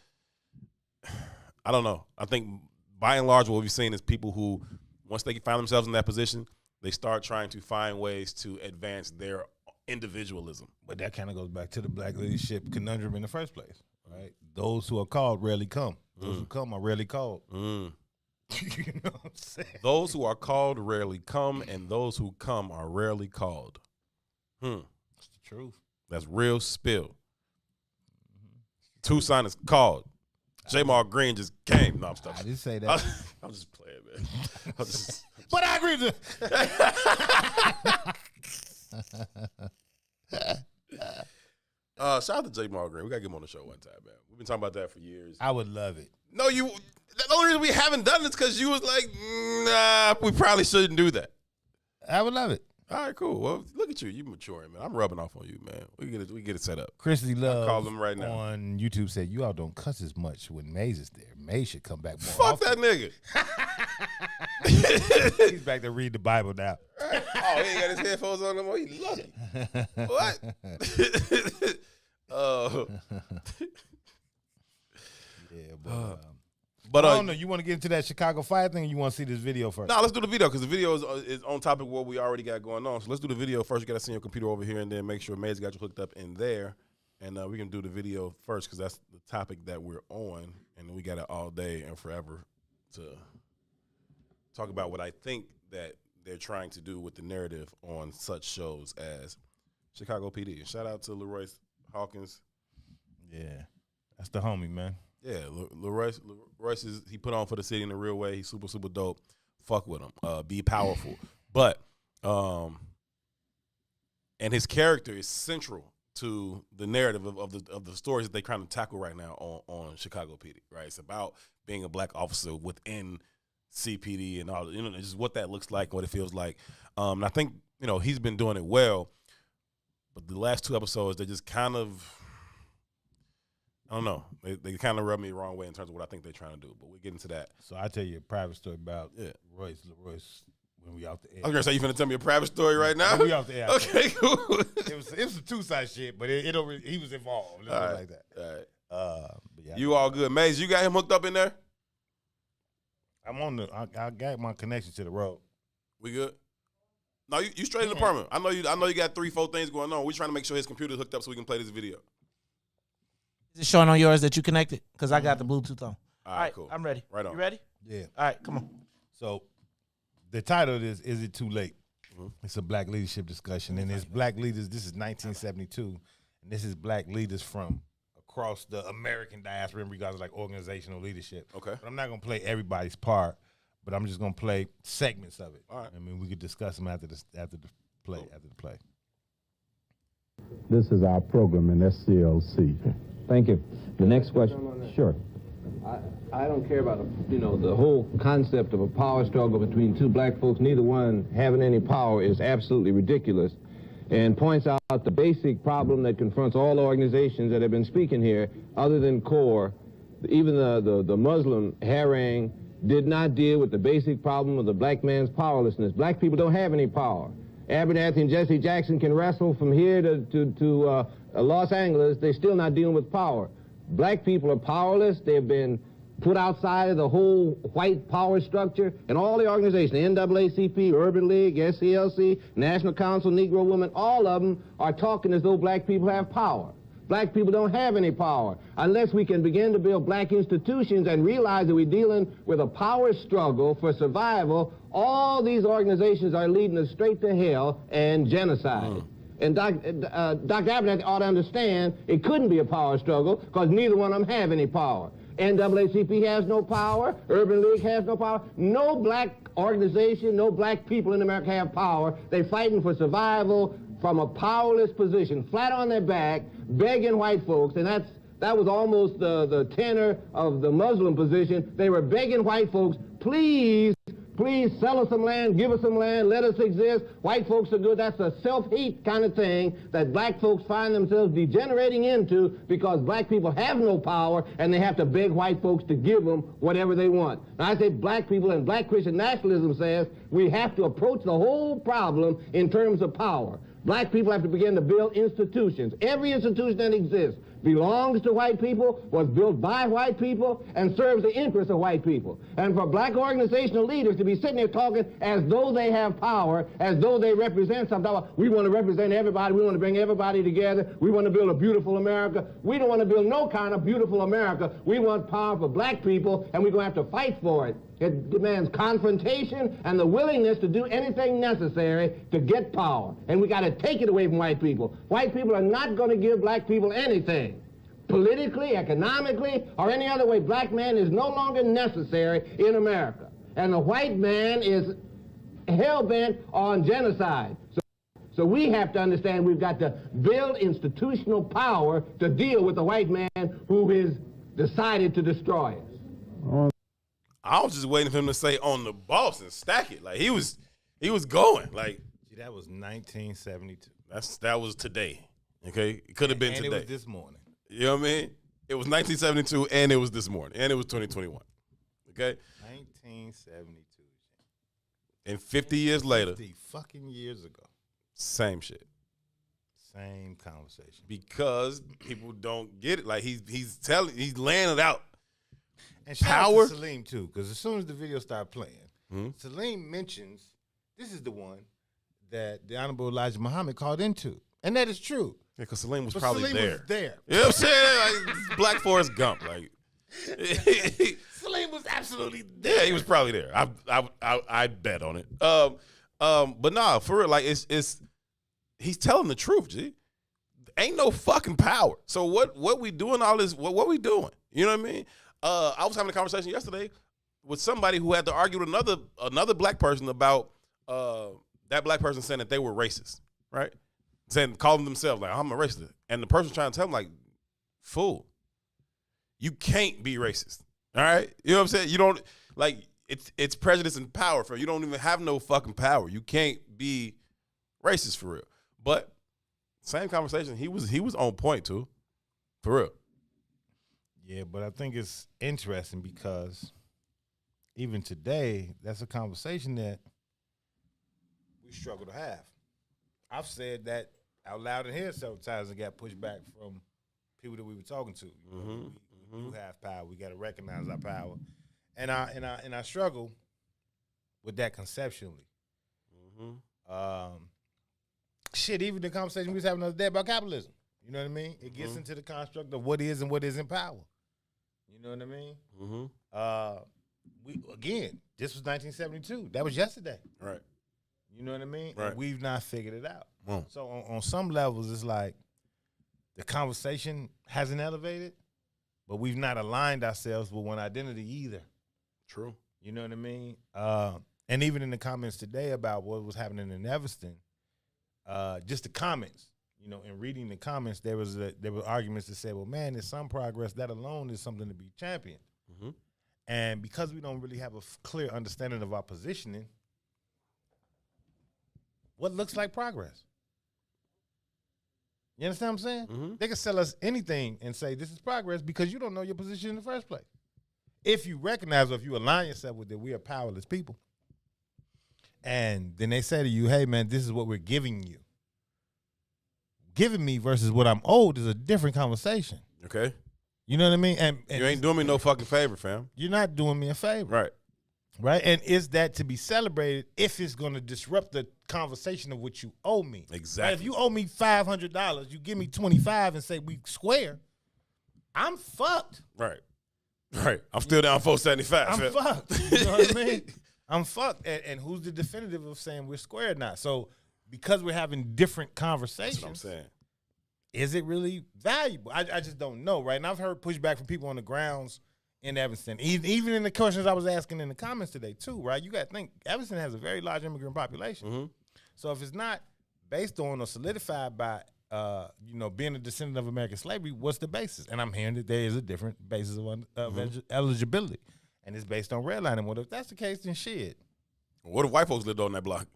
I don't know. I think by and large what we've seen is people who, once they find themselves in that position, they start trying to find ways to advance their individualism. But that kind of goes back to the black leadership conundrum in the first place, right? Those who are called rarely come. Those who come are rarely called. You know what I'm saying? Those who are called rarely come, and those who come are rarely called. That's the truth. That's real spill. Toussaint is called. Jamal Green just came. No, I'm stuck. I didn't say that. I'm just playing, man. But I agree with Shout out to Jamal Green. We got to get him on the show one time, man. We've been talking about that for years. I would love it. No, the only reason we haven't done it is because you was like, nah, we probably shouldn't do that. I would love it. All right, cool. Well, look at you. You maturing, man. I'm rubbing off on you, man. We get it set up. Christy Love call him right now. On YouTube said, you all don't cuss as much when Maze is there. Maze should come back more Fuck often. that nigga. He's back to read the Bible now. Oh, he ain't got his headphones on no more. He lucky. What? Yeah, but I don't know. You want to get into that Chicago fire thing, or you want to see this video first? No, let's do the video because the video is on topic of what we already got going on. So let's do the video first. You got to send your computer over here and then make sure Maze got you hooked up in there. And we can do the video first because that's the topic that we're on. And we got it all day and forever to talk about what I think that they're trying to do with the narrative on such shows as Chicago PD. Shout out to Leroy Hawkins. Yeah, that's the homie, man. Yeah, Leroy is, he put on for the city in a real way. He's super, super dope. Fuck with him. Be powerful. But, and his character is central to the narrative of the stories that they kind of tackle right now on Chicago PD, right? It's about being a black officer within CPD and all, you know, just what that looks like, what it feels like. And I think, you know, he's been doing it well, but the last two episodes, they just kind of, I don't know. They kind of rub me the wrong way in terms of what I think they're trying to do, but we'll get into that. So I'll tell you a private story about Royce when we out the air. I was going to say, you finna tell me a private story right now? When we out the air. Okay, cool. It was a two-side shit, but he was involved. All right. Like that. All right. But yeah, You all good. Maze, you got him hooked up in there? I'm on I got my connection to the road. We good? No, you straight in the apartment. I know you got 3-4 things going on. We're trying to make sure his computer's hooked up so we can play this video. Is it showing on yours that you connected? Because I got the Bluetooth on. All right, cool. I'm ready. Right on. You ready? Yeah. All right, come on. So the title is It Too Late? It's a black leadership discussion. And it's black leaders. This is 1972. And this is black leaders from across the American diaspora in regards to like organizational leadership. Okay. But I'm not going to play everybody's part, but I'm just going to play segments of it. All right. I mean, we could discuss them after the play. This is our program in SCLC. Thank you. The next question. Sure. I don't care about, the whole concept of a power struggle between two black folks, neither one having any power, is absolutely ridiculous, and points out the basic problem that confronts all organizations that have been speaking here, other than CORE. Even the Muslim harangue did not deal with the basic problem of the black man's powerlessness. Black people don't have any power. Abernathy and Jesse Jackson can wrestle from here to Los Angeles. They're still not dealing with power. Black people are powerless. They've been put outside of the whole white power structure, and all the organizations, the NAACP, Urban League, SCLC, National Council, Negro Women, all of them are talking as though black people have power. black people don't have any power. Unless we can begin to build black institutions and realize that we're dealing with a power struggle for survival, all these organizations are leading us straight to hell and genocide. And Dr. Abernathy ought to understand it couldn't be a power struggle because neither one of them have any power. NAACP has no power. Urban League has no power. No black organization, no black people in America have power. They're fighting for survival from a powerless position, flat on their back, begging white folks, and that was almost the tenor of the Muslim position. They were begging white folks, please sell us some land, give us some land, let us exist. White folks are good. That's a self-hate kind of thing that black folks find themselves degenerating into because black people have no power and they have to beg white folks to give them whatever they want. Now, I say black people and black Christian nationalism says we have to approach the whole problem in terms of power. Black people have to begin to build institutions. Every institution that exists belongs to white people, was built by white people, and serves the interests of white people. And for black organizational leaders to be sitting there talking as though they have power, as though they represent something. We want to represent everybody. We want to bring everybody together. We want to build a beautiful America. We don't want to build no kind of beautiful America. We want power for black people, and we're going to have to fight for it. It demands confrontation and the willingness to do anything necessary to get power. And we got to take it away from white people. White people are not going to give black people anything. Politically, economically, or any other way, black man is no longer necessary in America. And the white man is hell-bent on genocide. So we have to understand we've got to build institutional power to deal with the white man who has decided to destroy us. I was just waiting for him to say on the boss and stack it. Like he was going. Like See, that was 1972. that was today. Okay? It could have been today. And it was this morning. You know what I mean? It was 1972 and it was this morning. And it was 2021. Okay? 1972. And 50 years later. 50 fucking years ago. Same shit. Same conversation. Because people don't get it. Like he's laying it out. And shout power out to Salim too, because as soon as the video started playing, Salim mentions this is the one that the Honorable Elijah Muhammad called into, and that is true. Yeah, because Salim was probably Salim there. Was there. You know what I'm saying? Like Black Forrest Gump. Like Salim was absolutely there. Yeah, he was probably there. I'd bet on it. But nah, for real, like it's he's telling the truth, G. Ain't no fucking power. So what we doing all this? What we doing? You know what I mean? I was having a conversation yesterday with somebody who had to argue with another black person about that black person saying that they were racist, right? Calling themselves like, I'm a racist. And the person trying to tell them like, fool, you can't be racist. All right? You know what I'm saying? You don't, like, it's prejudice and power. You don't even have no fucking power. You can't be racist for real. But same conversation, he was on point too. For real. Yeah, but I think it's interesting because even today, that's a conversation that we struggle to have. I've said that out loud in here several times and got pushed back from people that we were talking to. We do have power. We got to recognize our power, and I struggle with that conceptually. Shit, even the conversation we was having the other day about capitalism. You know what I mean? It gets into the construct of what is and what isn't power. You know what I mean? This was 1972. That was yesterday. Right. You know what I mean? Right. And we've not figured it out. So on some levels, it's like the conversation hasn't elevated, but we've not aligned ourselves with one identity either. True. You know what I mean? And even in the comments today about what was happening in Evanston, just the comments, you know, in reading the comments, there were arguments that said, well, man, there's some progress. That alone is something to be championed. And because we don't really have a clear understanding of our positioning, what looks like progress? You understand what I'm saying? They can sell us anything and say this is progress because you don't know your position in the first place. If you recognize or if you align yourself with that we are powerless people, and then they say to you, hey, man, this is what we're giving you. Giving me versus what I'm owed is a different conversation. Okay. You know what I mean? And you ain't doing me no fucking favor, fam. You're not doing me a favor. Right. Right? And is that to be celebrated if it's going to disrupt the conversation of what you owe me? Exactly. Right? If you owe me $500, you give me 25 and say we square, I'm fucked. Right. I'm still down 475. I'm fucked. You know what I mean? I'm fucked. And who's the definitive of saying we're square or not? So because we're having different conversations, That's what I'm saying. is it really valuable? I just don't know, right? And I've heard pushback from people on the grounds in Evanston, even in the questions I was asking in the comments today too, right? You got to think Evanston has a very large immigrant population. Mm-hmm. So if it's not based on or solidified by, being a descendant of American slavery, what's the basis? And I'm hearing that there is a different basis of eligibility, and it's based on redlining. Well, if that's the case, then shit. What if white folks lived on that block?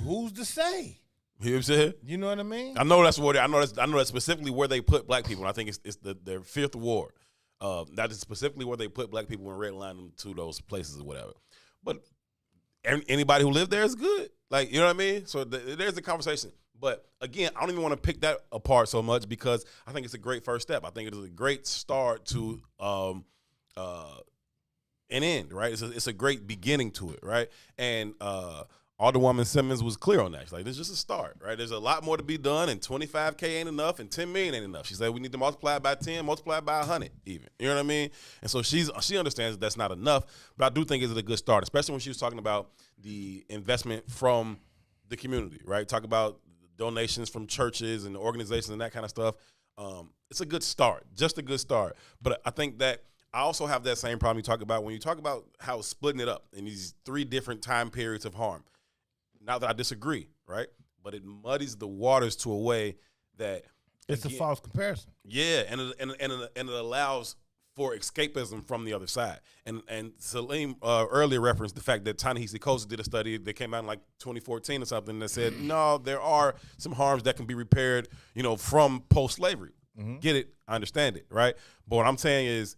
Who's to say? You know what I'm saying? You know what I mean? I know that's where I know that's specifically where they put black people. And I think it's their fifth ward. That is specifically where they put black people and redline them to those places or whatever. But anybody who lived there is good. Like, you know what I mean? So there's a conversation. But again, I don't even want to pick that apart so much because I think it's a great first step. I think it is a great start to an end, right? It's a great beginning to it, right? And Alderwoman Simmons was clear on that. She's like, this is just a start, right? There's a lot more to be done, and 25K ain't enough, and 10 million ain't enough. She said we need to multiply it by 10, multiply it by 100 even. You know what I mean? And so she understands that's not enough, but I do think it's a good start, especially when she was talking about the investment from the community, right? Talk about donations from churches and organizations and that kind of stuff. It's a good start, just a good start. But I think that I also have that same problem you talk about when you talk about how splitting it up in these 3 different time periods of harm. Not that I disagree, right? But it muddies the waters to a way that It's a false comparison. Yeah, and it allows for escapism from the other side. And Salim earlier referenced the fact that Ta-Nehisi Coates did a study that came out in like 2014 or something that said, no, there are some harms that can be repaired, from post-slavery. Mm-hmm. Get it? I understand it, right? But what I'm saying is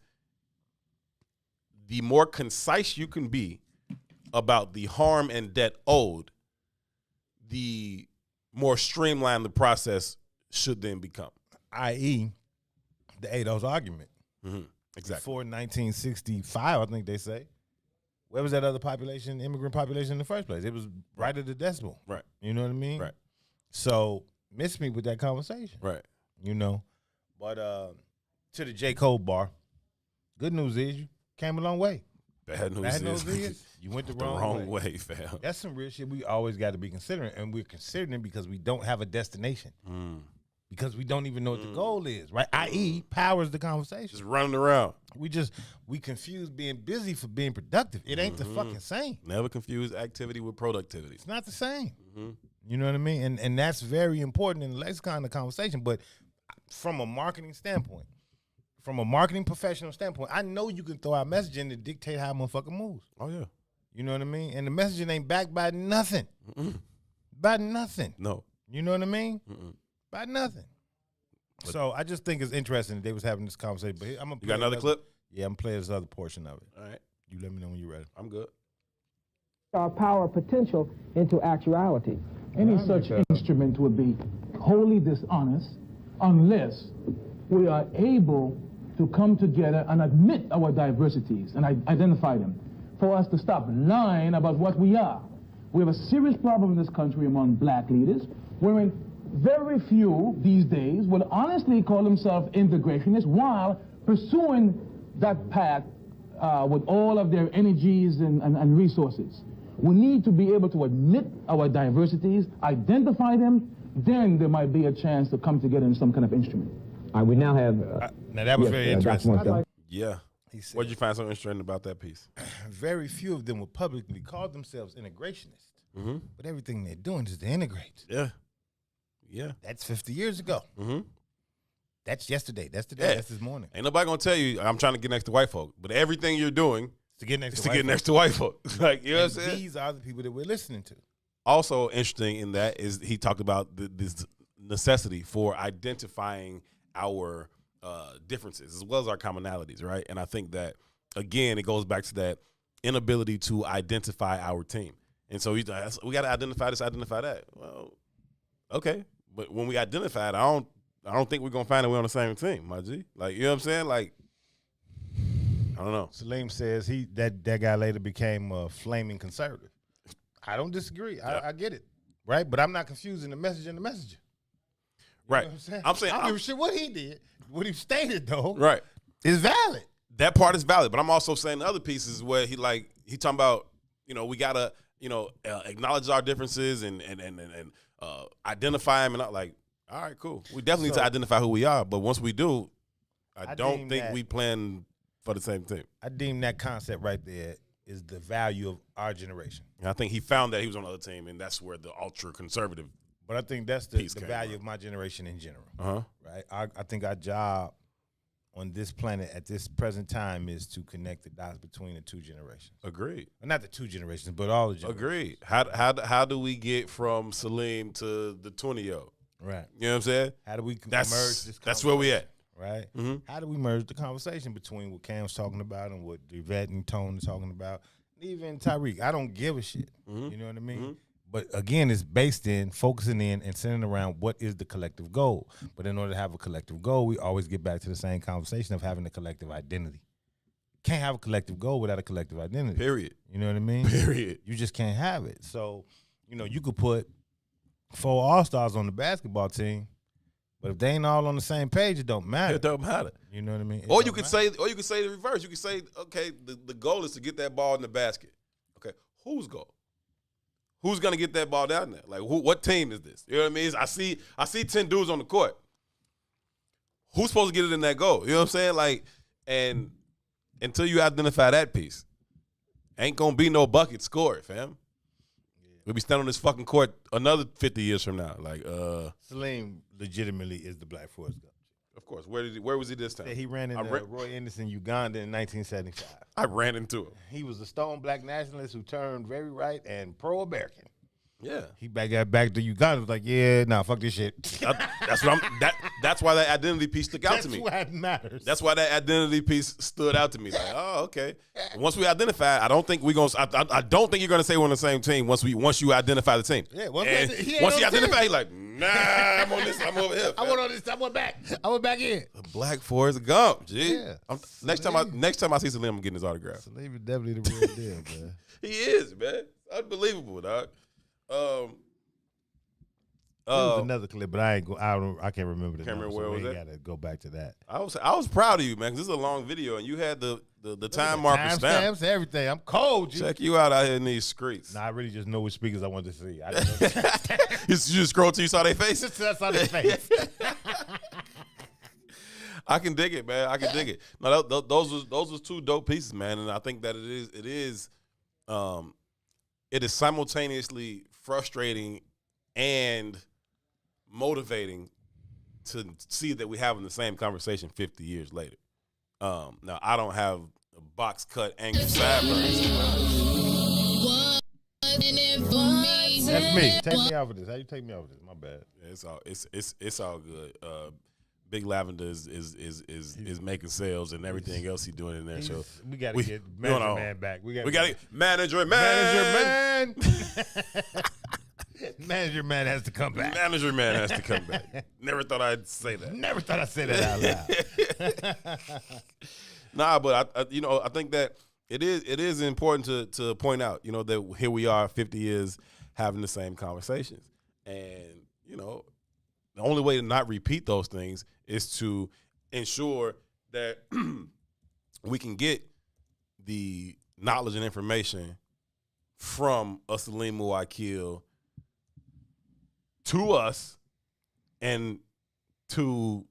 the more concise you can be about the harm and debt owed, the more streamlined the process should then become. I.e., the ADOS argument. Mm-hmm. Exactly. Before 1965, I think they say. Where was that other population, immigrant population in the first place? It was right at the decimal. Right. You know what I mean? Right. So, miss me with that conversation. Right. But to the J. Cole bar, good news is you came a long way. Bad news is you went the wrong way, fam. That's some real shit we always got to be considering, and we're considering it because we don't have a destination. Because we don't even know what the goal is, right? I.e., powers the conversation. Just running around. We confuse being busy for being productive. It ain't the fucking same. Never confuse activity with productivity. It's not the same. You know what I mean? And that's very important in the lexicon of the conversation. But from a marketing standpoint, from a marketing professional standpoint, I know you can throw out messaging to dictate how a motherfucker moves. Oh, yeah. You know what I mean? And the messaging ain't backed by nothing. By nothing. No. You know what I mean? By nothing. So I just think it's interesting that they was having this conversation. But I'm gonna You got another clip? Yeah, I'm playing this other portion of it. All right. You let me know when you're ready. I'm good. Our power potential into actuality. Any such instrument would be wholly dishonest unless we are able to come together and admit our diversities and identify them, for us to stop lying about what we are. We have a serious problem in this country among black leaders, wherein very few these days will honestly call themselves integrationists while pursuing that path with all of their energies and resources. We need to be able to admit our diversities, identify them, then there might be a chance to come together in some kind of instrument. We now have... now that was very interesting. Yeah. What did you find so interesting about that piece? Very few of them would publicly call themselves integrationists. But everything they're doing is to integrate. Yeah. Yeah. That's 50 years ago. That's yesterday. That's today. Yeah. That's this morning. Ain't nobody gonna tell you I'm trying to get next to white folk, but everything you're doing to get next is to get next to white folk. Like, you know what I'm saying? These are the people that we're listening to. Also interesting in that is he talked about this necessity for identifying our differences as well as our commonalities, right? And I think that, again, it goes back to that inability to identify our team. And so we got to identify this, identify that. Well, okay. But when we identify it, I don't think we're going to find that we're on the same team, my G. Like, you know what I'm saying? Like, I don't know. Salim says that guy later became a flaming conservative. I don't disagree. I get it, right? But I'm not confusing the message and the messenger. You Right. know what I'm saying? I'm saying I don't give a shit what he did. What he stated though, right, is valid. That part is valid, but I'm also saying the other pieces where he talking about, we gotta, acknowledge our differences and identify them, and not like, all right, cool. We definitely need to identify who we are, but once we do, I don't think we plan for the same thing. I deem that concept right there is the value of our generation. And I think he found that he was on another team, and that's where the ultra conservative. But I think that's the value of my generation in general. Right? I think our job on this planet at this present time is to connect the dots between the two generations. Agreed. Well, not the two generations, but all the generations. Agreed. How do we get from Salim to the 20-year-old? Right. You know what I'm saying? How do we merge this? That's where we at. Right. Mm-hmm. How do we merge the conversation between what Cam's talking about and what Yvette and Tone are talking about, and even Tyreek? I don't give a shit. Mm-hmm. You know what I mean? Mm-hmm. But again, it's based in focusing in and centering around what is the collective goal. But in order to have a collective goal, we always get back to the same conversation of having a collective identity. Can't have a collective goal without a collective identity. Period. You know what I mean? Period. You just can't have it. So, you could put 4 all-stars on the basketball team, but if they ain't all on the same page, it don't matter. It don't matter. You know what I mean? Or you could say the reverse. You could say, okay, the goal is to get that ball in the basket. Okay, whose goal? Who's gonna get that ball down there? Like, what team is this? You know what I mean? I see 10 dudes on the court. Who's supposed to get it in that goal? You know what I'm saying? Like, and until you identify that piece, ain't gonna be no bucket scored, fam. We'll be standing on this fucking court another 50 years from now. Like, Salim legitimately is the Black Forrest Gump. Of course. Where was he this time? He ran into Roy Anderson, Uganda in 1975. I ran into him. He was a stone black nationalist who turned very right and pro-American. Yeah. He got back to Uganda, was like, yeah, nah, fuck this shit. That's why that identity piece stuck out to me. That's why it matters. That's why that identity piece stood out to me. Like, oh, okay. Once we identify, I don't think I don't think you're gonna say we're on the same team once you identify the team. Yeah, once you identify, he's like, nah, I'm on this, I'm over here. I went on this, I went back in. The Black Forrest Gump, G. Yeah. Next time I see Salim, I'm getting his autograph. Salim is definitely the real deal, man. He is, man. Unbelievable, dog. There was another clip, but I can't remember the Can't remember where so was we that? Gotta go back to that. I was proud of you, man, because this is a long video, and you had the time marker stamp. Timestamps, everything. I'm cold, G. Check you out here in these streets. Nah, I really just know which speakers I wanted to see. I didn't know You just scroll till you saw their face? I saw their face. I can dig it, man. I can dig it. No, those was 2 dope pieces, man, and I think that it is simultaneously frustrating and motivating to see that we're having the same conversation 50 years later. Now, I don't have a box cut angry sideburns. That's me. Take me out of this. How you take me out of this? My bad. Yeah, it's all good. Big Lavender is making sales and everything else he's doing in there. So we got to get Manager Man back. We got to get Manager Man. Manager Man has to come back. Manager Man has to come back. Never thought I'd say that. Never thought I'd say that out loud. Nah, but I think that it is important to point out, that here we are 50 years having the same conversations. And, the only way to not repeat those things is to ensure that we can get the knowledge and information from a Salim Muwakil to us and to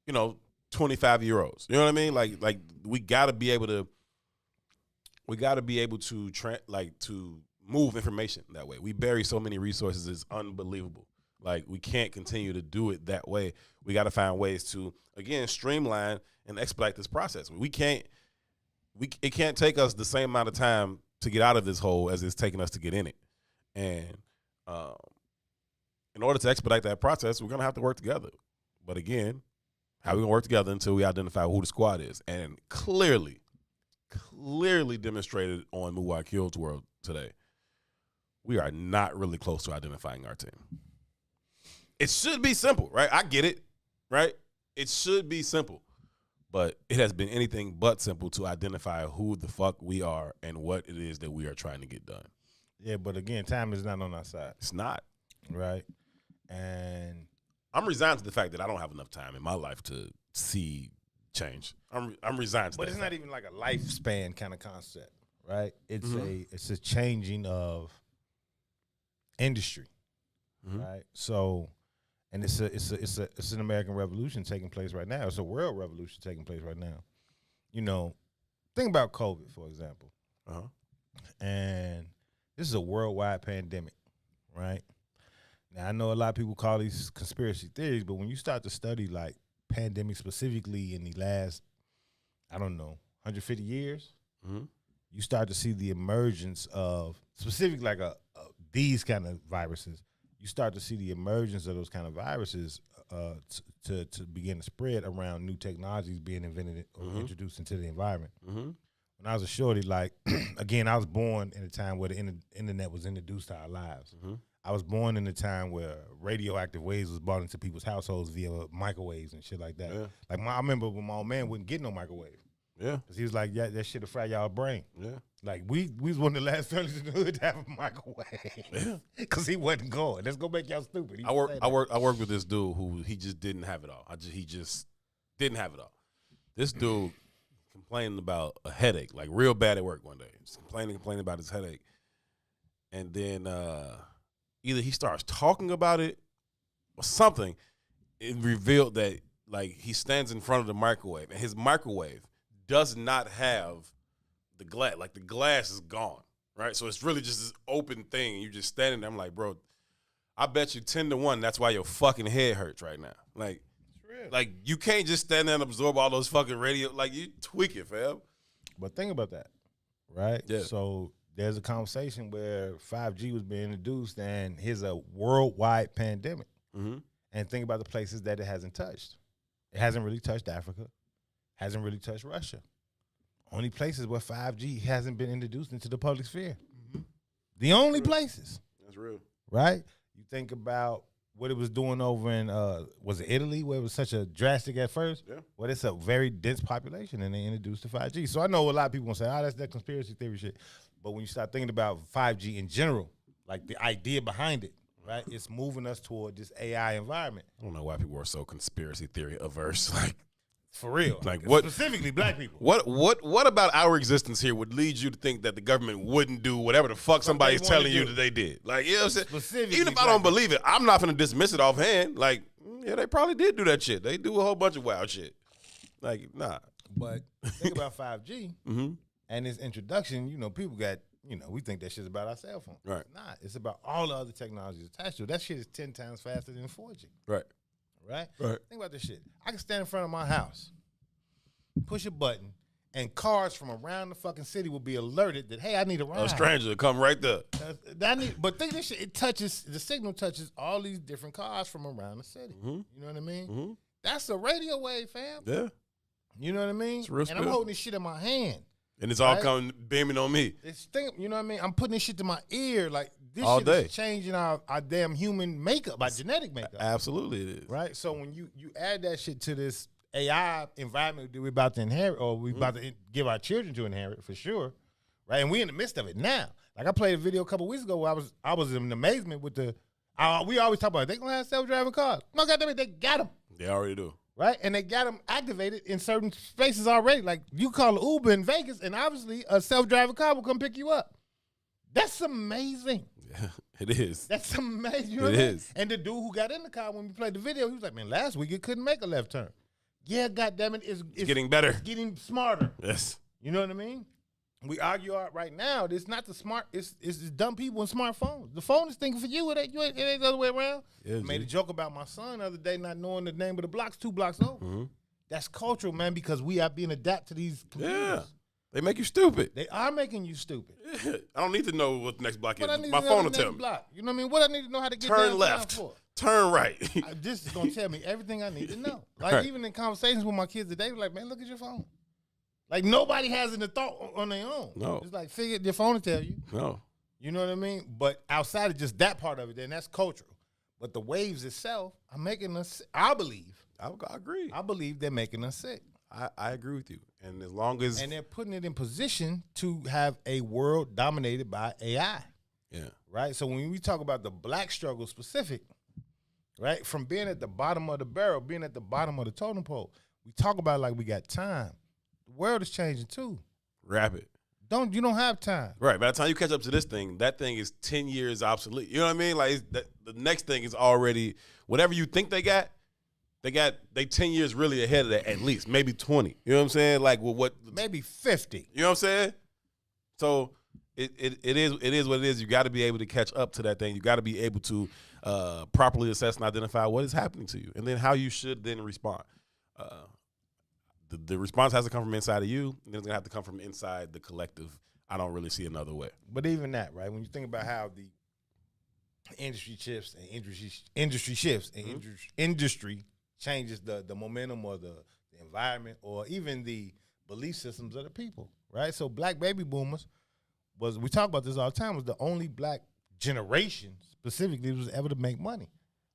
25-year-olds. You know what I mean? Like we got to be able to to move information that way. We bury so many resources, it's unbelievable. Like, we can't continue to do it that way. We got to find ways to, again, streamline and expedite this process. It can't take us the same amount of time to get out of this hole as it's taking us to get in it. And in order to expedite that process, we're going to have to work together. But again, how are we going to work together until we identify who the squad is? And clearly demonstrated on Muwakil's world today, we are not really close to identifying our team. It should be simple, right? I get it, right? It should be simple. But it has been anything but simple to identify who the fuck we are and what it is that we are trying to get done. Yeah, but again, time is not on our side. It's not. Right? And I'm resigned to the fact that I don't have enough time in my life to see change. I'm resigned to that. But it's not even like a lifespan kind of concept, right? It's a changing of industry, right? So, and it's an American revolution taking place right now. It's a world revolution taking place right now. You know, think about COVID, for example. And this is a worldwide pandemic, right? Now, I know a lot of people call these conspiracy theories, but when you start to study like pandemics specifically in the last, I don't know, 150 years, you start to see the emergence of specific like these kind of viruses. You start to see the emergence of those kind of viruses to begin to spread around new technologies being invented or introduced into the environment. When I was a shorty, like, again, I was born in a time where the internet was introduced to our lives. I was born in a time where radioactive waves was brought into people's households via microwaves and shit like that. Yeah. Like, I remember when my old man wouldn't get no microwave. Yeah. Because he was like, yeah, that shit'll fry y'all brain. Yeah. Like, we was one of the last families in the hood to have a microwave. Yeah. Because he wasn't going. Let's go make y'all stupid. I worked with this dude who he just didn't have it all. He just didn't have it all. This dude complaining about a headache, like real bad at work one day. Just complaining about his headache. And then either he starts talking about it or something. It revealed that like he stands in front of the microwave and his microwave does not have the glass. Like the glass is gone, right? So it's really just this open thing. And you just standing there. I'm like, bro, I bet you 10-1 that's why your fucking head hurts right now. Like you can't just stand there and absorb all those fucking radio. Like you tweak it, fam. But think about that, right? Yeah. So there's a conversation where 5G was being introduced and here's a worldwide pandemic. And think about the places that it hasn't touched. It hasn't really touched Africa. Hasn't really touched Russia. Only places where 5G hasn't been introduced into the public sphere. The only places. That's real. Right? You think about what it was doing over in, was it Italy, where it was such a drastic at first? Yeah. Well, it's a very dense population, and they introduced the 5G. So I know a lot of people will say, oh, that's that conspiracy theory shit. But when you start thinking about 5G in general, like the idea behind it, right, it's moving us toward this AI environment. I don't know why people are so conspiracy theory averse. Like, for real. Like what? Specifically black people. What about our existence here would lead you to think that the government wouldn't do whatever the fuck somebody's telling you that they did? Like, you know what I'm saying? Specifically Even if I don't believe it, I'm not going to dismiss it offhand. Like, yeah, they probably did do that shit. They do a whole bunch of wild shit. Like, nah. But think about 5G and its introduction, you know, people got, you know, we think that shit's about our cell phone. Right. It's not. It's about all the other technologies attached to it. That shit is 10 times faster than 4G. Right. Right? Right. Think about this shit. I can stand in front of my house, push a button, and cars from around the fucking city will be alerted that, hey, I need a ride. A stranger come right there. But think this shit, it touches, the signal touches all these different cars from around the city. You know what I mean? That's a radio wave, fam. Yeah. You know what I mean? It's real and I'm spill. holding this shit in my hand. And it's all coming beaming on me. You know what I mean? I'm putting this shit to my ear. Like, this All shit day. is changing our damn human makeup, our genetic makeup. Absolutely it is. Right? So when you add that shit to this AI environment that we're about to inherit, or we're about to give our children to inherit, for sure, right? And we're in the midst of it now. Like, I played a video a couple weeks ago where I was in amazement with we always talk about, they gonna have self-driving cars. No, goddamn it, they got them. They already do. Right? And they got them activated in certain spaces already. Like, you call an Uber in Vegas, and obviously a self-driving car will come pick you up. That's amazing. Yeah, it is. That's amazing. You know what I mean? And the dude who got in the car when we played the video, he was like, man, last week it couldn't make a left turn. Yeah, goddammit, it's getting better. It's getting smarter. Yes. You know what I mean? We argue right now, it's not the smart, it's the dumb people in smartphones. The phone is thinking for you. It ain't the other way around. Yeah, I made a joke about my son the other day not knowing the name of the blocks 2 blocks over. That's cultural, man, because we are being adapted to these computers. Yeah. They make you stupid. They are making you stupid. Yeah. I don't need to know what the next block But I is. need My to know phone the will tell next me. block. You know what I mean? What I need to know how to get Turn downtown left. for. Turn right. This is going to tell me everything I need to know. Like, Right. even in conversations with my kids today, they're like, man, look at your phone. Like, nobody has a thought on their own. No. It's like, figure your phone to tell you. No. You know what I mean? But outside of just that part of it, then that's cultural. But the waves itself are making us, I believe. I agree. I believe they're making us sick. I agree with you. And as long as and they're putting it in position to have a world dominated by AI. Yeah. Right. So when we talk about the black struggle specific, right, from being at the bottom of the barrel, being at the bottom of the totem pole, we talk about it like we got time. The world is changing too. Rapid. You don't have time. Right. By the time you catch up to this thing, that thing is 10 years obsolete. You know what I mean? Like the next thing is already whatever you think they 10 years really ahead of that at least, maybe 20. You know what I'm saying? Like what? Maybe 50. You know what I'm saying? So it is what it is. You got to be able to catch up to that thing. You got to be able to properly assess and identify what is happening to you, and then how you should then respond. The response has to come from inside of you, and then it's gonna have to come from inside the collective. I don't really see another way. But even that, right? When you think about how the industry shifts and industry changes the momentum or the environment or even the belief systems of the people, right? So black baby boomers we talk about this all the time, was the only black generation specifically that was ever to make money.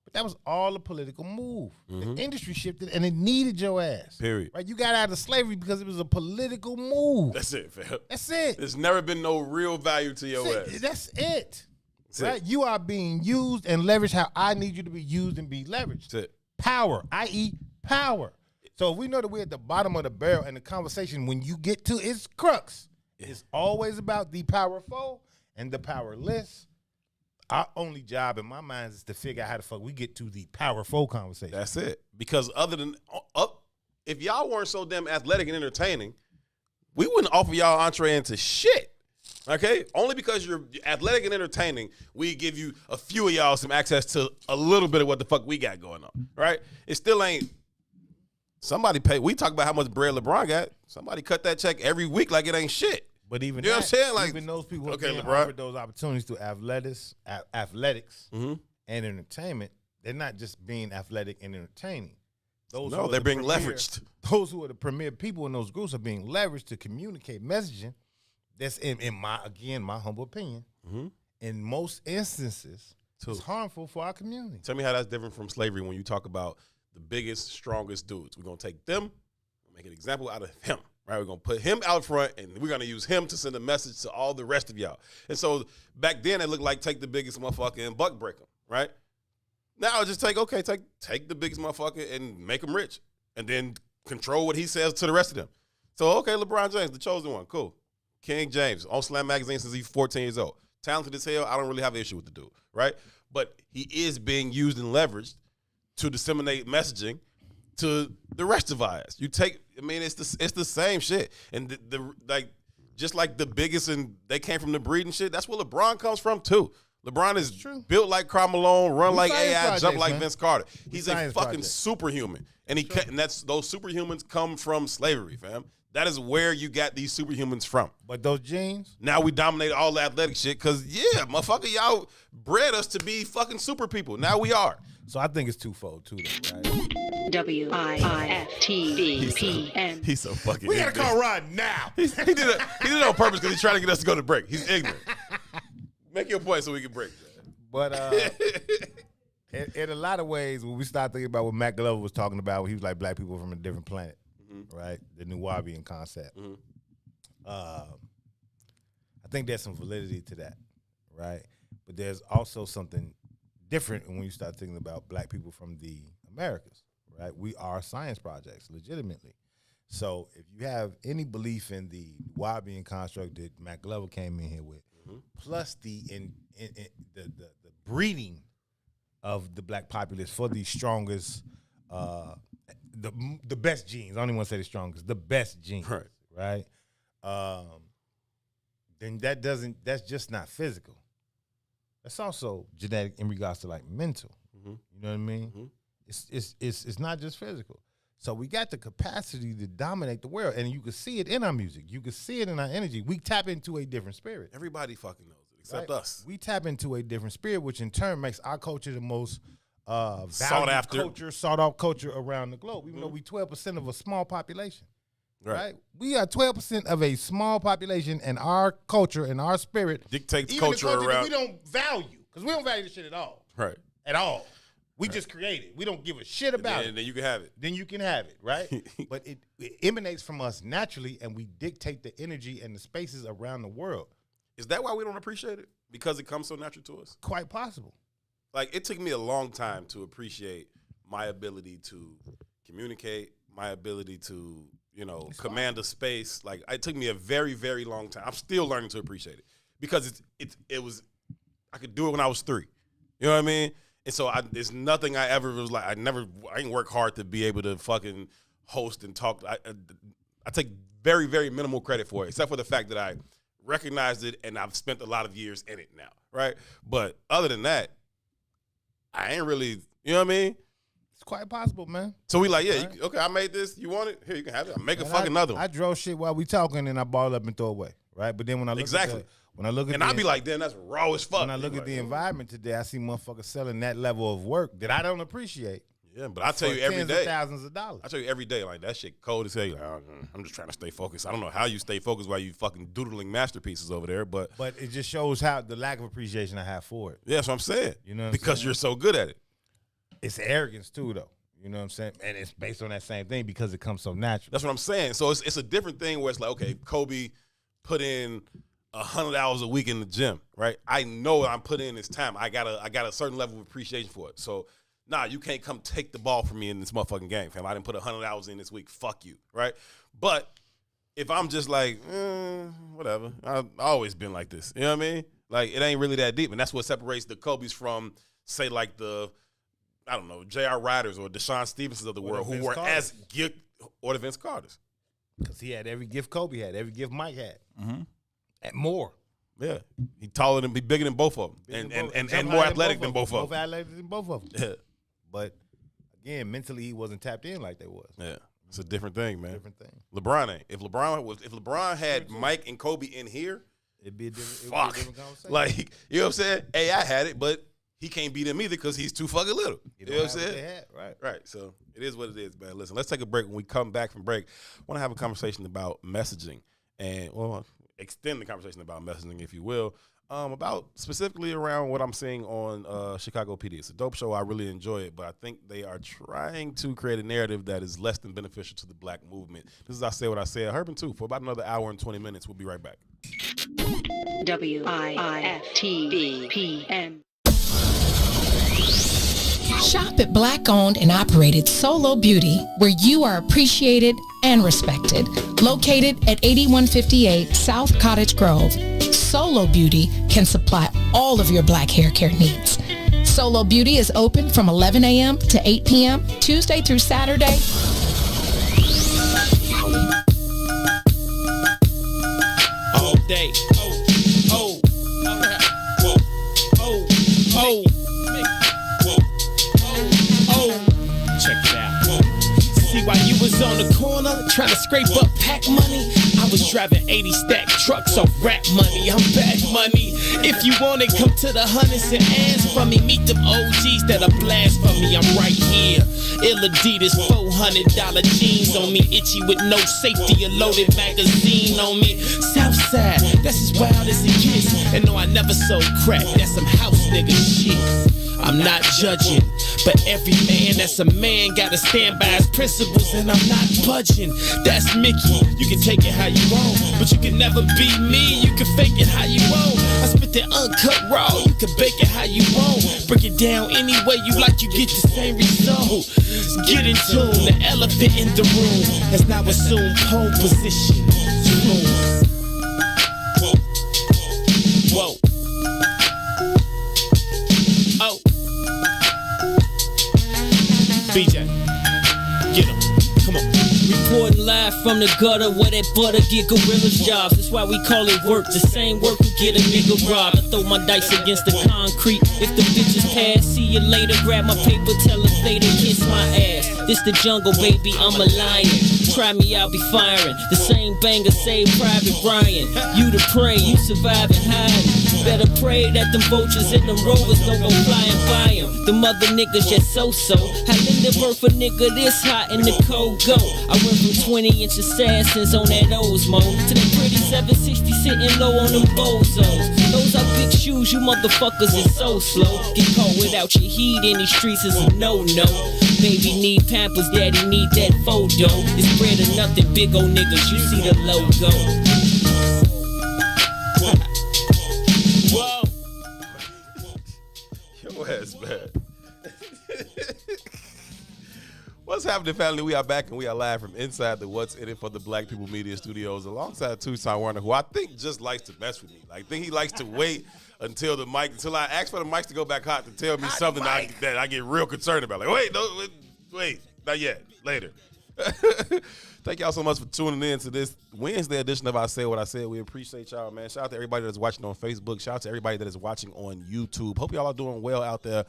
But that was all a political move. The industry shifted and it needed your ass. Period. Right? You got out of slavery because it was a political move. That's it, fam. That's it. There's never been no real value to your ass. That's it. That's right? it. You are being used and leveraged how I need you to be used and be leveraged. That's it. Power, i.e. power. So if we know that we're at the bottom of the barrel and the conversation, when you get to its crux, it's always about the powerful and the powerless. Our only job in my mind is to figure out how the fuck we get to the powerful conversation. That's it. Because other than if y'all weren't so damn athletic and entertaining, we wouldn't offer y'all entree into shit. Okay? Only because you're athletic and entertaining, we give you a few of y'all some access to a little bit of what the fuck we got going on. Right? It still ain't. Somebody pay. We talk about how much bread LeBron got. Somebody cut that check every week like it ain't shit. But even you know what I'm saying? Like, even those people okay, being LeBron. offered those opportunities through athletics and entertainment, they're not just being athletic and entertaining. They're being leveraged. Those who are the premier people in those groups are being leveraged to communicate messaging that's, in my humble opinion, in most instances, is harmful for our community. Tell me how that's different from slavery when you talk about the biggest, strongest dudes. We're going to take them, make an example out of him. Right, we're going to put him out front, and we're going to use him to send a message to all the rest of y'all. And so back then, it looked like take the biggest motherfucker and buck break him, right? Now just take the biggest motherfucker and make him rich, and then control what he says to the rest of them. So, okay, LeBron James, the chosen one, cool. King James, on Slam Magazine since he's 14 years old. Talented as hell, I don't really have an issue with the dude, right? But he is being used and leveraged to disseminate messaging to the rest of us. It's the same shit. And just like the biggest, and they came from the breed and shit, that's where LeBron comes from too. LeBron is built like Karl Malone, run like AI, jump like Vince Carter. He's a fucking superhuman. And those superhumans come from slavery, fam. That is where you got these superhumans from. But those genes? Now we dominate all the athletic shit because, motherfucker, y'all bred us to be fucking super people. Now we are. So I think it's twofold, too, though, right? WIIFTVPN. He's so fucking We gotta ignorant. call Rod now. He did it on purpose because he's trying to get us to go to break. He's ignorant. Make your point so we can break. But in a lot of ways, when we start thinking about what Matt Glover was talking about, when he was like black people from a different planet, right? The Nuwabian concept. I think there's some validity to that, right? But there's also something different when you start thinking about black people from the Americas, right? We are science projects, legitimately. So if you have any belief in the Nuwabian construct that Matt Glover came in here with, plus the breeding of the black populace for the strongest, the best genes. I don't even want to say the strongest, the best genes, right? Then that's just not physical. That's also genetic in regards to like mental. You know what I mean? It's not just physical. So we got the capacity to dominate the world, and you can see it in our music. You can see it in our energy. We tap into a different spirit. Everybody fucking knows it, except us. We tap into a different spirit, which in turn makes our culture the most sought after sought out culture around the globe. Even though we 12% of a small population, right? We are 12% of a small population, and our culture and our spirit dictates even culture the culture around. that we don't value, because we don't value this shit at all, Right? At all. We just create it. We don't give a shit about it. And then you can have it. Then you can have it, right? But it emanates from us naturally, and we dictate the energy and the spaces around the world. Is that why we don't appreciate it? Because it comes so natural to us? Quite possible. Like, it took me a long time to appreciate my ability to communicate, my ability to, command a space. Like, it took me a very, very long time. I'm still learning to appreciate it because I could do it when I was 3. You know what I mean? And so there's nothing I ever was like, I didn't work hard to be able to fucking host and talk. I take very, very minimal credit for it, except for the fact that I recognized it and I've spent a lot of years in it now, right? But other than that, I ain't really, you know what I mean? It's quite possible, man. So we like, yeah, right. okay, I made this. You want it? Here, you can have it. I'll make another one. I draw shit while we talking and I ball up and throw away, right? But then when I look at I'll be like, damn, that's raw as fuck. When I look at the environment today, I see motherfuckers selling that level of work that I don't appreciate. Yeah, but I tell you every day, thousands of dollars. I tell you every day, like that shit cold as hell. Like, I'm just trying to stay focused. I don't know how you stay focused while you fucking doodling masterpieces over there, but it just shows how the lack of appreciation I have for it. Yeah, that's what I'm saying. You know, because you're so good at it. It's arrogance too, though. You know what I'm saying? And it's based on that same thing because it comes so natural. That's what I'm saying. So it's a different thing where it's like, okay, Kobe put in 100 hours a week in the gym, right? I know I'm putting in this time. I got a certain level of appreciation for it. So, nah, you can't come take the ball from me in this motherfucking game, fam. I didn't put 100 hours in this week. Fuck you, right? But if I'm just like, whatever, I've always been like this. You know what I mean? Like, it ain't really that deep. And that's what separates the Kobe's from, say, like I don't know, J.R. Riders or Deshaun Stevensons of the world who were as gift, or the Vince Carters. Because he had every gift Kobe had, every gift Mike had. Mm-hmm. And more. Yeah. He bigger than both of them. And more athletic than both of them. More athletic than both of them. Yeah. But, again, mentally he wasn't tapped in like they was. Yeah. It's a different thing, man. Different thing. LeBron ain't. If LeBron had Mike and Kobe in here, it'd be a different conversation. Like, you know what I'm saying? Hey, I had it, but he can't beat him either because he's too fucking little. You know what I'm saying? Right. So it is what it is, man. Listen, let's take a break. When we come back from break, I want to have a conversation about messaging and, extend the conversation about messaging, if you will, about specifically around what I'm seeing on Chicago PD. It's a dope show. I really enjoy it, but I think they are trying to create a narrative that is less than beneficial to the black movement. This is I Say What I Said. Herb and Two for about another hour and 20 minutes. We'll be right back. WIIFTV-PM. Shop at Black-owned and operated Solo Beauty, where you are appreciated and respected. Located at 8158 South Cottage Grove, Solo Beauty can supply all of your black hair care needs. Solo Beauty is open from 11 a.m. to 8 p.m., Tuesday through Saturday. All day. Check it out. See, while you was on the corner trying to scrape up pack money, I was driving 80 stack trucks off rap money. I'm back money. If you want it, come to the hundreds and ask for me. Meet them OGs that are blast for me. I'm right here. Ill Adidas, $400 jeans on me. Itchy with no safety, a loaded magazine on me. Southside, that's as wild as it gets. And no, I never sold crack. That's some house nigga shit. I'm not judging, but every man that's a man gotta stand by his principles, and I'm not budging. That's Mickey. You can take it how you want, but you can never be me. You can fake it how you want. I spit that uncut raw. You can bake it how you want. Break it down any way you like, you get the same result. Get in tune. The elephant in the room has now assumed pole position. Whoa. Oh. BJ, get him. Come on. Reporting live from the gutter where that butter get gorillas jobs. That's why we call it work. The same work will get a nigga robbed. I throw my dice against the concrete. If the bitches pass, see you later. Grab my paper, tell us later, kiss my ass. This the jungle, baby, I'm a lion. Try me, I'll be firing. The same banger, save Private Ryan. You the prey, you survive and hide. Better pray that them vultures and them rovers don't go flying by him. Them other niggas just so-so. How Linda birth a nigga this hot in the cold go? I went from 20-inch assassins on that Osmo to the pretty 760 sitting low on them bozos. Those are big shoes, you motherfuckers is so slow. Get caught without your heat in these streets is a no-no. Baby need Pampers, daddy need that photo. It's bread or nothing, big ol' niggas, you see the logo. Whoa. Your ass bad. What's happening, family? We are back and we are live from inside the What's In It for the Black People Media Studios alongside Toussaint Werner, who I think just likes to mess with me. Like, I think he likes to wait until I ask for the mics to go back hot to tell me something that I get real concerned about. Like, wait, not yet, later. Thank y'all so much for tuning in to this Wednesday edition of I Said What I Said. We appreciate y'all, man. Shout out to everybody that's watching on Facebook. Shout out to everybody that is watching on YouTube. Hope y'all are doing well out there.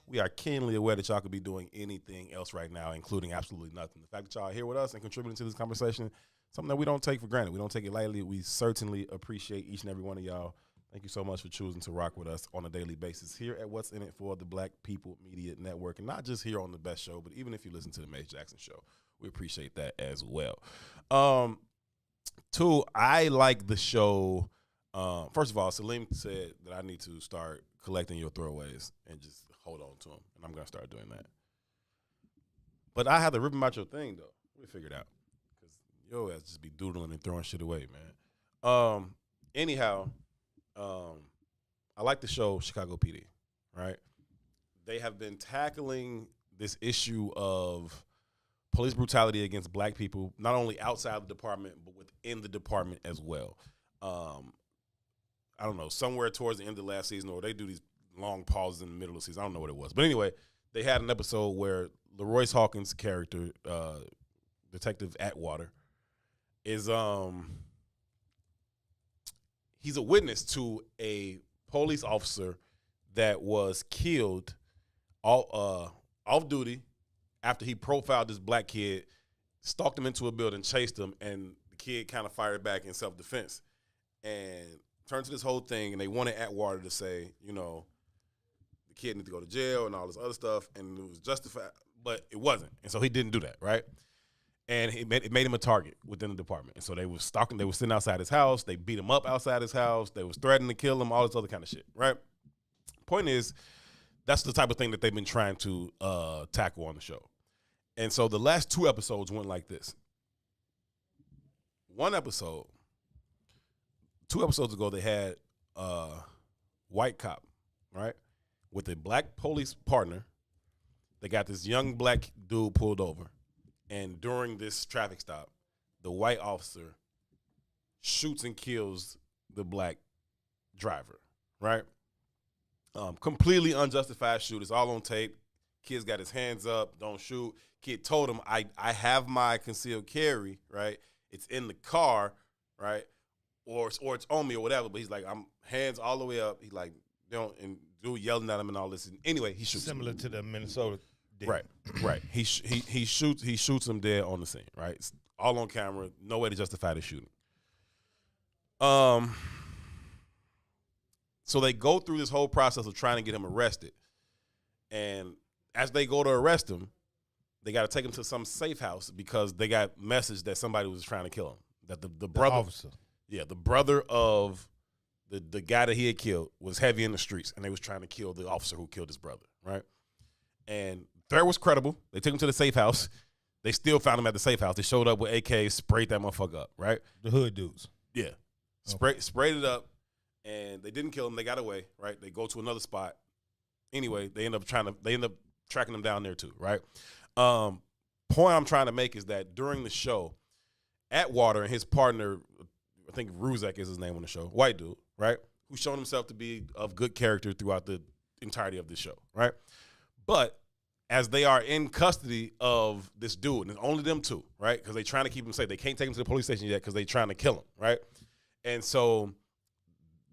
We are keenly aware that y'all could be doing anything else right now, including absolutely nothing. The fact that y'all are here with us and contributing to this conversation, something that we don't take for granted. We don't take it lightly. We certainly appreciate each and every one of y'all. Thank you so much for choosing to rock with us on a daily basis here at What's In It for the Black People Media Network. And not just here on The Best Show, but even if you listen to the Mace Jackson Show, we appreciate that as well. Two, I like the show. First of all, Salim said that I need to start collecting your throwaways and just hold on to them, and I'm going to start doing that. But I have to rip them out your thing, though. We'll figure it out. Because your ass just be doodling and throwing shit away, man. Anyhow, I like the show Chicago PD, right? They have been tackling this issue of police brutality against black people, not only outside the department, but within the department as well. I don't know, somewhere towards the end of last season, or they do these long pauses in the middle of the season. I don't know what it was. But anyway, they had an episode where LaRoyce Hawkins' character, Detective Atwater, is he's a witness to a police officer that was killed off duty after he profiled this black kid, stalked him into a building, chased him, and the kid kind of fired back in self-defense. And turned to this whole thing, and they wanted Atwater to say, you know, the kid need to go to jail and all this other stuff, and it was justified, but it wasn't. And so he didn't do that, right? And it made him a target within the department. And so they were stalking, they were sitting outside his house, they beat him up outside his house, they was threatening to kill him, all this other kind of shit, right? Point is, that's the type of thing that they've been trying to tackle on the show. And so the last two episodes went like this. One episode, 2 episodes ago, they had a white cop, right, with a black police partner. They got this young black dude pulled over. And during this traffic stop, the white officer shoots and kills the black driver, right? Completely unjustified shoot. It's all on tape. Kid's got his hands up, don't shoot. Kid told him, I have my concealed carry, right? It's in the car, right? Or it's on me or whatever, but he's like, I'm hands all the way up. He's like, and dude yelling at him and all this. And anyway, he shoots Similar him. to the Minnesota deal. Right. He shoots him dead on the scene, right? It's all on camera, no way to justify the shooting. So they go through this whole process of trying to get him arrested. And as they go to arrest him, they got to take him to some safe house because they got message that somebody was trying to kill him. That the brother, officer. Yeah, the brother of the guy that he had killed was heavy in the streets, and they was trying to kill the officer who killed his brother, right? And threat was credible. They took him to the safe house. They still found him at the safe house. They showed up with AKs, sprayed that motherfucker up, right? The hood dudes. Yeah. Sprayed it up, and they didn't kill him. They got away, right? They go to another spot. Anyway, they end up tracking him down there too, right? Point I'm trying to make is that during the show, Atwater and his partner, I think Ruzek is his name on the show, white dude, right? Who's shown himself to be of good character throughout the entirety of the show, right? But as they are in custody of this dude, and it's only them two, right? Because they're trying to keep him safe. They can't take him to the police station yet because they're trying to kill him, right? And so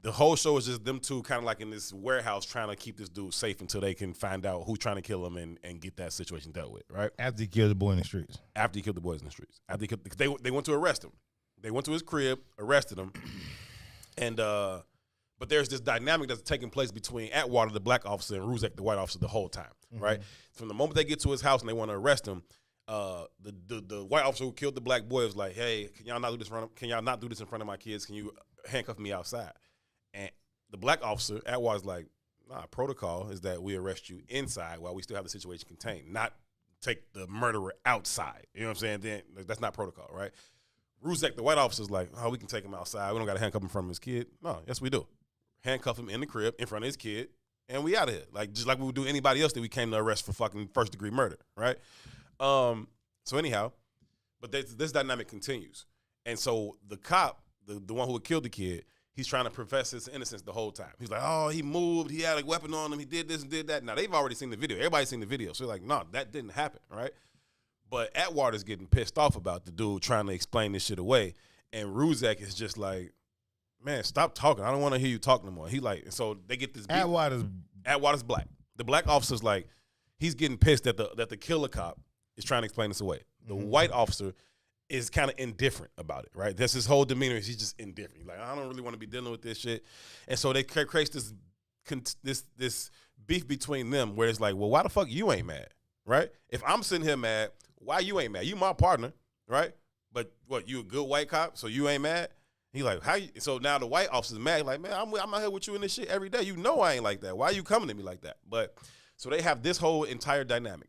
the whole show is just them two kind of like in this warehouse trying to keep this dude safe until they can find out who's trying to kill him and get that situation dealt with, right? After he killed the boy in the streets. After he killed the boys in the streets. After he killed, they went to arrest him. They went to his crib, arrested him, and but there's this dynamic that's taking place between Atwater, the black officer, and Ruzek, the white officer, the whole time, right? From the moment they get to his house and they want to arrest him, the white officer who killed the black boy was like, hey, can y'all not do this in front of my kids? Can you handcuff me outside? And the black officer, Atwater's like, nah, protocol is that we arrest you inside while we still have the situation contained, not take the murderer outside. You know what I'm saying? Then that's not protocol, right? Ruzek, the white officer's like, oh, we can take him outside. We don't got to handcuff him in front of his kid. No, yes, we do. Handcuff him in the crib in front of his kid, and we out of here. Like, just like we would do anybody else that we came to arrest for fucking first-degree murder, right? So anyhow, but this dynamic continues. And so the cop, the one who had killed the kid, he's trying to profess his innocence the whole time. He's like, oh, he moved. He had a weapon on him. He did this and did that. Now, they've already seen the video. Everybody's seen the video. So they're like, no, that didn't happen, right? But Atwater's getting pissed off about the dude trying to explain this shit away. And Ruzek is just like, man, stop talking. I don't want to hear you talk no more. He like, so they get this beat. Atwater's black. The black officer's like, he's getting pissed that the killer cop is trying to explain this away. The white officer is kind of indifferent about it, right? That's his whole demeanor. He's just indifferent. He's like, I don't really want to be dealing with this shit. And so they create this beef between them where it's like, well, why the fuck you ain't mad, right? If I'm sitting here mad, why you ain't mad? You my partner, right? But what, you a good white cop, so you ain't mad? He like, how you? So now the white officer's mad. He's like, man, I'm out here with you in this shit every day. You know I ain't like that. Why are you coming to me like that? But so they have this whole entire dynamic.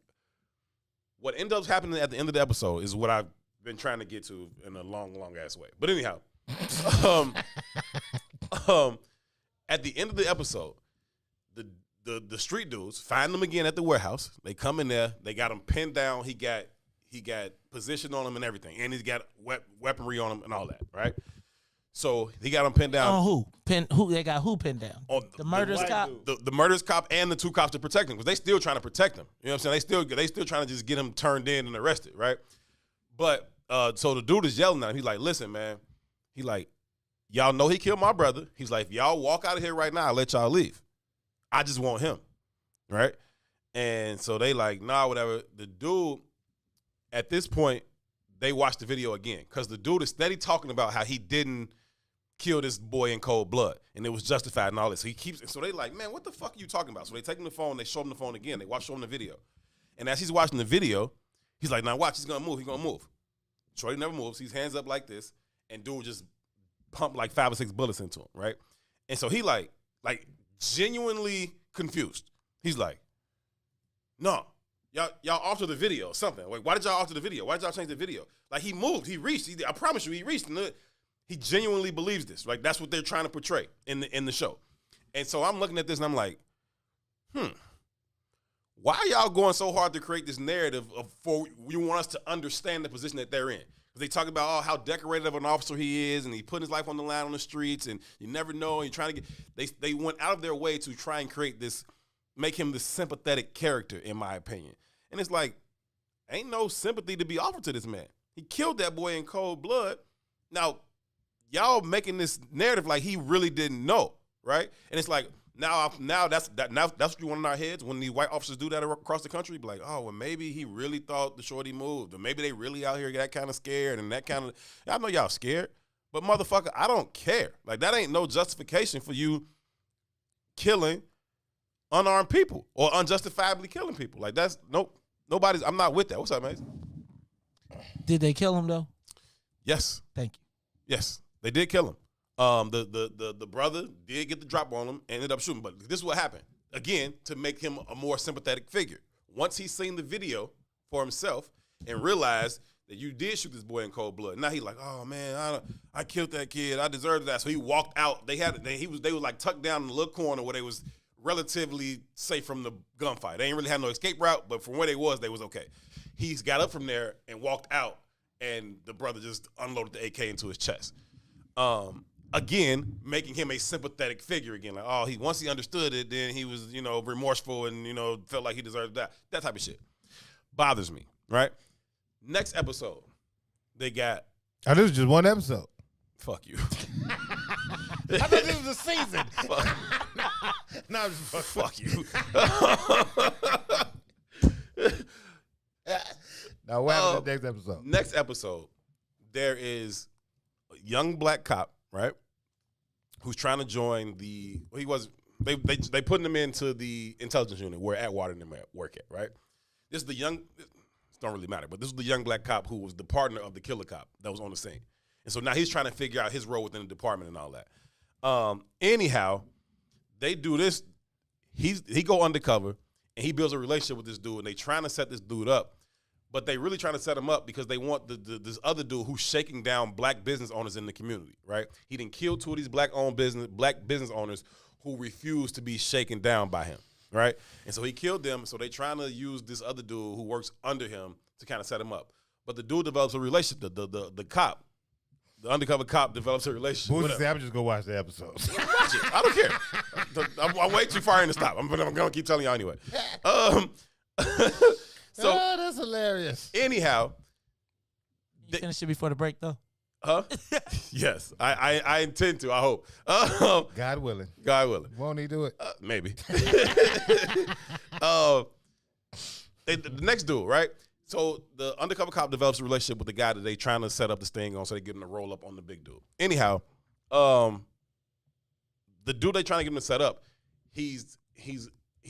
What ends up happening at the end of the episode is what I've been trying to get to in a long, long ass way. But anyhow, at the end of the episode, the street dudes find them again at the warehouse. They come in there. They got him pinned down. He got position on him and everything, and he's got weaponry on him and all that, right? So he got him pinned down. On who? Who? They got who pinned down? On the murderous cop. The murderous cop and the two cops to protect him, because they still trying to protect him. You know what I'm saying? They still trying to just get him turned in and arrested, right? But so the dude is yelling at him. He's like, listen, man. He like, y'all know he killed my brother. He's like, if y'all walk out of here right now, I'll let y'all leave. I just want him, right? And so they like, nah, whatever. The dude, at this point, they watch the video again, because the dude is steady talking about how he didn't kill this boy in cold blood, and it was justified and all this. So they like, man, what the fuck are you talking about? So they take him the phone, they show him the phone again, they show him the video. And as he's watching the video, he's like, now watch, he's gonna move. Shorty never moves, he's hands up like this, and dude just pumped like 5 or 6 bullets into him, right? And so he like genuinely confused. He's like, no, y'all altered the video or something. Like, why did y'all alter the video? Why did y'all change the video? Like, he moved, he reached, I promise you, he reached. He genuinely believes this. Like, that's what they're trying to portray in the show. And so I'm looking at this and I'm like, why are y'all going so hard to create this narrative for you want us to understand the position that they're in? Because they talk about how decorated of an officer he is, and he putting his life on the line on the streets, and you never know. And you're trying to get they went out of their way to try and create this, make him this sympathetic character, in my opinion. And it's like, ain't no sympathy to be offered to this man. He killed that boy in cold blood. Now, y'all making this narrative like he really didn't know, right? And it's like, now that's what you want in our heads when these white officers do that across the country. Be like, oh, well, maybe he really thought the shorty moved, or maybe they really out here that kind of scared and that kind of. I know y'all scared, but motherfucker, I don't care. Like, that ain't no justification for you killing unarmed people or unjustifiably killing people. Like, that's nope. Nobody's. I'm not with that. What's up, man? Did they kill him though? Yes. Thank you. Yes, they did kill him. The brother did get the drop on him and ended up shooting. But this is what happened. Again, to make him a more sympathetic figure. Once he's seen the video for himself and realized that you did shoot this boy in cold blood, now he's like, oh man, I killed that kid. I deserved that. So he walked out. They was like tucked down in the little corner where they was relatively safe from the gunfight. They ain't really had no escape route, but from where they was okay. He's got up from there and walked out, and the brother just unloaded the AK into his chest. Again, making him a sympathetic figure again. Like, oh, once he understood it, then he was, remorseful and, felt like he deserved that. That type of shit bothers me, right? Next episode, they got. Oh, this is just one episode. Fuck you. I thought this was a season. No, fuck you. Now, what happens in the next episode? Next episode, there is a young black cop, right, who's trying to join they putting him into the intelligence unit where Atwater and them work at, right? This is the don't really matter. But this was the young black cop who was the partner of the killer cop that was on the scene. And so now he's trying to figure out his role within the department and all that. Anyhow, they do this. He go undercover, and he builds a relationship with this dude, and they trying to set this dude up. But they really trying to set him up because they want this other dude who's shaking down black business owners in the community, right? He didn't kill 2 of these black business owners who refused to be shaken down by him, right? And so he killed them. So they trying to use this other dude who works under him to kind of set him up. But the dude develops a relationship. The cop, the undercover cop, develops a relationship. Boozy said, I'm just gonna watch the episodes. Watch it. I don't care. I'm way too far in to stop. I'm gonna keep telling y'all anyway. So that's hilarious. Anyhow, you finish it before the break though. Huh? Yes, I intend to. I hope. God willing. God willing. Won't he do it? Maybe. The next dude, right? So the undercover cop develops a relationship with the guy that they trying to set up this thing on, so they get him to roll up on the big dude. Anyhow, the dude they trying to get him to set up, he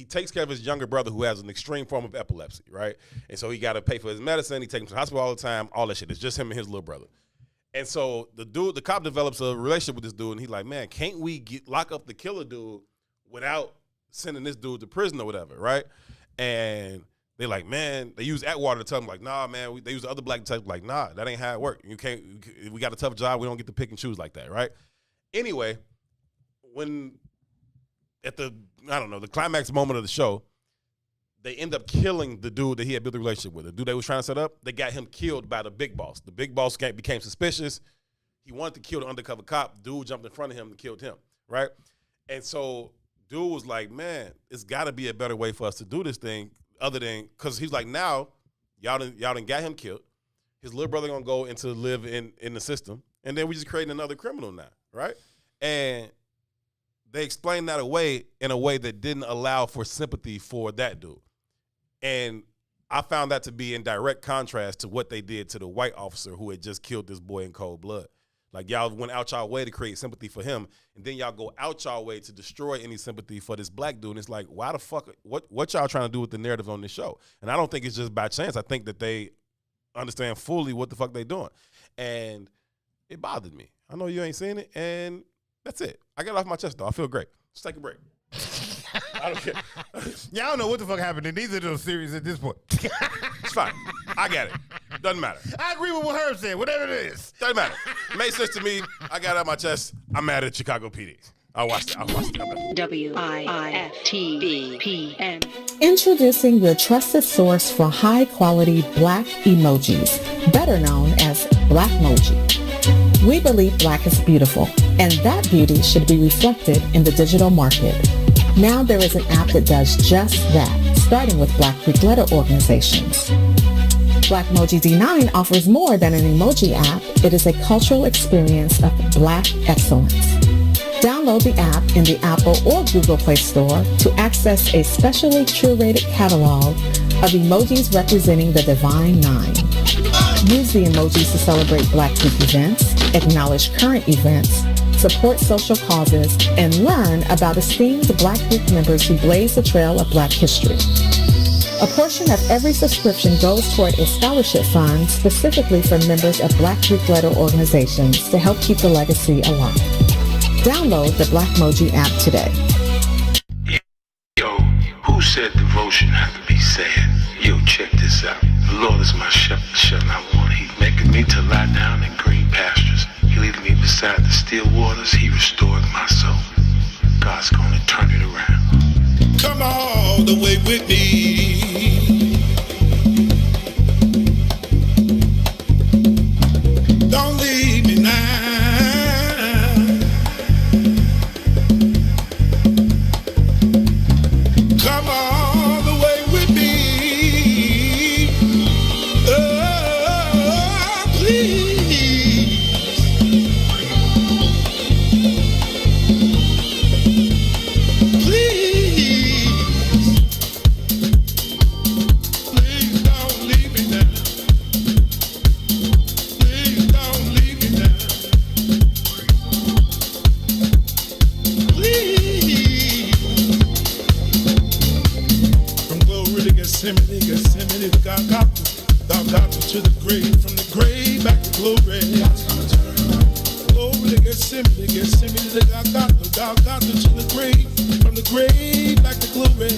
takes care of his younger brother who has an extreme form of epilepsy, right? And so he got to pay for his medicine. He takes him to the hospital all the time, all that shit. It's just him and his little brother. And so the cop develops a relationship with this dude, and he's like, man, can't we lock up the killer dude without sending this dude to prison or whatever, right? And they like, man, they use Atwater to tell him, like, nah, man, they use the other black detectives, like, nah, that ain't how it works. We got a tough job. We don't get to pick and choose like that, right? Anyway, when at the climax moment of the show, they end up killing the dude that he had built a relationship with. The dude they was trying to set up, they got him killed by the big boss. The big boss became suspicious. He wanted to kill the undercover cop. Dude jumped in front of him and killed him, right? And so dude was like, man, it's got to be a better way for us to do this thing other than, because he's like, now, y'all done got him killed. His little brother going to go into live in the system, and then we just creating another criminal now, right? And they explained that away in a way that didn't allow for sympathy for that dude. And I found that to be in direct contrast to what they did to the white officer who had just killed this boy in cold blood. Like, y'all went out y'all way to create sympathy for him, and then y'all go out y'all way to destroy any sympathy for this black dude. And it's like, why the fuck, what y'all trying to do with the narrative on this show? And I don't think it's just by chance. I think that they understand fully what the fuck they doing. And it bothered me. I know you ain't seen it, and that's it. I got it off my chest, though. I feel great. Let's take a break. I don't care. Yeah, I don't know what the fuck happened in either of those series at this point. It's fine. I got it. Doesn't matter. I agree with what Herb said, whatever it is. Doesn't matter. Made sense to me. I got it out my chest. I'm mad at Chicago PD. I watched it. WIIFTBPM. Introducing your trusted source for high-quality black emojis, better known as Blackmoji. We believe black is beautiful, and that beauty should be reflected in the digital market. Now there is an app that does just that, starting with Black Greek letter organizations. Blackmoji D9 offers more than an emoji app. It is a cultural experience of black excellence. Download the app in the Apple or Google Play Store to access a specially curated catalog of emojis representing the Divine Nine. Use the emojis to celebrate Black Greek events, acknowledge current events, support social causes, and learn about esteemed Black Greek members who blaze the trail of Black history. A portion of every subscription goes toward a scholarship fund specifically for members of Black Greek letter organizations to help keep the legacy alive. Download the Blackmoji app today. Yo, who said devotion had to be sad? Yo, check this out. The Lord is my shepherd, shall not want. He maketh me to lie down in green pastures. He leadeth me beside the still waters. He restored my soul. God's gonna turn it around. Come all the way with me. Don't leave me now. Come all the way with me. Oh, please. Please. Please don't leave me now. Please don't leave me now. Please. From glory to Gethsemane, to Golgotha, to the grave, from the grave back to glory. Glory to Gethsemane, Gethsemane to Golgotha to the grave, from the grave back to glory.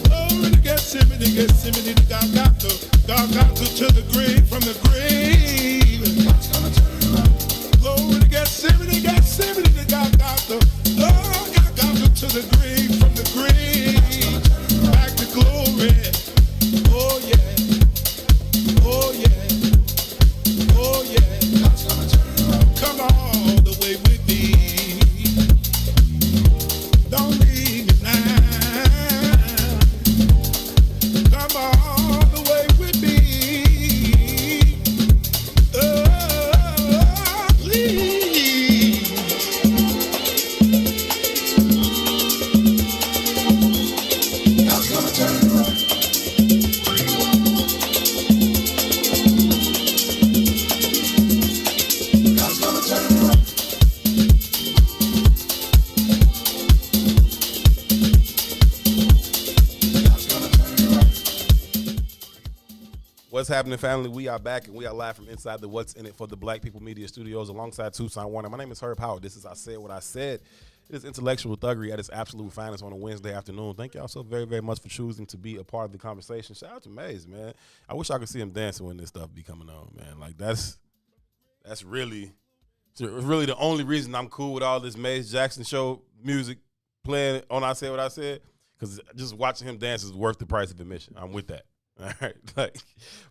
Glory to Gethsemane, Gethsemane to Golgotha, Golgotha to the grave, from the grave. Glory to Gethsemane, Gethsemane to Golgotha, Golgotha to the grave, from the grave back to glory. Oh yeah, oh yeah, oh yeah. Come all the way with me. Don't leave me now. Come all the way with me. Oh, please. God's gonna turn it around. God's gonna turn it around. What's happening, family? We are back and we are live from inside the What's in It for the Black People Media Studios alongside Toussaint Werner. My name is Howard. This is I Said What I Said. It is Intellectual Thuggery at its absolute finest on a Wednesday afternoon. Thank y'all so very, very much for choosing to be a part of the conversation. Shout out to Maze, man. I wish I could see him dancing when this stuff be coming on, man. Like that's really the only reason I'm cool with all this Maze Jackson show music playing on I Said What I Said, because just watching him dance is worth the price of admission. I'm with that. All right,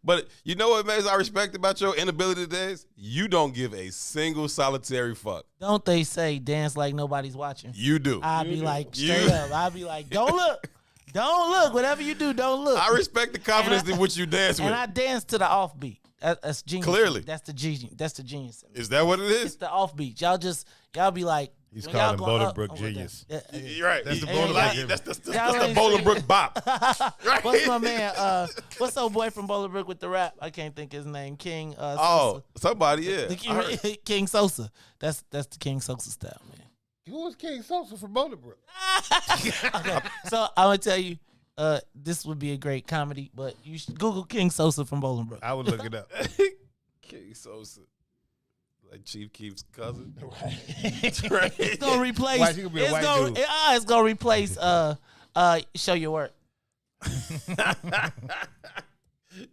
but you know what, Maze, I respect about your inability to dance? You don't give a single solitary fuck. Don't they say dance like nobody's watching? You do. I'll be like, straight up. I'll be like, don't look. Don't look. Whatever you do, don't look. I respect the confidence in which you dance with. And I dance to the offbeat. That's genius. Clearly. That's the genius. Is that what it is? It's the offbeat. Y'all be like, he's calling Bolingbrook genius. You're right. That's the Bolingbrook. That's the Bolingbrook bop. Right? What's my man? What's old boy from Bolingbrook with the rap? I can't think his name. King. Oh, somebody, yeah. King Sosa. That's the King Sosa style, man. Who was King Sosa from Bolingbrook? Okay, so I'm gonna tell you, this would be a great comedy, but you should Google King Sosa from Bolingbrook. I would look it up. King Sosa. Like Chief Keef's cousin. Right. It's gonna replace. Why, he gonna be a white dude? It's gonna replace. Show your work.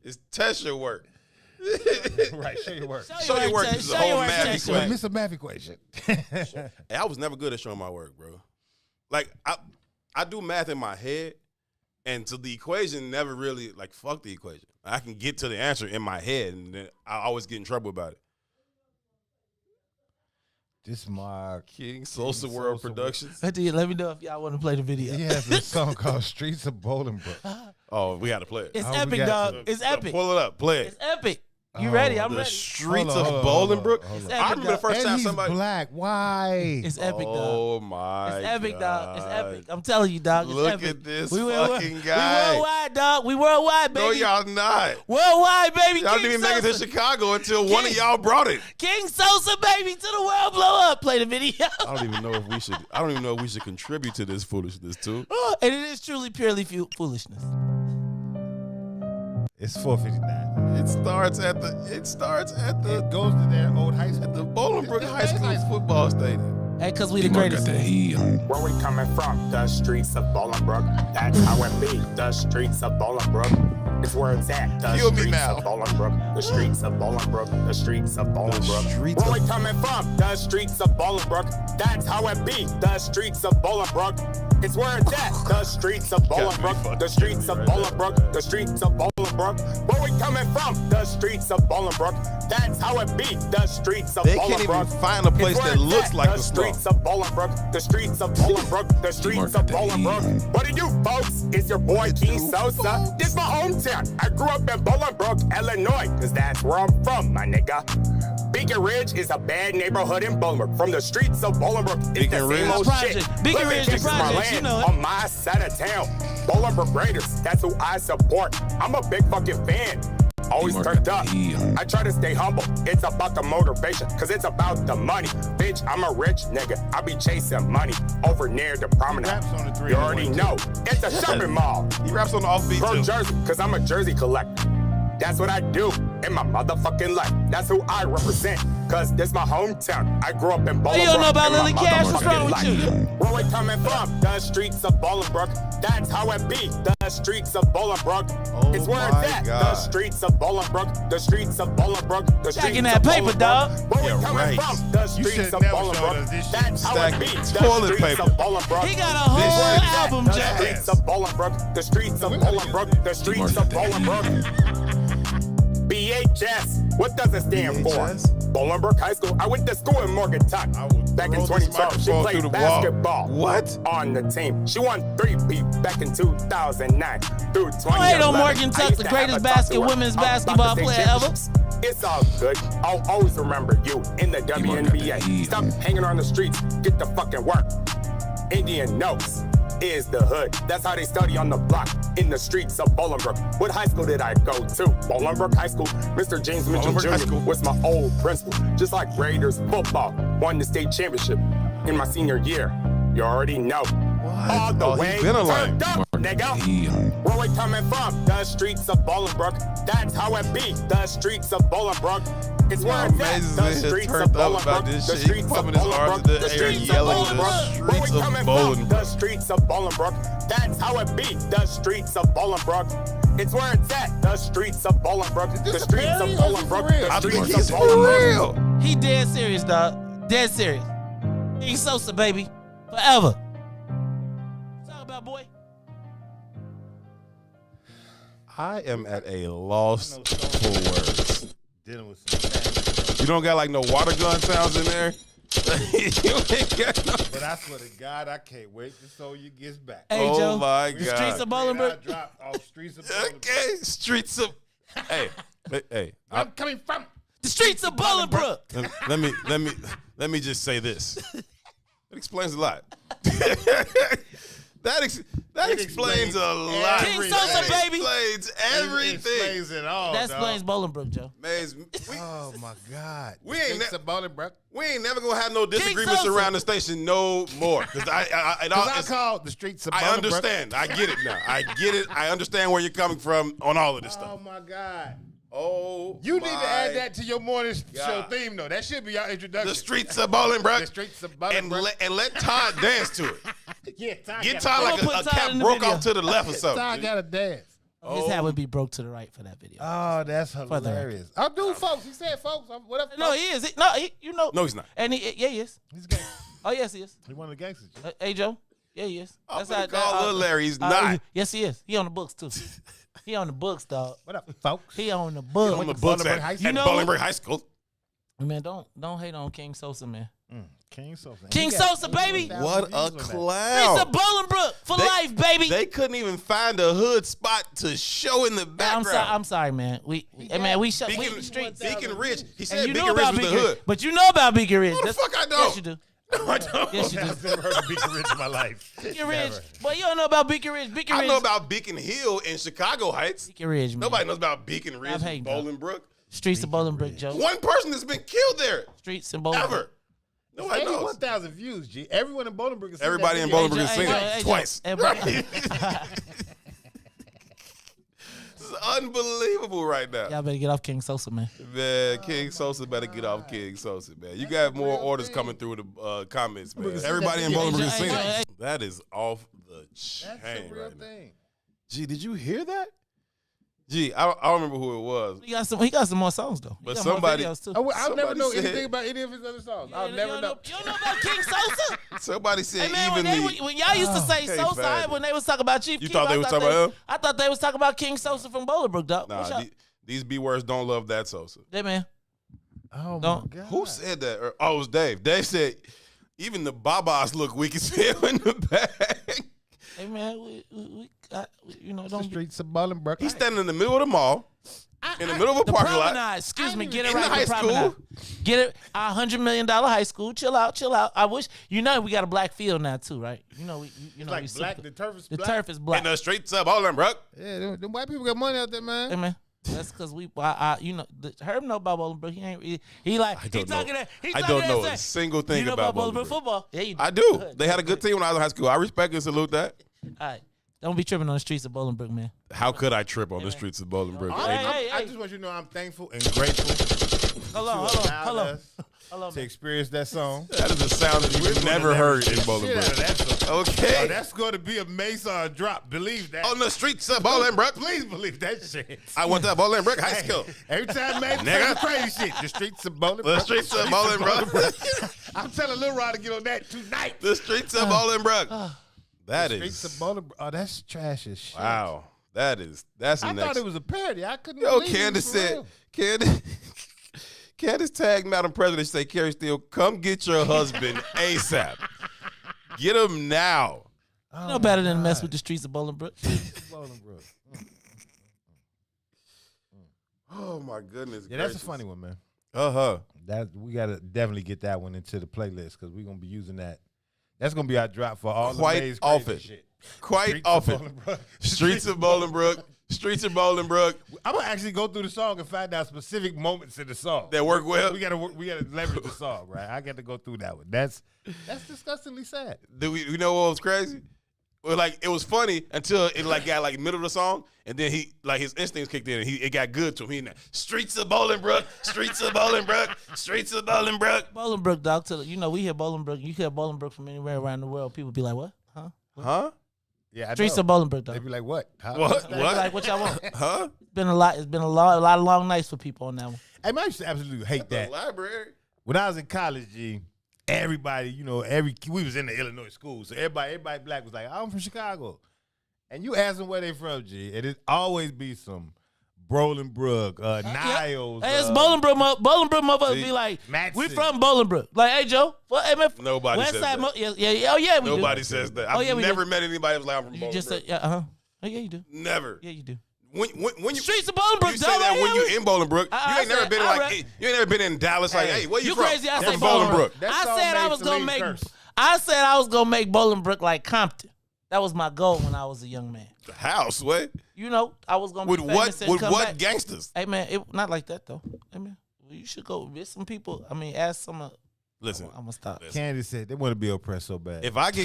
It's test your work. Right. Show your work. Show your work. This is a whole math equation. It's a math equation. Hey, I was never good at showing my work, bro. Like I do math in my head, and so the equation never really fuck the equation. I can get to the answer in my head, and then I always get in trouble about it. This is my King Sosa World Productions. Let me know if y'all want to play the video. He has a song called Streets of Bolingbrook. Oh, we got to play it. It's epic, dog. It's epic. Pull it up. Play it. It's epic. You ready? I'm the ready. Streets of Bolingbrook. I remember the first time he's somebody. black. Why? It's epic, dog. Oh my! It's epic, God. dog. It's epic. I'm telling you, dog. It's Look epic. at this fucking guy. We worldwide, dog. We worldwide, baby. No, y'all not. Worldwide, baby. Y'all didn't even make it to Chicago until one of y'all brought it. King Sosa, baby, to the world blow up. Play the video. I don't even know if we should contribute to this foolishness too. And it is truly purely foolishness. It's 4:59. It starts at the. It goes to their old high school. The Bolingbrook High School football stadium. Hey, cause we the greatest. Where we coming from? The streets of Bolingbrook. That's how it be. The streets of Bolingbrook. It's where it's at. The Kill me streets now. of Bolingbrook. The streets of Bolingbrook. The streets of Bolingbrook. Where we coming from? The streets of Bolingbrook. That's how it be. The streets of Bolingbrook. It's where it's at. The streets of Bolingbrook. The streets of Bolingbrook. The streets of Bolingbrook. Where we coming from? The streets of Bolingbrook. That's how it be. The streets of They Bolingbrook. can't even find a place that looks like the streets of Bolingbrook. The streets of Bolingbrook. The streets of Bolingbrook. What do you, folks? It's your boy King Sosa. This my hometown. I grew up in Bolingbrook, Illinois, cause that's where I'm from, my nigga. Beacon Ridge is a bad neighborhood in Bolingbrook. From the streets of Bolingbrook, it's the same old shit. Beacon Ridge, the project, you know it. On my side of town, Bolingbrook Raiders, that's who I support. I'm a big fucking fan. Always turned up. I try to stay humble. It's about the motivation, cause it's about the money. Bitch, I'm a rich nigga. I be chasing money over near the promenade. You already know. It's a shopping mall. He raps on the offbeat from too. Jersey, cause I'm a jersey collector. That's what I do in my motherfucking life. That's who I represent. Cause this my hometown. I grew up in Bolingbrook. You don't know about Lily Cash? What's wrong with life. you? Where we coming from? The streets of Bolingbrook. That's how it be. The streets of Bolingbrook. It's where it's at. The streets of Bolingbrook. The streets of Bolingbrook. The streets Stacking that paper, dog. Where we coming from? The streets of Bolingbrook. That's how it be. The toilet streets paper. of Bolingbrook. He got a whole album, The Jack. streets of Bolingbrook. The streets of Bolingbrook. The streets of Bolingbrook. BHS. What does it stand for? Bolingbrook High School. I went to school in Morgantown. Back in 2012, she played basketball. What? On the team. She won 3-peat back in 2009 through 2011. Don't hate on Morgantown, the greatest women's basketball player ever. It's all good. I'll always remember you in the WNBA. Stop hanging on the streets. Get the fucking work. Indian Notes is the hood. That's how they study on the block in the streets of Bolingbrook. What high school did I go to? Bolingbrook High School. Mr. James Mitchell Jr. was my old principal. Just like Raiders football. Won the state championship in my senior year. You already know. All the way turned up, nigga. Where we coming from? The streets of Bolingbrook. That's how it be. The streets of Bolingbrook. It's where it's at. The streets of Bolingbrook. The streets of Bolingbrook. The streets of Bolingbrook. Where we coming from? The streets of Bolingbrook. That's how it be. The streets of Bolingbrook. It's where it's at. The streets of Bolingbrook. The streets of Bolingbrook. The streets of Bolingbrook. He dead serious, dog. Dead serious. King Sosa, baby. Forever. Talk about, boy. I am at a loss for words. Dealing with some You don't got like no water gun sounds in there? You ain't got no. But I swear to God, I can't wait till Sonya gets back. Hey, Oh Joe. my The God. streets of Bolingbrook. Dropped off streets of Bolingbrook. Okay, streets of. Hey. I'm coming from The streets of Bolingbrook. Let me just say this. It explains a lot. That explains a lot. King Sosa, baby. Explains everything. Explains it all. That explains Bolingbrook, Joe. Oh my God. We ain't Bolingbrook. We ain't never gonna have no disagreements around the station no more. Because I call the streets of Bolingbrook. I understand. I get it now. I get it. I understand where you're coming from on all of this stuff. Oh my God. Oh, you need to add that to your morning show theme, though. That should be our introduction. The streets of Bolingbrook. The streets of Bolingbrook. And let Todd dance to it. Yeah, Todd. Get Todd like a cap broke off to the left or something. Todd got to dance. His hat would be broke to the right for that video. Oh, that's hilarious. I'll do, folks. He said, folks. Whatever. No, he is. No, he's not. And he is. He's gay. Oh, yes, he is. He one of the gangsters. Hey, Joe. Yeah, he is. I'm gonna call little Larry. He's not. Yes, he is. He on the books, too. He on the books, dog. What up, folks? He on the books. On the books at Bolingbrook High School. Man, don't hate on King Sosa, man. King Sosa. King Sosa, baby. What a clown. Streets of Bolingbrook for life, baby. They couldn't even find a hood spot to show in the background. I'm sorry, man. We streets. Beacon Ridge. He said And you Beacon know Ridge about was the Beacon, hood. but you know about Beacon Ridge. No, the fuck I don't. Yes, you do. No, I don't. Yes, you do. I've never heard of Beacon Ridge in my life. Beacon Ridge. Boy, you don't know about Beacon Ridge. Beacon Ridge. I know about Beacon Hill in Chicago Heights. Beacon Ridge, man. Nobody knows about Beacon Ridge hating, in Bolingbrook. Streets of Bolingbrook, Joe. One person that's been killed there. Streets in Bolingbrook. Ever. Nobody knows. 81,000 views, G. Everyone in Bolingbrook is Everybody in Bolingbrook has seen it twice. This is unbelievable right now. Y'all better get off King Sosa, man. Man, King Sosa better get off King Sosa, man. You got more orders coming through the comments, man. Everybody in Bolingbrook has seen it. That is off the chain right now. Gee, did you hear that? Gee, I don't remember who it was. He got some more songs though. But somebody, I'll never know anything about any of his other songs. I'll never know. You don't know about King Sosa? Somebody said Hey man, even when y'all used to say Sosa, when they was talking about Chief You Keef, thought they was talking about him? I thought they was talking about King Sosa from Bolingbrook, dog. Nah, these B words don't love that Sosa. Yeah, man. Oh my God. Who said that? Oh, it was Dave. Dave said even the Babas look weak as hell in the back. Hey man, we got, don't the streets of Bolingbrook. He's standing in the middle of the mall. In the middle of a parking lot. Get it in right. the high school. Get it. $100 million high school. Chill out. I wish we got a black field now too, right? Like black. The turf is black. The turf is black. In the streets of Bolingbrook. Yeah, them white people got money out there, man. Hey man, that's because Herb know about Bolingbrook. He ain't. He like. I don't know. I don't know a single thing about Bolingbrook football. Yeah, you do. I do. They had a good team when I was in high school. I respect and salute that. All right. Don't be tripping on the streets of Bolingbrook, man. How could I trip on the streets of Bolingbrook? I just want you to know I'm thankful and grateful. Hold on. To experience that song. That is a sound that you've never heard in Bolingbrook. Okay. That's going to be a mace or a drop. Believe that. On the streets of Bolingbrook. Please believe that shit. I went to Bolingbrook High School. Every time man say crazy shit, the streets of Bolingbrook. The streets of Bolingbrook. I'm telling Lil Rod to get on that tonight. The streets of Bolingbrook. That is. Streets of Bolingbrook. Oh, that's trash as shit. Wow. That's the I next. thought it was a parody. I couldn't Yo, believe Candace it said, Candace tagged Madam President, say, Carrie Steele, come get your husband ASAP. Get him now. You know better than mess with the streets of Bolingbrook. Bolingbrook. Oh my goodness. Yeah, that's a funny one, man. That we gotta definitely get that one into the playlist because we're gonna be using that. That's gonna be our drop for all quite the Maze often. crazy shit. Quite often. Streets of Bolingbrook. Streets of Bolingbrook. I'm gonna actually go through the song and find out specific moments in the song that work well. We gotta leverage the song, right? I got to go through that one. That's disgustingly sad. Do we know what was crazy? Well, like it was funny until it like got like middle of the song, and then he like his instincts kicked in, and it got good to him. He streets of Bolingbrook, streets of Bolingbrook, streets of Bolingbrook. Bolingbrook, dog. We hear Bolingbrook. You hear Bolingbrook from anywhere around the world. People be like, what? Huh? What? Huh? Yeah, streets of Bolingbrook, though. They be like, what? Huh? What? They be like, what y'all want? Huh? It's been a lot of long nights for people on that one. Hey, man, I used to absolutely hate that. Library. When I was in college, G, everybody, we was in the Illinois school, so everybody black was like, I'm from Chicago. And you ask them where they from, G, and it always be some Bolingbrook, Niles. Hey, it's Bolingbrook. Bolingbrook motherfuckers be like, Matson. we from Bolingbrook. Like, hey, Joe. Hey, man, Nobody West says Side that. Oh, yeah, we Nobody do. says that. Oh, yeah, I've we never do. met anybody who's like, I'm from You Bolingbrook. just said, yeah, uh-huh. Oh, yeah, you do. Never. Yeah, you do. When you Streets of Bolingbrook, you say that when you in Bolingbrook, you ain't never been you ain't never been in Dallas. Like, hey, where you from? Crazy? I I'm said from Bolingbrook. I said I was gonna make Bolingbrook like Compton. That was my goal when I was a young man. The house, what? I was gonna with be famous and with come what back. gangsters? Hey man, not like that though. Hey man, you should go. There's some people. I mean, ask some. Listen, I'm gonna stop. Candace said they want to be oppressed so bad. They want to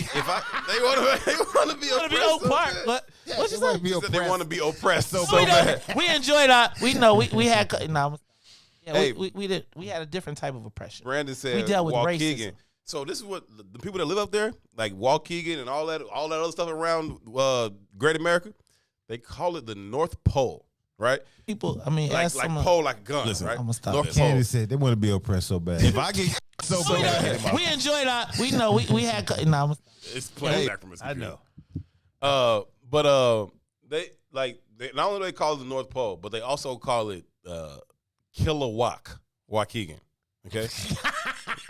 be oppressed. But what you say? They want to be oppressed so we bad. We enjoyed we had we had a different type of oppression. Brandon said we dealt with Waukegan. racism. So this is what the people that live up there, like Waukegan and all that other stuff around Great America, they call it the North Pole, right? People, I mean, like pole, like a gun. Listen, right? I'm gonna stop. North Candace said they want to be oppressed so bad. If I get so bad, we enjoyed we had it's playing back from us. I know. But they not only do they call it the North Pole, but they also call it Waukegan. Okay,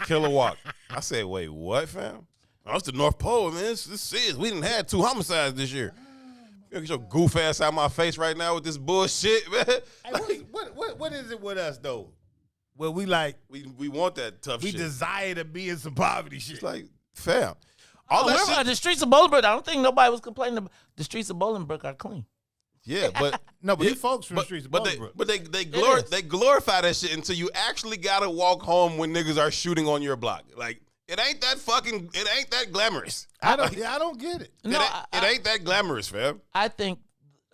Kilowatt. I said, wait, what, fam? Oh, it's the North Pole, man. This is. We didn't have 2 homicides this year. You get your goof ass out my face right now with this bullshit, man. Hey, what is it with us though? Well, we want that tough shit. We desire to be in some poverty shit. It's like, fam. The streets of Bolingbrook, I don't think nobody was complaining about the streets of Bolingbrook are clean. Yeah, but no, but these folks from the streets of Bolingbrook. But they glorify that shit until you actually gotta walk home when niggas are shooting on your block. Like, it ain't that glamorous. I don't get it. It ain't that glamorous, fam. I think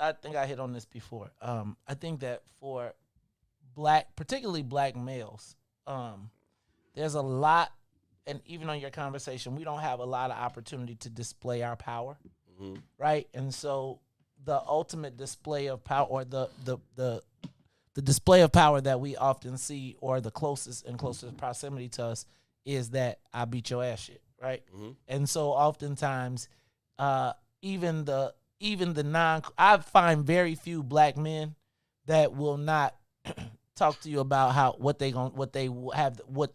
I hit on this before. I think that for particularly black males, there's a lot, and even on your conversation, we don't have a lot of opportunity to display our power, right? And so the ultimate display of power, or the display of power that we often see, or the closest proximity to us, is that I beat your ass shit, right? And so oftentimes, even the I find very few black men that will not talk to you about what they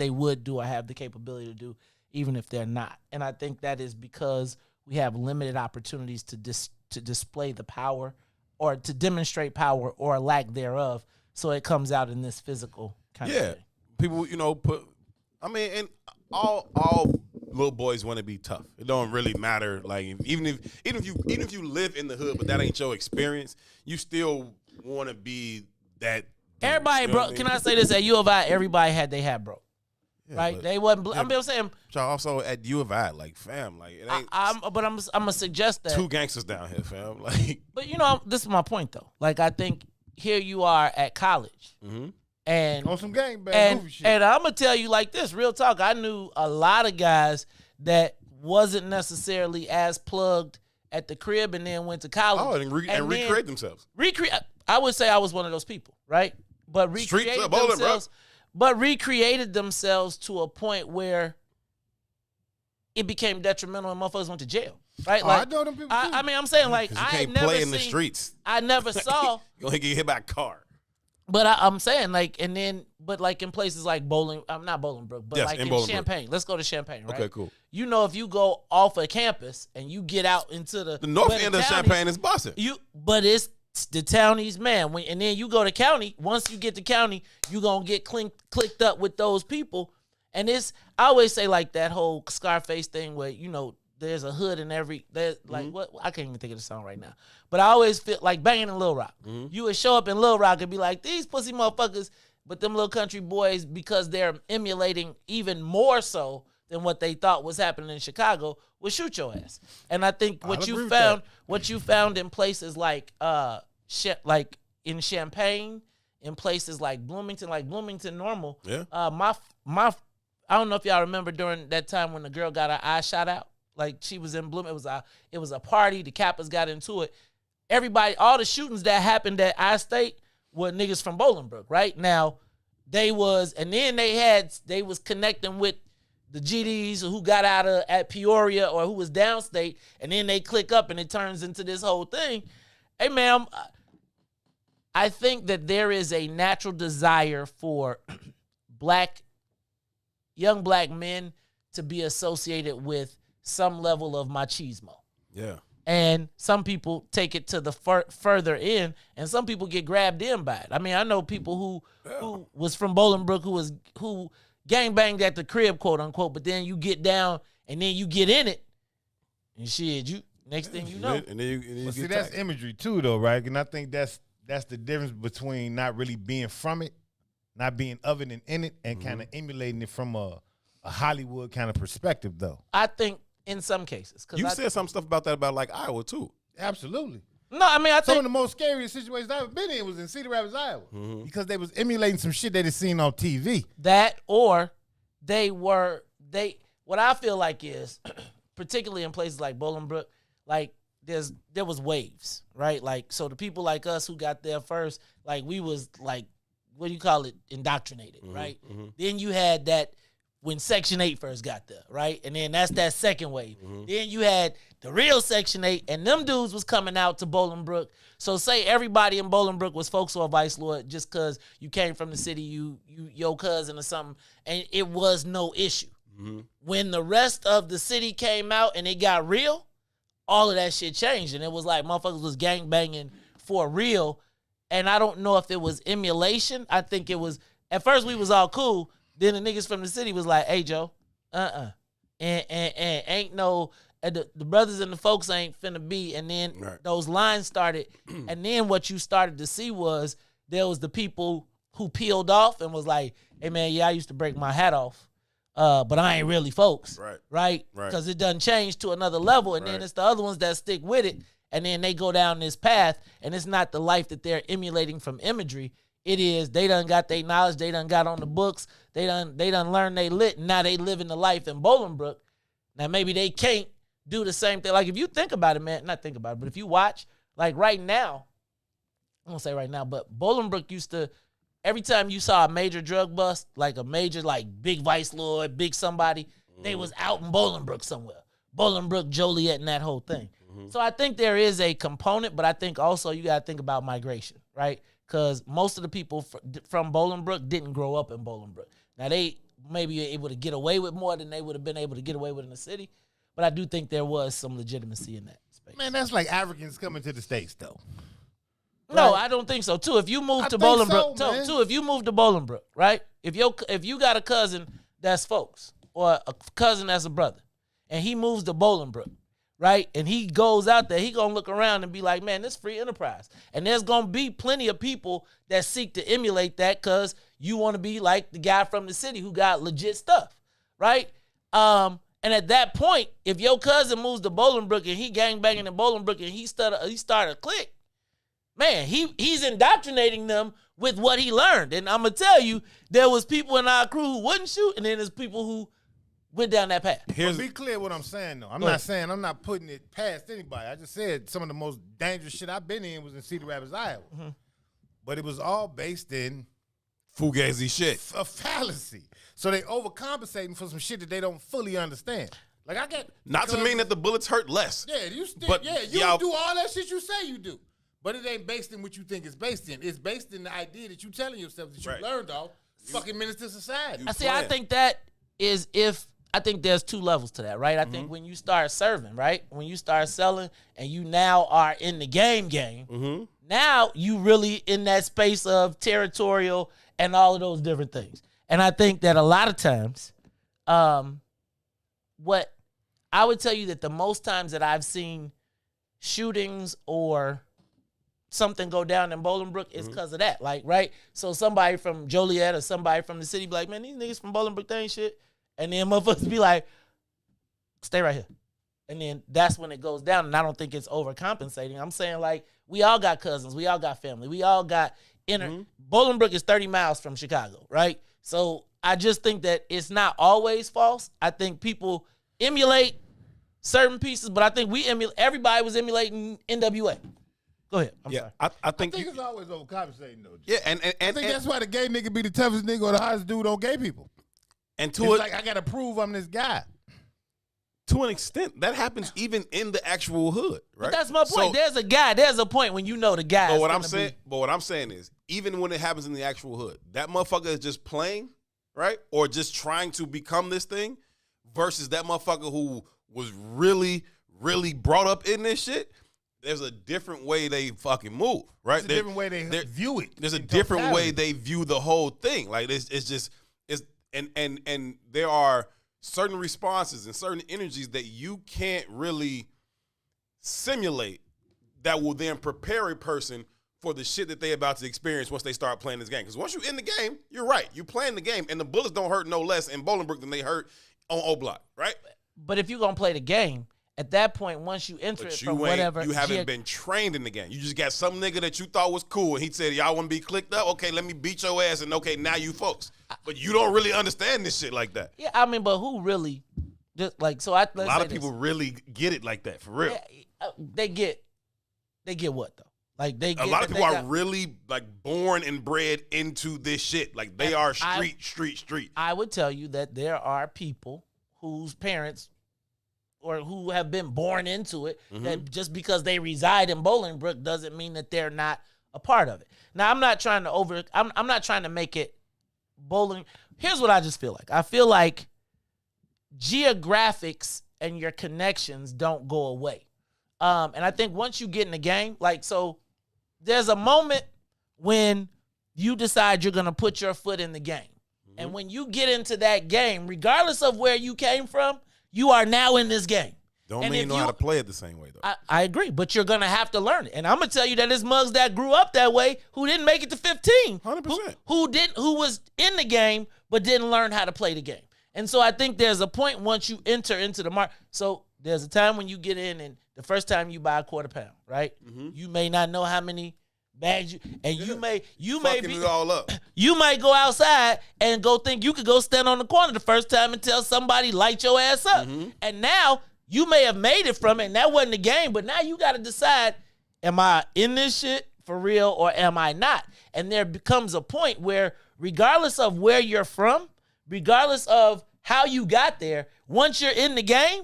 would do or have the capability to do, even if they're not. And I think that is because we have limited opportunities to display the power, or to demonstrate power or lack thereof. So it comes out in this physical kind of thing. People, and all little boys want to be tough. It don't really matter. Like, even if you live in the hood, but that ain't your experience, you still want to be that. Everybody, bro. Can I say this? At U of I, everybody had they hat broke. right? They wasn't. I'm saying. Y'all also at U of I, like fam, like it ain't. I'm gonna suggest that two gangsters down here, fam. Like, but this is my point though. Like, I think here you are at college, and on some gangbang goofy shit. And I'm gonna tell you like this, real talk. I knew a lot of guys that wasn't necessarily as plugged at the crib, and then went to college. Oh, and recreate themselves. I would say I was one of those people, right? But recreated themselves to a point where it became detrimental, and motherfuckers went to jail, right? I know them people too. I mean, I'm saying like You I can't never play in seen, the streets. I never saw. You gonna get hit by a car. But I'm saying like, and then, but like in places like not Bolingbrook, but like in Champaign. Let's go to Champaign, right? Okay, cool. If you go off of campus and you get out into the north end of Champaign is busting. But it's the townies, man. And then you go to county. Once you get to county, you gonna get clicked up with those people. And I always say like that whole Scarface thing where there's a hood in every. There's like what I can't even think of the song right now. But I always feel like banging in Lil Rock. You would show up in Lil Rock and be like, these pussy motherfuckers, but them little country boys, because they're emulating even more so than what they thought was happening in Chicago, would shoot your ass. And I think what you found in places like in Champaign, in places like Bloomington Normal. Yeah. I don't know if y'all remember during that time when the girl got her eye shot out. Like she was in Bloom. It was a party. The Kappas got into it. Everybody, all the shootings that happened at I-State were niggas from Bolingbrook, right? Now, they was connecting with the GDs who got out at Peoria or who was downstate, and then they click up and it turns into this whole thing. Hey, ma'am, I think that there is a natural desire for young black men to be associated with some level of machismo. Yeah. And some people take it to the further end, and some people get grabbed in by it. I mean, I know people who was from Bolingbrook who gangbanged at the crib, quote unquote, but then you get down and then you get in it, and shit, next thing you know. And then you see, that's imagery too, though, right? And I think that's the difference between not really being from it, not being of it and in it, and kind of emulating it from a Hollywood kind of perspective, though. I think in some cases. You said some stuff about that about like Iowa, too. Absolutely. No, I mean, I think some of the most scariest situations I've ever been in was in Cedar Rapids, Iowa. Because they was emulating some shit they had seen on TV. That, or what I feel like is, particularly in places like Bolingbrook, like there was waves, right? Like, so the people like us who got there first, like we was like, what do you call it? Indoctrinated, right? Then you had that when Section 8 first got there, right? And then that's that second wave. Then you had the real Section 8, and them dudes was coming out to Bolingbrook. So say everybody in Bolingbrook was folks or vice lord just because you came from the city, your cousin or something, and it was no issue. When the rest of the city came out and it got real, all of that shit changed. And it was like motherfuckers was gangbanging for real. And I don't know if it was emulation. I think it was, at first we was all cool. Then the niggas from the city was like, hey, Joe, and ain't no, the brothers and the folks ain't finna be. And then those lines started. And then what you started to see was there was the people who peeled off and was like, hey, man, yeah, I used to break my hat off. But I ain't really folks. Right? Because it doesn't change to another level. And then it's the other ones that stick with it. And then they go down this path. And it's not the life that they're emulating from imagery. It is, they done got their knowledge, they done got on the books, they done learned they lit, and now they living the life in Bolingbrook. Now maybe they can't do the same thing. Like if you think about it, man, not think about it, but if you watch, like right now, I won't say right now, but Bolingbrook used to, every time you saw a major drug bust, like a major, like big vice lord, big somebody, they was out in Bolingbrook somewhere. Bolingbrook, Joliet, and that whole thing. So I think there is a component, but I think also you got to think about migration, right? Because most of the people from Bolingbrook didn't grow up in Bolingbrook. Now, they maybe were able to get away with more than they would have been able to get away with in the city. But I do think there was some legitimacy in that space. Man, that's like Africans coming to the States, though. No, right? I don't think so. Too, if you move to Bolingbrook, if you move to Bolingbrook, right? If you got a cousin that's folks or a cousin that's a brother, and he moves to Bolingbrook, right? And he goes out there, he gonna look around and be like, man, this free enterprise. And there's gonna be plenty of people that seek to emulate that because you want to be like the guy from the city who got legit stuff, right? And at that point, if your cousin moves to Bolingbrook and he gangbanging in Bolingbrook and he started a clique, man, he's indoctrinating them with what he learned. And I'm going to tell you, there was people in our crew who wouldn't shoot, and then there's people who went down that path. But be clear what I'm saying, though. I'm not putting it past anybody. I just said some of the most dangerous shit I've been in was in Cedar Rapids, Iowa. Mm-hmm. But it was all based in fugazi shit. A fallacy. So they overcompensating for some shit that they don't fully understand. Like I get not to mean that the bullets hurt less. Yeah, you do all that shit you say you do. But it ain't based in what you think it's based in. It's based in the idea that you telling yourself that you learned off fucking menace to society. I think that is I think there's two levels to that, right? I think when you start serving, right? When you start selling and you now are in the game, now you really in that space of territorial and all of those different things. And I think that a lot of times, what I would tell you that the most times that I've seen shootings or something go down in Bolingbrook is because of that. Like, right? So somebody from Joliet or somebody from the city be like, man, these niggas from Bolingbrook, they ain't shit. And then motherfuckers be like, stay right here. And then that's when it goes down. And I don't think it's overcompensating. I'm saying, like, we all got cousins. We all got family. We all got Bolingbrook is 30 miles from Chicago, right? So I just think that it's not always false. I think people emulate certain pieces, but I think everybody was emulating NWA. Go ahead. I'm sorry. I think it's always overcompensating, though. Yeah, and I think that's why the gay nigga be the toughest nigga or the hottest dude on gay people. And it's like I gotta prove I'm this guy. To an extent, that happens even in the actual hood, right? But that's my point. There's a point when you know the guy. But what I'm saying is, even when it happens in the actual hood, that motherfucker is just playing, right? Or just trying to become this thing, versus that motherfucker who was really, really brought up in this shit. There's a different way they fucking move, right? There's a different way they view it. There's a different way they view the whole thing. Like and there are certain responses and certain energies that you can't really simulate that will then prepare a person for the shit that they're about to experience once they start playing this game. Because once you're in the game, you're right. You're playing the game, and the bullets don't hurt no less in Bolingbrook than they hurt on O Block, right? But if you're going to play the game, at that point, once you enter it from whatever... You haven't been trained in the game. You just got some nigga that you thought was cool, and he said, y'all want to be clicked up? Okay, let me beat your ass, and okay, now you folks. But you don't really understand this shit like that. Yeah, I mean, but who really... just like so? A lot of people really get it like that, for real. Yeah, they get what, though? Like they get a lot of people are really like born and bred into this shit. Like they are street. I would tell you that there are people whose parents... or who have been born into it, that just because they reside in Bolingbrook doesn't mean that they're not a part of it. Now, I'm not trying to make it bowling. Here's what I just feel like. I feel like geographics and your connections don't go away. And I think once you get in the game, like, so there's a moment when you decide you're going to put your foot in the game. And when you get into that game, regardless of where you came from, you are now in this game. Don't mean you know how to play it the same way, though. I agree, but you're going to have to learn it. And I'm going to tell you that there's mugs that grew up that way who didn't make it to 15. 100%. Who was in the game but didn't learn how to play the game. And so I think there's a point once you enter into the market. So there's a time when you get in and the first time you buy a quarter pound, right? You may not know how many bags you may be it all up. You might go outside and go think you could go stand on the corner the first time and tell somebody light your ass up. And now you may have made it from it and that wasn't the game, but now you got to decide, am I in this shit for real or am I not? And there becomes a point where regardless of where you're from, regardless of how you got there, once you're in the game,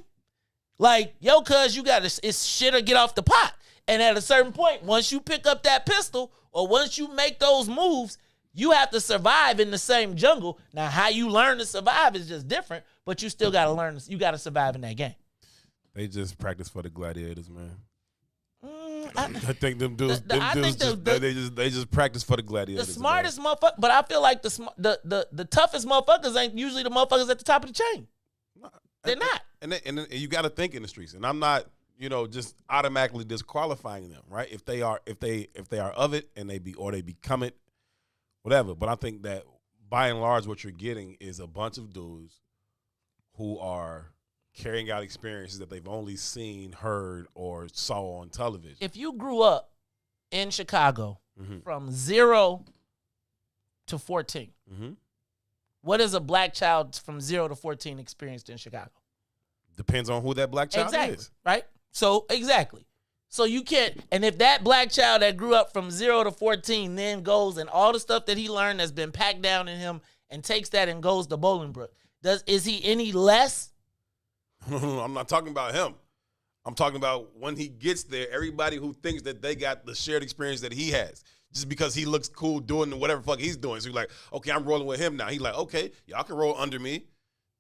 like, yo, cuz you got to, it's shit or get off the pot. And at a certain point, once you pick up that pistol or once you make those moves, you have to survive in the same jungle. Now, how you learn to survive is just different, but you still got to learn. You got to survive in that game. They just practice for the gladiators, man. I think them dudes, they just practice for the gladiators. The smartest motherfucker, but I feel like the toughest motherfuckers ain't usually the motherfuckers at the top of the chain. They're not. And you got to think in the streets. And I'm not, just automatically disqualifying them, right? If they are of it and they become it, whatever. But I think that by and large, what you're getting is a bunch of dudes who are carrying out experiences that they've only seen, heard, or saw on television. If you grew up in Chicago from 0 to 14, what is a black child from 0 to 14 experienced in Chicago? Depends on who that black child is. Right? So, exactly. So you can't, and if that black child that grew up from 0 to 14 then goes and all the stuff that he learned has been packed down in him and takes that and goes to Bolingbrook, is he any less? No, I'm not talking about him. I'm talking about when he gets there, everybody who thinks that they got the shared experience that he has, just because he looks cool doing whatever fuck he's doing. So you're like, okay, I'm rolling with him now. He's like, okay, y'all can roll under me.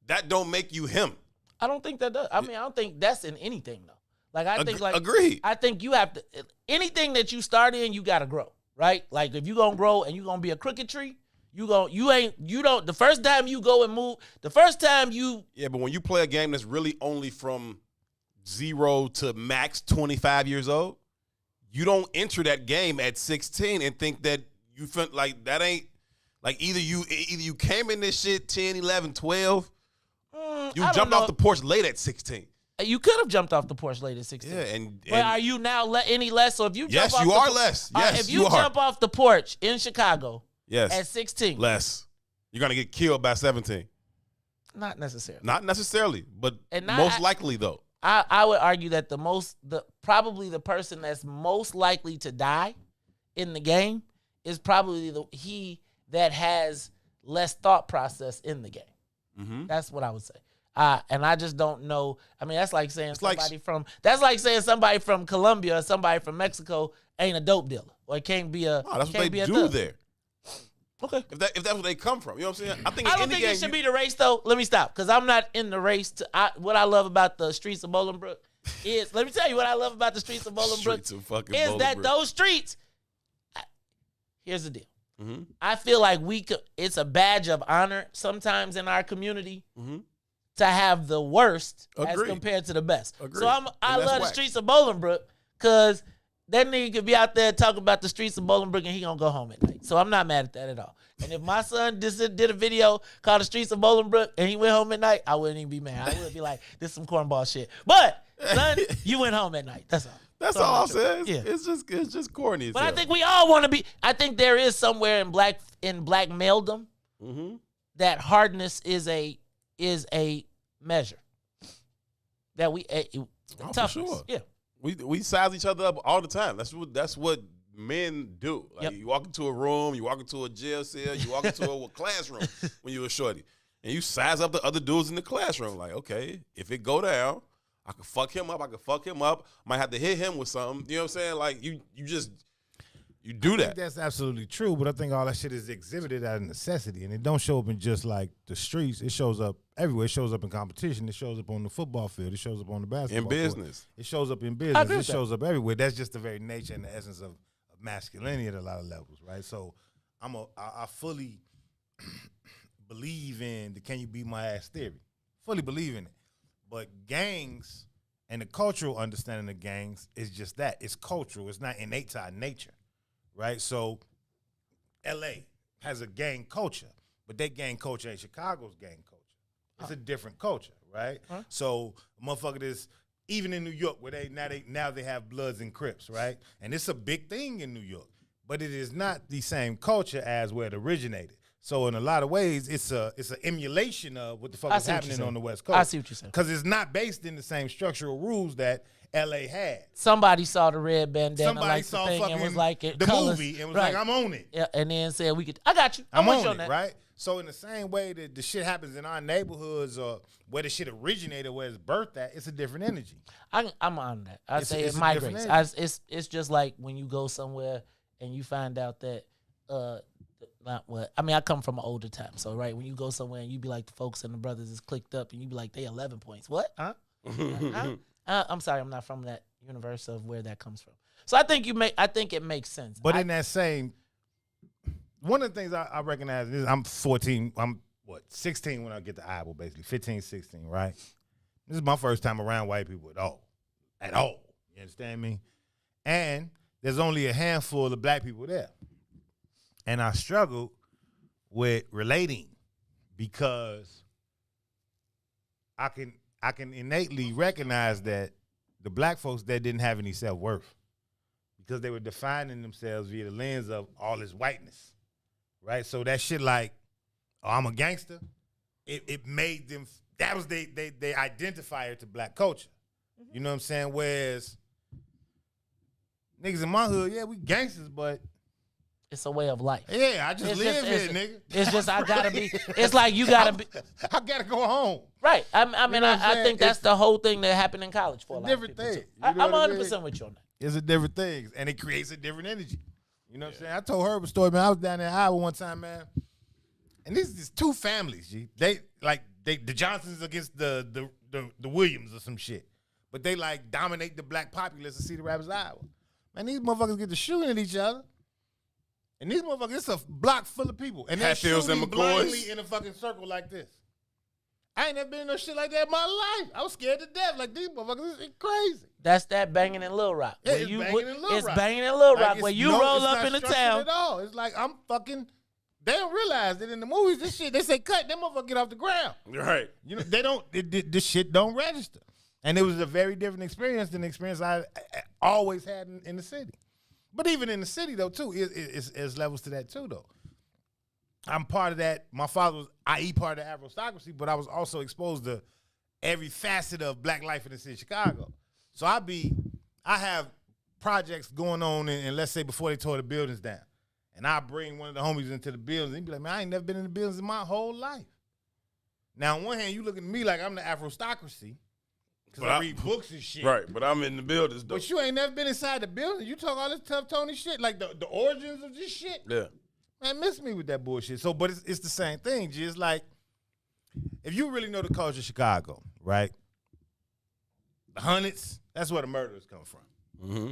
That don't make you him. I don't think that does. I mean, I don't think that's in anything though. Like I think agreed. I think you have to, anything that you start in, you gotta grow, right? Like if you gonna grow and you gonna be a crooked tree, the first time you go and move, Yeah, but when you play a game that's really only from 0 to max 25 years old, you don't enter that game at 16 and think that you feel like that ain't, like either you came in this shit 10, 11, 12, you jumped off the porch late at 16. You could have jumped off the porch late at 16. Yeah, and but are you now any less? So if you jump off you are less. Yes, if you jump off the porch in Chicago at 16. Less. You're going to get killed by 17. Not necessarily. Not necessarily, but most likely though. I would argue that probably the person that's most likely to die in the game is probably he that has less thought process in the game. That's what I would say. And I just don't know. I mean, that's like saying somebody from Colombia or somebody from Mexico ain't a dope dealer or it can't be a. No, that's what they do there. Okay, if that's where they come from, you know what I'm saying? I don't think it should be the race though. Let me stop because I'm not in the race. What I love about the streets of Bolingbrook is, let me tell you what I love about the streets of Bolingbrook is that those streets. Here's the deal. I feel like it's a badge of honor sometimes in our community to have the worst as compared to the best. So I love the streets of Bolingbrook because that nigga could be out there talking about the streets of Bolingbrook and he gonna go home at night. So I'm not mad at that at all. And if my son did a video called The Streets of Bolingbrook and he went home at night, I wouldn't even be mad. I would be like, this is some cornball shit. But son, you went home at night. That's all. That's all I'm saying. Yeah. It's just corny. But I think we all want to be. I think there is somewhere in black maledom that hardness is a measure that we toughness. For sure. Yeah, we size each other up all the time. That's what men do. Like you walk into a room, you walk into a jail cell, you walk into a classroom when you were shorty, and you size up the other dudes in the classroom. Like, okay, if it go down, I could fuck him up. Might have to hit him with something. You know what I'm saying? Like you do that. I think that's absolutely true, but I think all that shit is exhibited out of necessity, and it don't show up in just like the streets. It shows up everywhere. It shows up in competition. It shows up on the football field. It shows up on the basketball in business. Court. It shows up in business. It shows up everywhere. That's just the very nature and the essence of masculinity at a lot of levels, right? So I fully believe in the "can you beat my ass" theory. Fully believe in it. But gangs and the cultural understanding of gangs is just that. It's cultural. It's not innate to our nature, right? So L.A. has a gang culture, but that gang culture ain't Chicago's gang culture. It's a different culture, right? So a motherfucker is, even in New York, where now they have Bloods and Crips, right? And it's a big thing in New York, but it is not the same culture as where it originated. So in a lot of ways, it's an emulation of what the fuck is happening on the West Coast. I see what you're saying. Because it's not based in the same structural rules that L.A. had. Somebody saw the red bandana, Somebody saw the thing, and was like, the movie, and was like, I'm on it. Yeah, and then said, I got you. I'm on it, right? So in the same way that the shit happens in our neighborhoods or where the shit originated, where it's birthed at, it's a different energy. I'm on that. I say it migrates. It's just like when you go somewhere and you find out that I come from an older time, so right when you go somewhere and you be like the folks and the brothers is clicked up and you be like they 11 points. What? Huh? I'm sorry, I'm not from that universe of where that comes from. So I think it makes sense. But in that same, one of the things I recognize is I'm 14. I'm 16 when I get to Iowa, basically 15, 16, right? This is my first time around white people at all. You understand me? And there's only a handful of black people there. And I struggled with relating because I can innately recognize that the black folks that didn't have any self-worth because they were defining themselves via the lens of all this whiteness, right? So that shit like, oh, I'm a gangster, it made them, that was they identifier to black culture. You know what I'm saying? Whereas niggas in my hood, yeah, we gangsters, but it's a way of life. Yeah, I just live here, nigga. It's just I gotta be. It's like you gotta be. I gotta go home. Right. I mean, You know what I'm I saying? think that's the whole thing that happened in college for a lot of Different people. thing. Too. You know I'm what I 100% mean? with you on that. It's a different thing, and it creates a different energy. You know what I'm saying? I told Herb a story, man. I was down there in Iowa one time, man, and these is two families. G. They the Johnsons against the Williams or some shit, but they like dominate the black populace of Cedar Rapids, Iowa. Man, these motherfuckers get to shooting at each other. And these motherfuckers, it's a block full of people. And they're Hatfields and shooting McCoys. blindly in a fucking circle like this. I ain't never been in no shit like that in my life. I was scared to death. Like, these motherfuckers is crazy. That's that banging in Little Rock. Yeah, Where it's you- banging in Little it's Rock. banging in Little Like, Rock it's where you no- roll it's up not in the structured town. at all. It's like, I'm fucking, they don't realize that in the movies, this shit, they say cut, them motherfuckers get off the ground. Right. You know, they don't, this shit don't register. And it was a very different experience than the experience I always had in the city. But even in the city, though, too, it's levels to that, too, though. I'm part of that. My father was, i.e., part of the aristocracy, but I was also exposed to every facet of black life in the city of Chicago. So I have projects going on, and let's say before they tore the buildings down, and I bring one of the homies into the buildings, and he'd be like, man, I ain't never been in the buildings in my whole life. Now, on one hand, you looking at me like I'm the aristocracy, because I read books and shit. Right, but I'm in the buildings, though. But you ain't never been inside the building. You talk all this tough Tony shit, like the origins of this shit. Yeah. Man, miss me with that bullshit. So, but it's the same thing, G. It's like, if you really know the culture of Chicago, right? The Hundreds, that's where the murderers come from. Mm-hmm.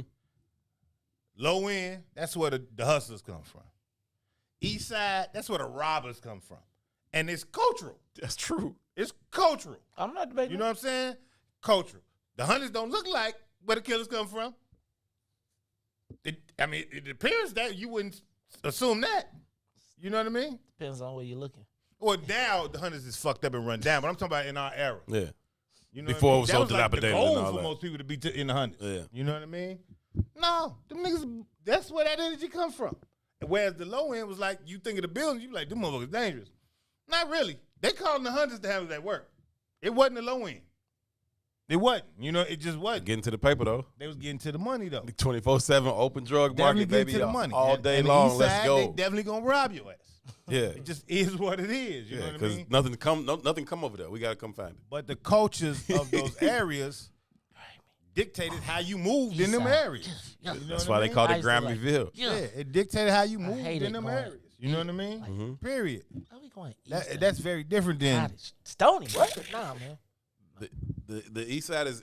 Low end, that's where the hustlers come from. East side, that's where the robbers come from. And it's cultural. That's true. It's cultural. I'm not debating. You know what I'm saying? Cultural. The Hundreds don't look like where the killers come from. It appears that you wouldn't assume that. You know what I mean? Depends on where you're looking. Well, now the Hundreds is fucked up and run down, but I'm talking about in our era. Yeah. You know Before it was that so was like the dilapidated and goal all for that. most people to be in the Hundreds. Yeah. You know what I mean? No, them niggas, that's where that energy come from. Whereas the low end was like, you think of the building, you be like, them motherfuckers dangerous. Not really. They calling the Hundreds to handle that work. It wasn't the low end. It wasn't. You know, it just wasn't. Getting to the paper, though. They was getting to the money, though. 24/7 open drug Definitely market, getting baby. to the money. All day and long. the east Let's side, go. They definitely gonna rob your ass. Yeah. It just is what it is. You know what I mean? Nothing come over there. We gotta come find it. But the cultures of those areas dictated how you moved in them areas. You know That's what why I they mean? call I it used to Grammyville. like- Yeah, it dictated how you moved hate in it them going- areas. You know what I mean? Period. How we going east? That's very different than Cottage. Stony. What? Nah, man. The east side is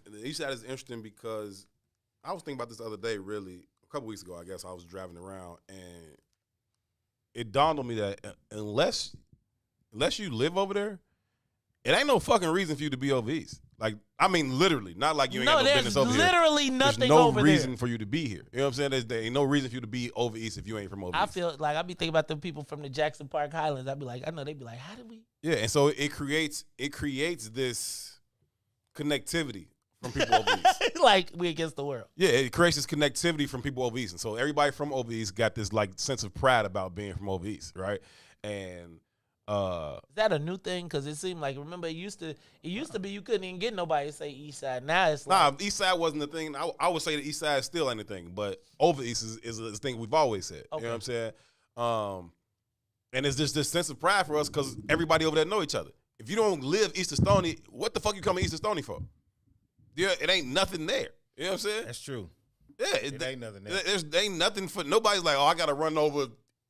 interesting because I was thinking about this the other day, really, a couple weeks ago, I guess. I was driving around and it dawned on me that unless you live over there, it ain't no fucking reason for you to be over east. Like, I mean, literally, not like you ain't No, got no there's business over here. literally nothing There's no over reason there. for you to be here. You know what I'm saying? There ain't no reason for you to be over east if you ain't from over I east. feel like I be thinking about the people from the Jackson Park Highlands. I'd be like, I know they'd be like, how did we? Yeah, and so it creates this connectivity from people over east. Like we against the world. Yeah, it creates this connectivity from people over east. And so everybody from over east got this like sense of pride about being from over east, right? And Is that a new thing? Because it seemed like, remember, it used to be you couldn't even get nobody to say east side. Now it's like, east side wasn't the thing. I would say the east side is still ain't the thing, but over east is a thing we've always said. Okay. You know what I'm saying? And it's just this sense of pride for us because everybody over there know each other. If you don't live east of Stony, what the fuck you coming east of Stony for? Yeah, it ain't nothing there. You know what I'm saying? That's true. Yeah, It ain't nothing there. There ain't nothing for nobody's like, oh, I gotta run over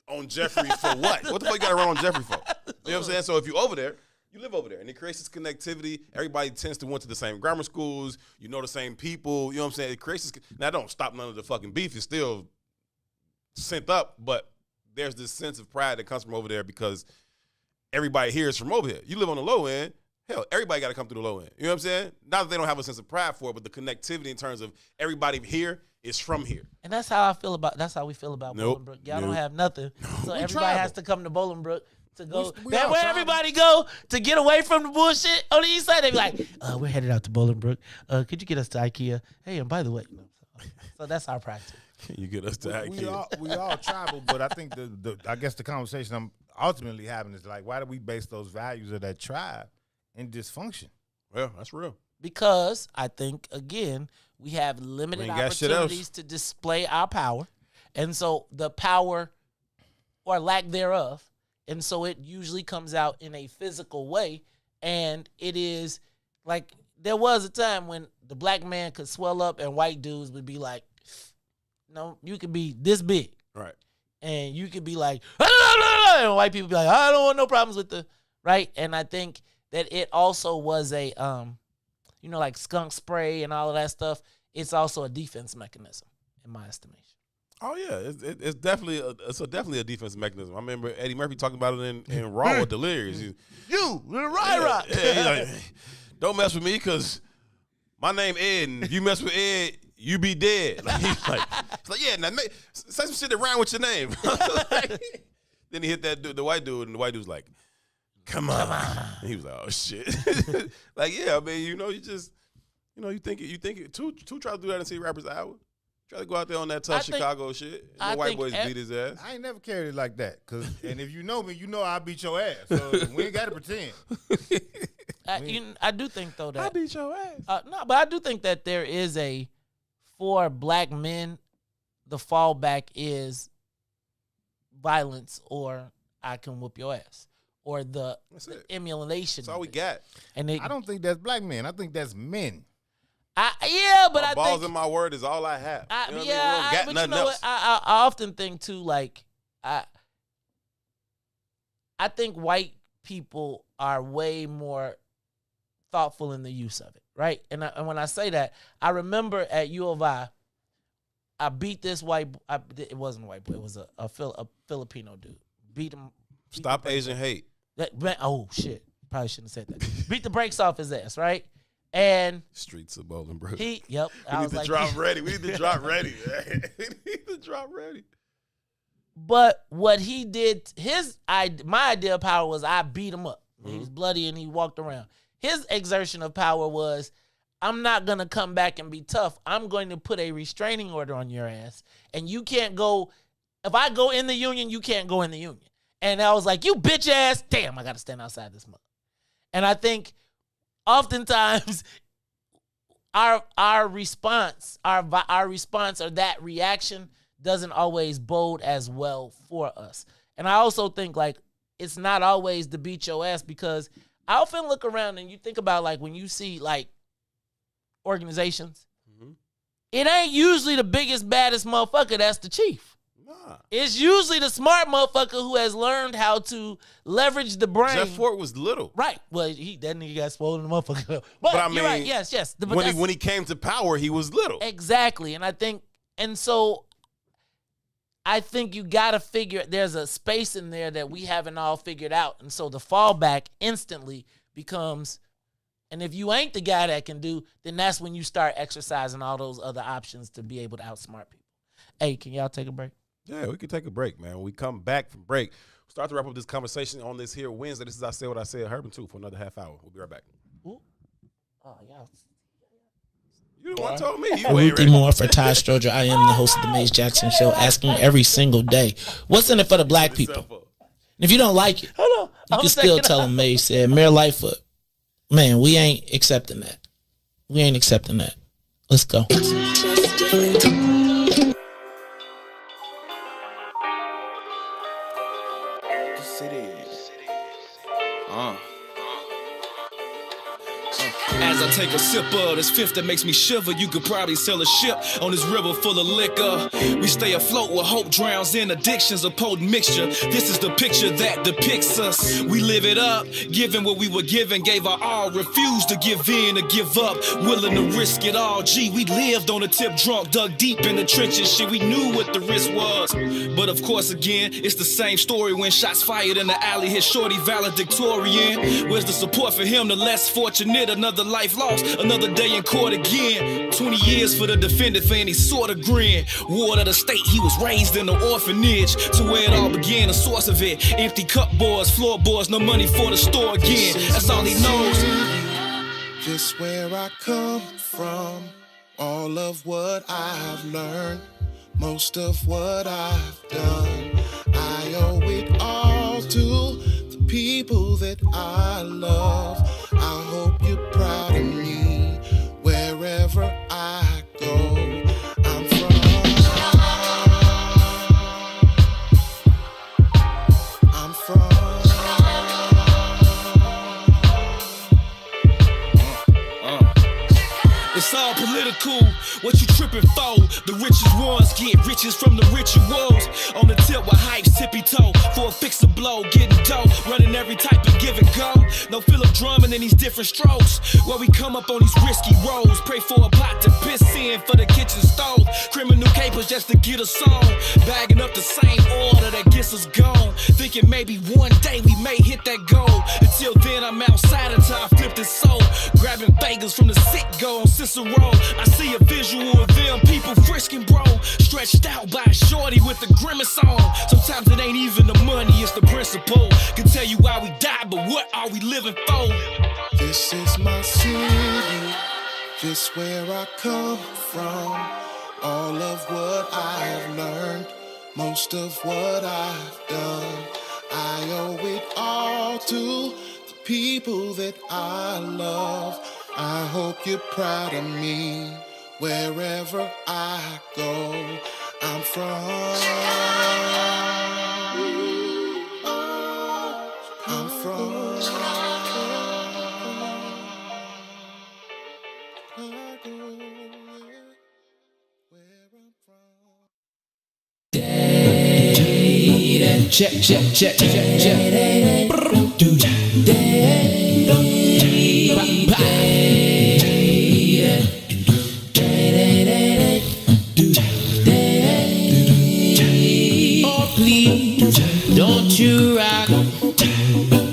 on Jeffrey for what? What the fuck you gotta run on Jeffrey for? You know what I'm saying? So if you over there, you live over there, and it creates this connectivity. Everybody tends to went to the same grammar schools. You know the same people. You know what I'm saying? It creates this. Now, don't stop none of the fucking beef. It's still sent up, but there's this sense of pride that comes from over there because everybody here is from over here. You live on the low end. Hell, everybody got to come through the low end. You know what I'm saying? Not that they don't have a sense of pride for it, but the connectivity in terms of everybody here is from here. and that's how we feel about Nope. Bolingbrook. Y'all don't have nothing, so We everybody tribal. has to come to Bolingbrook to go. We That all where travel. everybody go to get away from the bullshit on the east side. They be like, we're headed out to Bolingbrook. Could you get us to IKEA? Hey, and by the way, so that's our practice. Can you get us to IKEA? We all travel, but I think I guess the conversation I'm ultimately having is like, why do we base those values of that tribe in dysfunction? Well, that's real. Because I think, again, we have limited We ain't got shit else. opportunities to display our power. And so the power or lack thereof, and so it usually comes out in a physical way. And it is like there was a time when the black man could swell up and white dudes would be like, no, you could be this big. Right. And you could be like, and white people be like, I don't want no problems with the, right? And I think that it also was a, like skunk spray and all of that stuff. It's also a defense mechanism, in my estimation. Oh yeah, it's definitely definitely a defense mechanism. I remember Eddie Murphy talking about it in Raw or Delirious. You, little Rock. Yeah, he's like, don't mess with me because my name Ed, and if you mess with Ed, you be dead. Like, he's like, yeah, now say some shit that rhyme with your name. Then he hit that dude, the white dude, and the white dude's like, come on. And he was like, oh shit. Like, yeah, I mean, you just, you think it. Two try to do that in City Rappers Hour. Try to go out there on that tough Chicago shit. No white boys beat his ass. I ain't never carried it like that. And if you know me, you know I beat your ass. So we ain't got to pretend. I do think, though, that. I beat your ass. No, but I do think that there is for black men, the fallback is violence or I can whoop your ass. Or the emulation. That's all we got. And I don't think that's black men. I think that's men. My balls and my word is all I have. But nothing you know else. what? I often think too, like I think white people are way more thoughtful in the use of it, right? And when I say that, I remember at U of I beat this it wasn't a white boy, it was a Filipino dude. Beat him. Stop Asian hate. Oh shit! Probably shouldn't have said that. Beat the brakes off his ass, right? And streets of Bolingbrook. We need to drop ready. We need to drop ready. We need to drop ready. But what he did, my idea of power was I beat him up. He was bloody and he walked around. His exertion of power was, I'm not going to come back and be tough. I'm going to put a restraining order on your ass. And you can't go, if I go in the union, you can't go in the union. And I was like, you bitch ass, damn, I got to stand outside this month. And I think oftentimes our response or that reaction doesn't always bode as well for us. And I also think like it's not always to beat your ass, because I often look around and you think about like when you see like organizations, it ain't usually the biggest, baddest motherfucker that's the chief. Nah. It's usually the smart motherfucker who has learned how to leverage the brain. Jeff Fort was little. Right. Well, that nigga got swollen the motherfucker. But I mean, you're right. Yes. When he came to power, he was little. Exactly. And I think you got to figure, there's a space in there that we haven't all figured out. And so the fallback instantly becomes, and if you ain't the guy that can do, then that's when you start exercising all those other options to be able to outsmart people. Hey, can y'all take a break? Yeah, we can take a break, man. When we come back from break, we'll start to wrap up this conversation on this here Wednesday. This is I Said What I Said, Herb and Two, for another half hour. We'll be right back. Ooh. Oh, y'all. You the one told me. Ruthie Moore for Ty Stroger. I am the host of the Maze Jackson Show, asking every single day, what's in it for the black people? And if you don't like it, you can still tell them Maze said. Mayor Lightfoot, man, we ain't accepting that. Let's go. As I take a sip of this fifth that makes me shiver, you could probably sail a ship on this river full of liquor. We stay afloat where hope drowns in addictions, a potent mixture. This is the picture that depicts us. We live it up, giving what we were given, gave our all, refused to give in or give up, willing to risk it all. Gee, we lived on a tip drunk, dug deep in the trenches, shit, we knew what the risk was. But of course, again, it's the same story when shots fired in the alley hit shorty valedictorian. Where's the support for him, the less fortunate, another life lost lost. Another day in court again. 20 years for the defendant for any sort of grin. Ward of the state, he was raised in the orphanage. To where it all began, the source of it. Empty cupboards, floorboards, no money for the store again. That's all he knows. Just where I come from, all of what I've learned, most of what I've done, I owe it all to the people that I love. I hope you're proud of me wherever I go. I'm from. It's all political. What you tripping for? The richest ones get riches from the rituals. On the tip with hypes, tippy toe. For a fix a blow, getting dough. Running every type of give and go. No Philip Drummond in these different strokes. Where we come up on these risky roads. Pray for a pot to piss in for the kitchen stove. Criminal capers just to get us on. Bagging up the same order that gets us gone. Thinking maybe one day we may hit that goal. Until then I'm outside until I flip this soul. Grabbing bagels from the sick go on Cicero. I see a visual of them people frisking, bro. Stretched out by a shorty with a grimace on. Sometimes it ain't even the money, it's the principle. Can tell you why we died, but what are we living for? This is my city, this where I come from. All of what I've learned, most of what I've done, I owe it all to the people that I love. I hope you're proud of me wherever I go. I'm from. I'm from. Check, check, check, check, check. Oh, please, don't you rock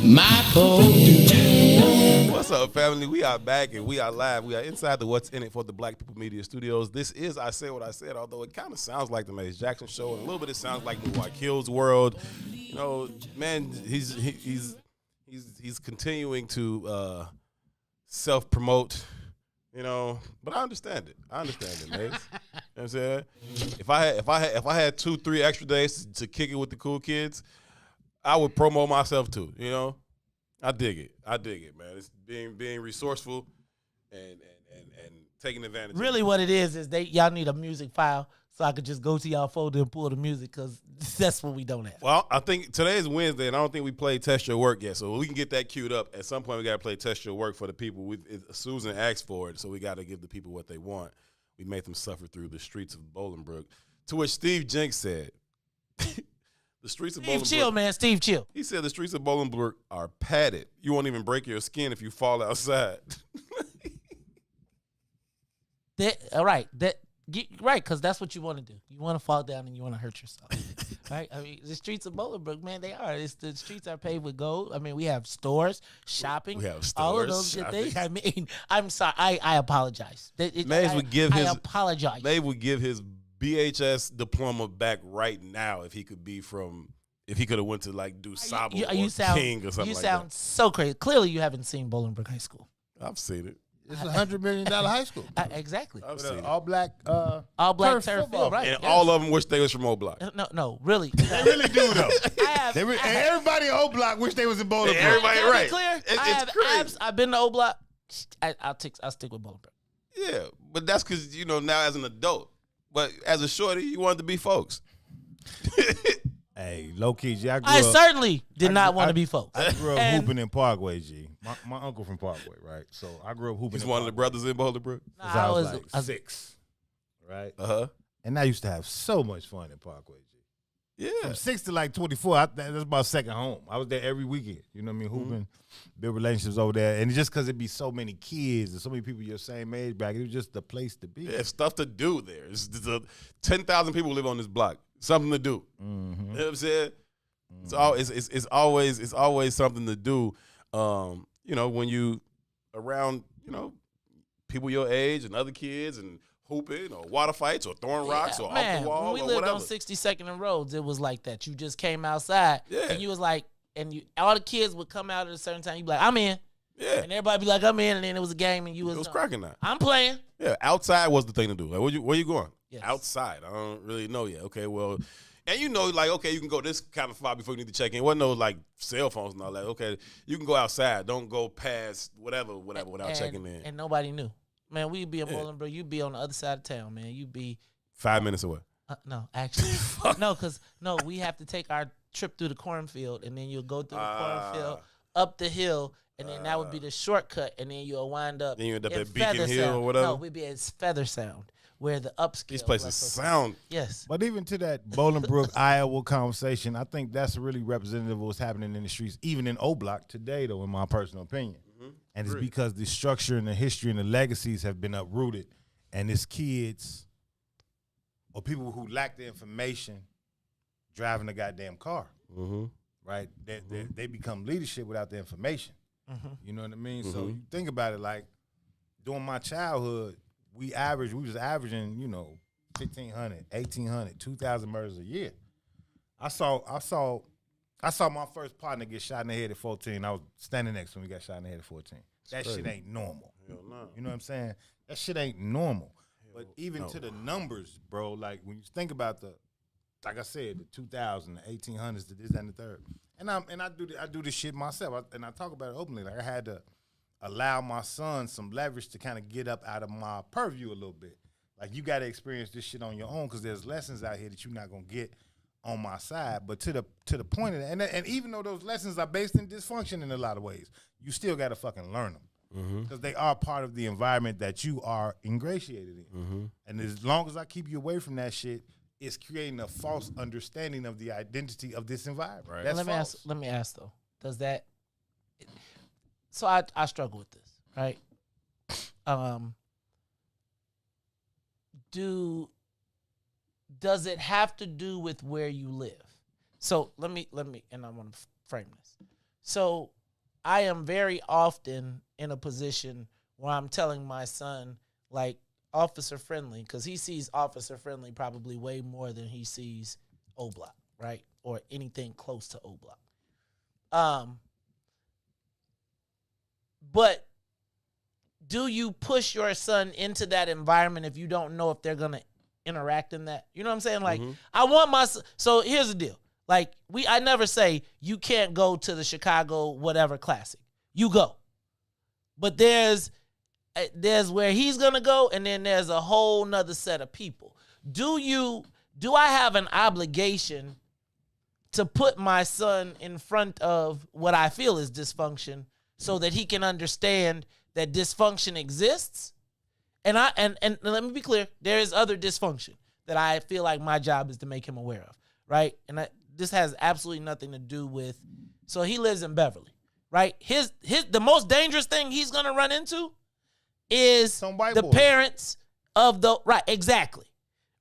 my boat. What's up, family? We are back and we are live. We are inside the What's In It for the Black People Media Studios. This is I Said What I Said, although it kind of sounds like the Mace Jackson Show, and a little bit it sounds like New White Kill's World. You know, man, he's continuing to self-promote, you know, but I understand it. Mace. You know what I'm saying? If I had 2-3 extra days to kick it with the cool kids, I would promote myself too, you know? I dig it, man. It's being resourceful and taking advantage. Really, of it. what it is y'all need a music file so I could just go to y'all folder and pull the music, because that's what we don't have. Well, I think today is Wednesday, and I don't think we played Test Your Work yet, so we can get that queued up. At some point, we got to play Test Your Work for the people. Susan asked for it, so we got to give the people what they want. We made them suffer through the streets of Bolingbrook, to which Steve Jenks said, the streets of Bolingbrook. Steve, chill, man. Steve, chill. He said the streets of Bolingbrook are padded. You won't even break your skin if you fall outside. Right, because that's what you want to do. You want to fall down and you want to hurt yourself. Right? I mean, the streets of Bolingbrook, man, they are. The streets are paved with gold. I mean, we have stores, shopping, all of those good things. I mean, I'm sorry. I apologize. Maze would give I apologize. Maze would give his BHS diploma back right now if he could have went to like do Sabo or King or something like that. You sound so crazy. Clearly, you haven't seen Bolingbrook High School. I've seen it. It's $100 million high school. Exactly. I've seen it. All black turf field, right? And all of them wish they was from O Block. No, really. They really do though. And everybody in O Block wish they was in Bolingbrook. Everybody right. Clear? It's crazy. I've been to O Block. I'll stick with Bolingbrook. Yeah, but that's because now as an adult. But as a shorty, you wanted to be folks. Hey, low key, G. I certainly did not want to be folks. I grew up hooping in Parkway, G. My uncle from Parkway, right? So I grew up hooping. He's one of the brothers in Bolingbrook. I was like 6, right? And I used to have so much fun in Parkway, G. Yeah. From 6 to like 24, that's my second home. I was there every weekend. You know what I mean? Hooping, build relationships over there. And it's just because it'd be so many kids and so many people your same age back, it was just the place to be. Yeah, stuff to do there. It's 10,000 people live on this block. Something to do. Mm-hmm. You know what I'm saying? It's always something to do. When you around, people your age and other kids and hooping or water fights or throwing rocks or off the wall when we or lived whatever. on 62nd and Rhodes, it was like that. You just came outside and you was like, all the kids would come out at a certain time. You'd be like, I'm in. Yeah. And everybody be like, I'm in. And then it was a game and you was cracking that. I'm playing. Yeah, outside was the thing to do. Like, where you going? Yes. Outside. I don't really know yet. Okay, well, and you know, like, okay, you can go this kind of far before you need to check in. Wasn't no, like, cell phones and all that. Okay, you can go outside. Don't go past whatever without checking in. And nobody knew. Man, we'd be in Bolingbrook. You'd be on the other side of town, man. You'd be 5 minutes away. No, actually. No, we have to take our trip through the cornfield, and then you'll go through the cornfield, up the hill, and then that would be the shortcut, and then you'll wind up Then you end up in at Beacon Feather Hill Sound. or whatever? No, we'd be at Feather Sound, where the upscale. These places sound. Yes. But even to that Bolingbrook, Iowa conversation, I think that's really representative of what's happening in the streets, even in O Block today, though, in my personal opinion. And it's because the structure and the history and the legacies have been uprooted, and it's kids or people who lack the information driving a goddamn car, right? They become leadership without the information. You know what I mean? So you think about it, like during my childhood, we was averaging, 1,500, 1,800, 2,000 murders a year. I saw my first partner get shot in the head at 14. I was standing next to him. He got shot in the head at 14. That shit ain't normal. Hell no. You know what I'm saying? That shit ain't normal. But even to the numbers, bro, like when you think about like I said, the 2000, the 1800s, the this, that, and the third. And I do this shit myself. And I talk about it openly. Like I had to allow my son some leverage to kind of get up out of my purview a little bit. Like you got to experience this shit on your own because there's lessons out here that you're not gonna get on my side. But to the point of that, and even though those lessons are based in dysfunction in a lot of ways, you still got to fucking learn them because they are part of the environment that you are ingratiated in. And as long as I keep you away from that shit, it's creating a false understanding of the identity of this environment. Right. That's false. Let me ask though, does that? So I struggle with this, right? Does it have to do with where you live? So let me, and I want to frame this. So I am very often in a position where I'm telling my son, like, officer friendly, because he sees officer friendly probably way more than he sees O Block, right? Or anything close to O Block. But do you push your son into that environment if you don't know if they're going to interact in that? You know what I'm saying? Like, I want my son. So here's the deal. Like, I never say you can't go to the Chicago whatever classic. You go. But there's where he's going to go, and then there's a whole nother set of people. Do I have an obligation to put my son in front of what I feel is dysfunction so that he can understand that dysfunction exists? And let me be clear, there is other dysfunction that I feel like my job is to make him aware of, right? And this has absolutely nothing to do with, so he lives in Beverly, right? The most dangerous thing he's going to run into is the parents of the, right, exactly,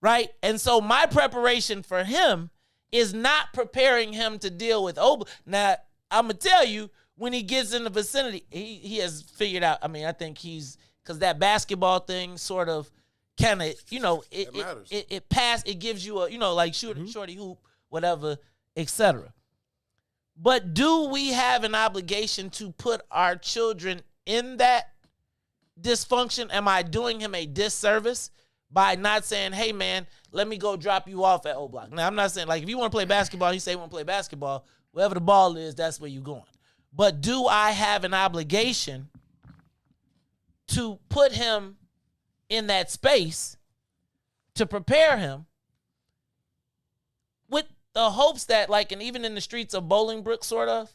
right? And so my preparation for him is not preparing him to deal with Now, I'm going to tell you, when he gets in the vicinity, he has figured out, I mean, I think because that basketball thing sort of kind of, it gives you a, like shorty hoop, whatever, etc. But do we have an obligation to put our children in that dysfunction? Am I doing him a disservice by not saying, hey, man, let me go drop you off at O Block? Now, I'm not saying, like, if you want to play basketball, you say you want to play basketball, wherever the ball is, that's where you're going. But do I have an obligation to put him in that space to prepare him with the hopes that, like, and even in the streets of Bolingbrook, sort of,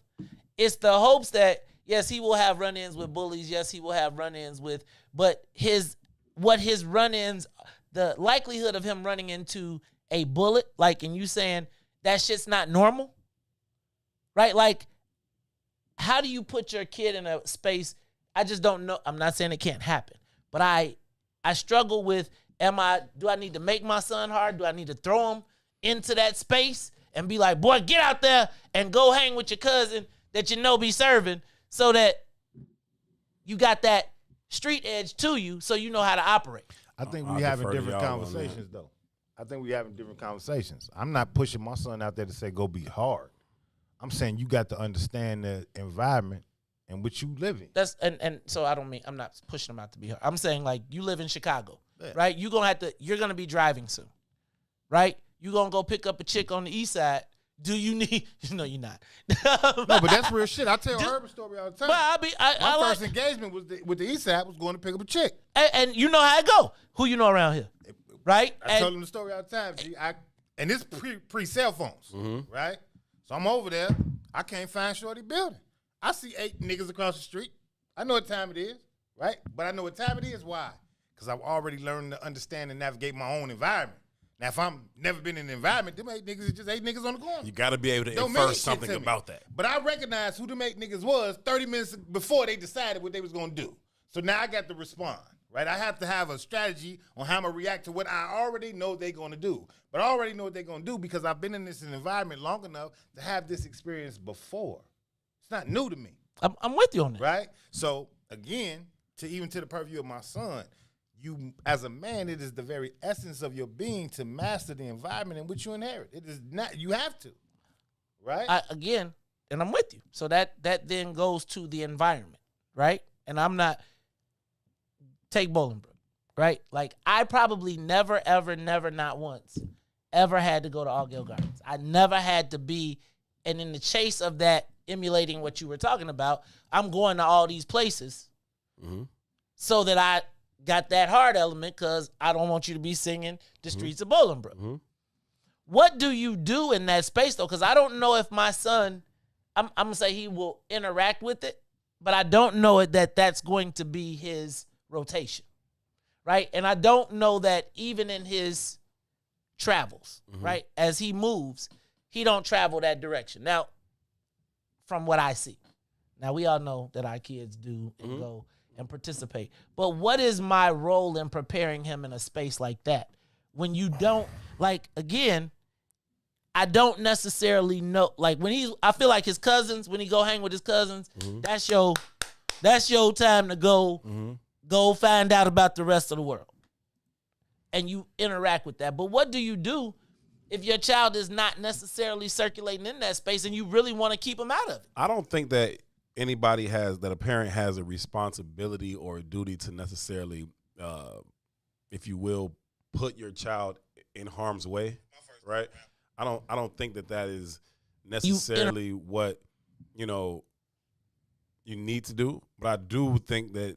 it's the hopes that, yes, he will have run-ins with bullies. Yes, he will have run-ins with, but his run-ins, the likelihood of him running into a bullet, like, and you saying that shit's not normal, right? Like, how do you put your kid in a space? I just don't know. I'm not saying it can't happen, but I struggle with, do I need to make my son hard? Do I need to throw him into that space and be like, boy, get out there and go hang with your cousin that be serving, so that you got that street edge to you so you know how to operate. I think we having different conversations, though. I think we having different conversations. I'm not pushing my son out there to say go be hard. I'm saying you got to understand the environment in which you live in. That's and so I'm not pushing him out to be hard. I'm saying like you live in Chicago, right? You're gonna be driving soon, right? You gonna go pick up a chick on the east side. Do you need? No, you're not. No, but that's real shit. I tell Herb a story all the time. But my first engagement was with the east side was going to pick up a chick. And you know how it go. Who you know around here, right? I told him the story all the time. G. And this pre cell phones, right? So I'm over there. I can't find Shorty building. I see 8 niggas across the street. I know what time it is, right? But I know what time it is. Why? Because I've already learned to understand and navigate my own environment. Now, if I'm never been in an environment, them 8 niggas is just 8 niggas on the corner. You got to be able to infer something about that. But I recognize who them 8 niggas was 30 minutes before they decided what they was going to do. So now I got to respond, right? I have to have a strategy on how I'm going to react to what I already know they're going to do. But I already know what they're going to do because I've been in this environment long enough to have this experience before. It's not new to me. I'm with you on that. Right? So, again, to the purview of my son, you, as a man, it is the very essence of your being to master the environment in which you inherit. It is not, you have to, right? And I'm with you. So that then goes to the environment, right? And I'm not, take Bolingbrook, right? Like, I probably never, ever, never, not once, ever had to go to Allgale Gardens. I never had to be, and in the chase of that, emulating what you were talking about, I'm going to all these places so that I got that hard element because I don't want you to be singing the streets of Bolingbrook. What do you do in that space, though? Because I don't know if my son, I'm going to say he will interact with it, but I don't know that's going to be his rotation, right? And I don't know that even in his travels, right, as he moves, he don't travel that direction. Now, from what I see. Now, we all know that our kids do and go and participate. But what is my role in preparing him in a space like that? When you don't, like, again, I don't necessarily know, like, I feel like his cousins, when he go hang with his cousins, that's your time to go find out about the rest of the world. And you interact with that. But what do you do if your child is not necessarily circulating in that space and you really want to keep them out of it? I don't think that a parent has a responsibility or a duty to necessarily, if you will, put your child in harm's way, right? I don't think that is necessarily what, you need to do. But I do think that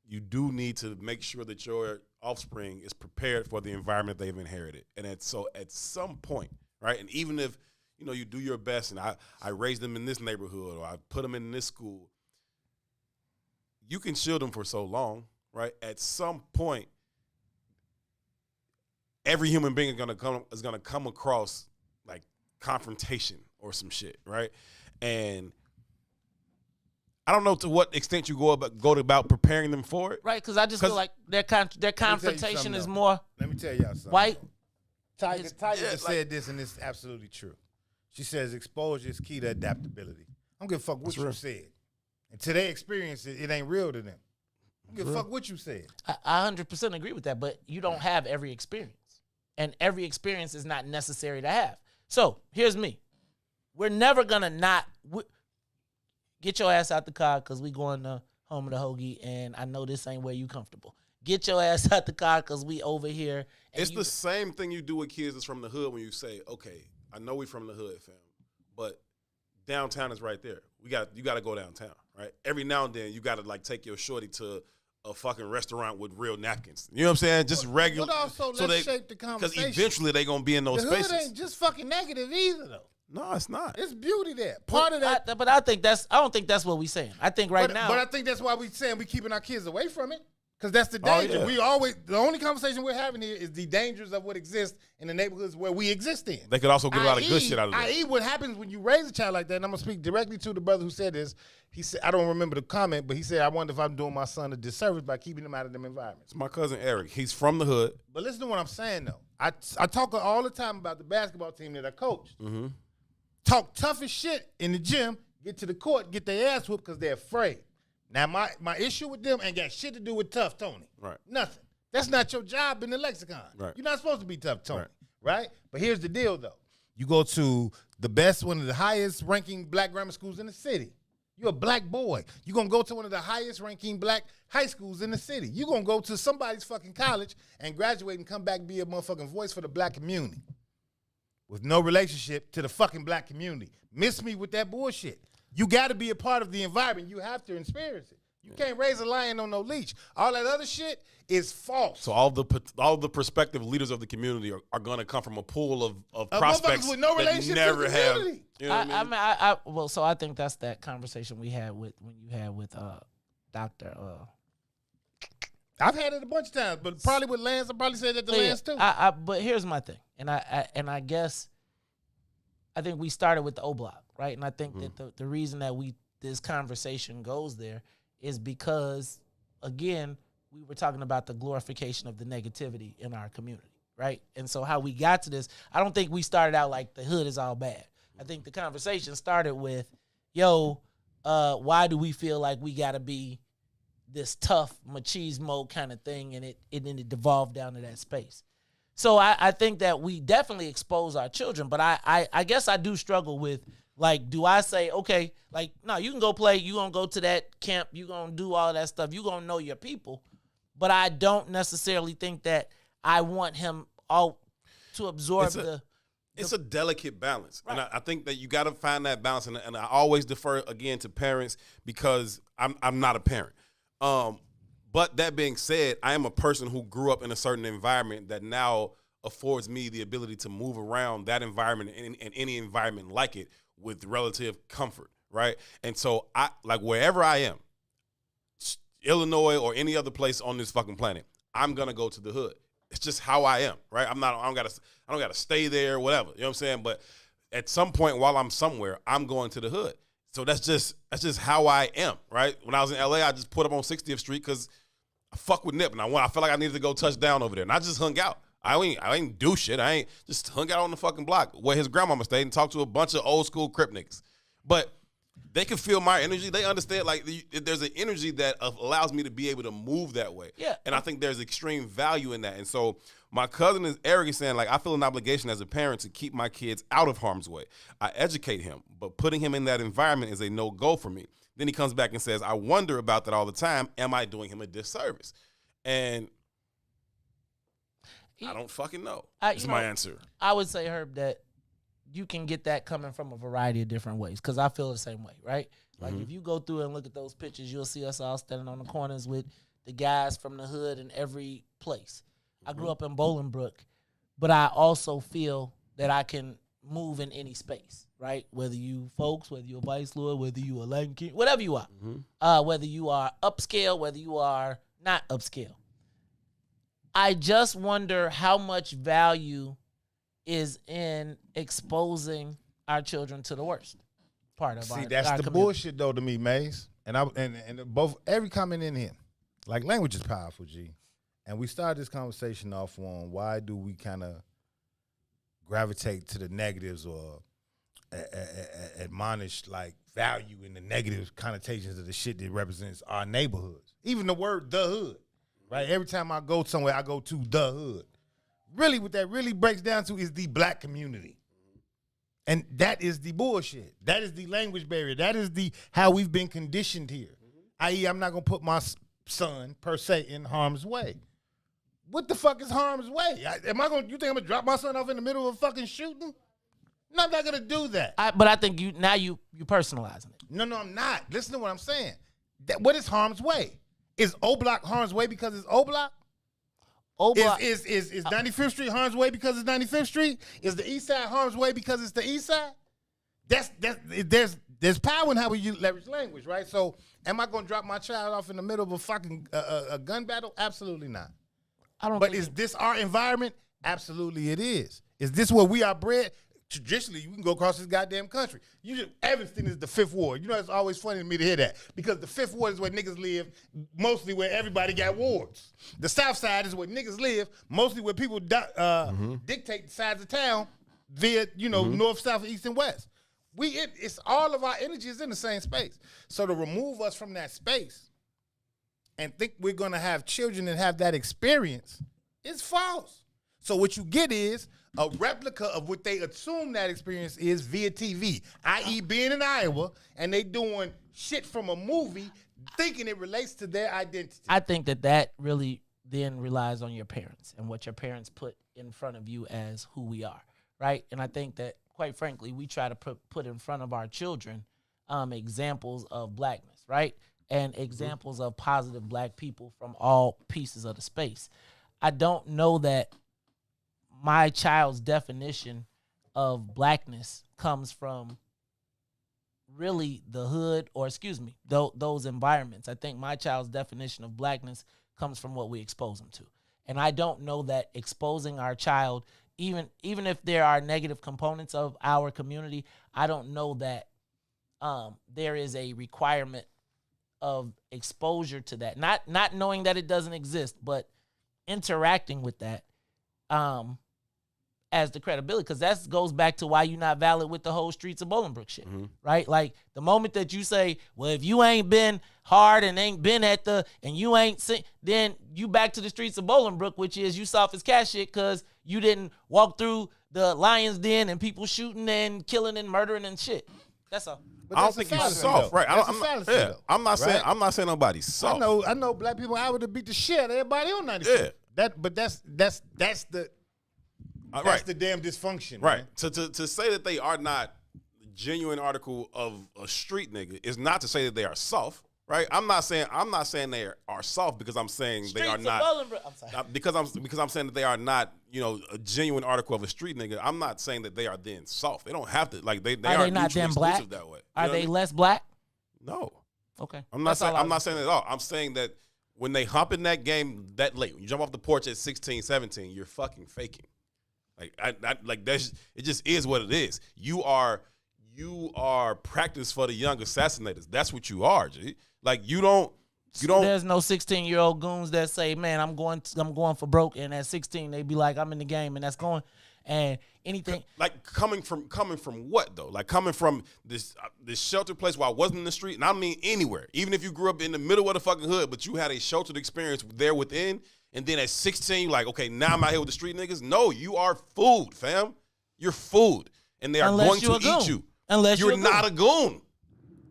you do need to make sure that your offspring is prepared for the environment they've inherited. And at some point, right? And even if, you do your best and I raised them in this neighborhood or I put them in this school, you can shield them for so long, right? At some point, every human being is gonna come across like confrontation or some shit, right? And I don't know to what extent you go about preparing them for it. Right, because I just feel like their confrontation is more. Let me tell y'all something. White. Tiger just said this, and it's absolutely true. She says exposure is key to adaptability. I don't give a fuck what you said. And to their experience, it ain't real to them. I don't give a fuck what you said. I 100% agree with that, but you don't have every experience. And every experience is not necessary to have. So, here's me. We're never going to not... Get your ass out the car because we going to home of the hoagie, and I know this ain't where you comfortable. Get your ass out the car because we over here. It's the same thing you do with kids that's from the hood when you say, okay, I know we from the hood, fam, but downtown is right there. You got to go downtown, right? Every now and then you got to like take your shorty to a fucking restaurant with real napkins. You know what I'm saying? Just regular. But also, let's shape the conversation. Because eventually they going to be in those spaces. The hood ain't just fucking negative either, though. No, it's not. It's beauty there. Part of that. But I don't think that's what we saying. I think now. But I think that's why we saying we keeping our kids away from it. Because that's the danger. Oh, yeah. The only conversation we're having here is the dangers of what exists in the neighborhoods where we exist in. They could also get a lot of good shit out of it. I.e. what happens when you raise a child like that, and I'm going to speak directly to the brother who said this. He said, I don't remember the comment, but he said, I wonder if I'm doing my son a disservice by keeping him out of them environments. It's my cousin Eric. He's from the hood. But listen to what I'm saying, though. I talk all the time about the basketball team that I coached. Mm-hmm. Talk tough as shit in the gym, get to the court, get their ass whooped because they're afraid. Now, my issue with them ain't got shit to do with Tough Tony. Right. Nothing. That's not your job in the lexicon. Right. You're not supposed to be Tough Tony, right? But here's the deal, though. You go to one of the highest ranking black grammar schools in the city. You're a black boy. You're going to go to one of the highest ranking black high schools in the city. You're going to go to somebody's fucking college and graduate and come back and be a motherfucking voice for the black community with no relationship to the fucking black community. Miss me with that bullshit. You got to be a part of the environment. You have to experience it. You can't raise a lion on no leash. All that other shit is false. So all the prospective leaders of the community are going to come from a pool of prospects with no relationship that to the never have. community. You know what I mean? Well, so I think that's that conversation we had with Dr. I've had it a bunch of times, but probably with Lance, I probably said that to Lance too. But here's my thing, and I guess I think we started with the O Block, right? And I think that the reason that this conversation goes there is because, again, we were talking about the glorification of the negativity in our community, right? And so how we got to this, I don't think we started out like the hood is all bad. I think the conversation started with, why do we feel like we got to be this tough machismo kind of thing, and it devolved down to that space. So I think that we definitely expose our children, but I guess I do struggle with, like, do I say, okay, like, no, you can go play, you going to go to that camp, you going to do all that stuff, you going to know your people, but I don't necessarily think that I want him all to absorb It's a delicate balance, right. And I think that you got to find that balance, and I always defer, again, to parents because I'm not a parent. But that being said, I am a person who grew up in a certain environment that now affords me the ability to move around that environment and any environment like it with relative comfort, right? And so I, like, wherever I am, Illinois or any other place on this fucking planet, I'm gonna go to the hood. It's just how I am, right? I don't gotta stay there, whatever. You know what I'm saying? But at some point while I'm somewhere, I'm going to the hood. So that's just how I am, right? When I was in LA, I just put up on 60th Street because I fuck with Nip, and I felt like I needed to go touch down over there, and I just hung out. I ain't do shit. I ain't just hung out on the fucking block where his grandmama stayed and talked to a bunch of old school Crip niggas. But they can feel my energy. They understand, like, there's an energy that allows me to be able to move that way. Yeah. And I think there's extreme value in that. And so my cousin is arrogant, saying, like, I feel an obligation as a parent to keep my kids out of harm's way. I educate him, but putting him in that environment is a no-go for me. Then he comes back and says, I wonder about that all the time. Am I doing him a disservice? And I don't fucking know. That's my answer. I would say, Herb, that you can get that coming from a variety of different ways, because I feel the same way, right? Like, if you go through and look at those pictures, you'll see us all standing on the corners with the guys from the hood in every place. I grew up in Bolingbrook, but I also feel that I can move in any space, right? Whether you folks, whether you're a Vice Lord, whether you are Latin King, whatever you are, whether you are upscale, whether you are not upscale. I just wonder how much value is in exposing our children to the worst part of our See, that's our the community. bullshit though to me, Maze. And both every comment in here, like, language is powerful, G. And we started this conversation off on why do we kind of gravitate to the negatives or admonish, like, value in the negative connotations of the shit that represents our neighborhoods. Even the word the hood, right? Every time I go somewhere, I go to the hood. Really, what that really breaks down to is the black community. And that is the bullshit. That is the language barrier. That is how we've been conditioned here. I.e., I'm not going to put my son, per se, in harm's way. What the fuck is harm's way? You think I'm going to drop my son off in the middle of a fucking shooting? No, I'm not going to do that. But I think you personalizing it. No, I'm not. Listen to what I'm saying. What is harm's way? Is O Block harm's way because it's O Block? Is 95th Street harm's way because it's 95th Street? Is the East Side harm's way because it's the East Side? There's power in how we leverage language, right? So, am I going to drop my child off in the middle of a fucking a gun battle? Absolutely not. But is this our environment? Absolutely, it is. Is this where we are bred? Traditionally, you can go across this goddamn country. Evanston is the fifth ward. You know, it's always funny to me to hear that, because the fifth ward is where niggas live, mostly where everybody got wards. The south side is where niggas live, mostly where people dictate the sides of town via, north, south, east, and west. It's all of our energy is in the same space. So to remove us from that space and think we're gonna have children and have that experience is false. So what you get is a replica of what they assume that experience is via TV, i.e. being in Iowa, and they doing shit from a movie thinking it relates to their identity. I think that really then relies on your parents and what your parents put in front of you as who we are, right? And I think that, quite frankly, we try to put in front of our children examples of blackness, right? And examples of positive black people from all pieces of the space. I don't know that my child's definition of blackness comes from really the hood, or those environments. I think my child's definition of blackness comes from what we expose them to. And I don't know that exposing our child, even if there are negative components of our community, I don't know that there is a requirement of exposure to that. Not knowing that it doesn't exist, but interacting with that as the credibility, because that goes back to why you're not valid with the whole streets of Bolingbrook shit, right? Like the moment that you say, well, if you ain't been hard and ain't been at and you ain't then you back to the streets of Bolingbrook, which is you soft as cat shit because you didn't walk through the lion's den and people shooting and killing and murdering and shit. That's all. I don't think he's soft, right? I'm not saying nobody's soft. I know black people out to beat the shit out of everybody on 96. Yeah. That's the damn dysfunction, right? Man. To say that they are not a genuine article of a street nigga is not to say that they are soft, right? I'm not saying they are soft because I'm saying they are not. I'm sorry. Because I'm saying that they are not, a genuine article of a street nigga. I'm not saying that they are then soft. They don't have to they are not then black that way. Are they less black? No. Okay. I'm not saying that at all. I'm saying that when they hump in that game that late, when you jump off the porch at 16, 17, you're fucking faking. It just is what it is. You are practice for the young assassinators. That's what you are, G. Like you don't. There's no 16-year-old goons that say, "Man, I'm going for broke," and at 16 they be like, "I'm in the game," and that's going. And anything like coming from what though? Like coming from this sheltered place where I wasn't in the street, and I mean anywhere. Even if you grew up in the middle of the fucking hood, but you had a sheltered experience there within. And then at 16, you're like, okay, now I'm out here with the street niggas. No, you are food, fam. You're food. And they are going to eat you. Unless you're not a goon.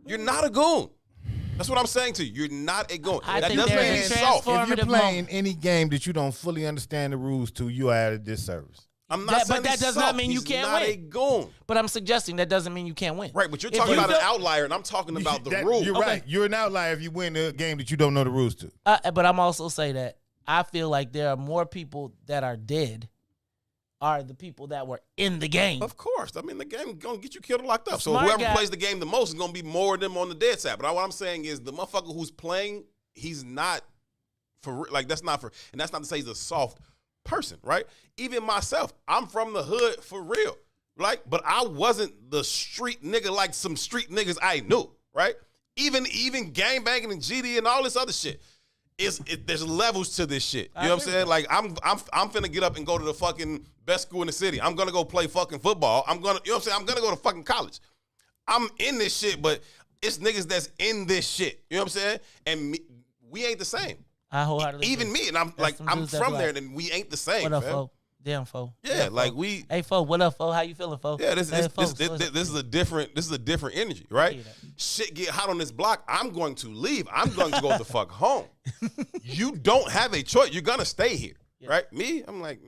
You're not a goon. That's what I'm saying to you. You're not a goon. That doesn't mean it's soft. If you're playing any game that you don't fully understand the rules to, you are at a disservice. I'm not saying but that does not mean you can't win. He's not a goon. But I'm suggesting that doesn't mean you can't win. Right, but you're talking about an outlier, and I'm talking about the rules. You're right. You're an outlier if you win a game that you don't know the rules to. But I'm also saying that I feel like there are more people that are dead are the people that were in the game. Of course. I mean, the game going to get you killed or locked up. So whoever plays the game the most is going to be more of them on the dead side. But what I'm saying is the motherfucker who's playing, he's not for, like, that's not for, and that's not to say he's a soft person, right? Even myself, I'm from the hood for real, right? But I wasn't the street nigga like some street niggas I knew, right? Even gangbanging and GD and all this other shit. There's levels to this shit. You know what I'm saying? Like I'm finna get up and go to the fucking best school in the city. I'm gonna go play fucking football. You know what I'm saying? I'm gonna go to fucking college. I'm in this shit, but it's niggas that's in this shit. You know what I'm saying? And we ain't the same. I wholeheartedly even agree. me, and I'm from there, and we ain't the same. What up, fo? Damn, fo. Yeah, like we. Hey, fo. What up, fo? How you feeling, fo? Yeah, this is a different energy, right? Shit get hot on this block. I'm going to leave. I'm going to go the fuck home. You don't have a choice. You're gonna stay here, right? Me, I'm like,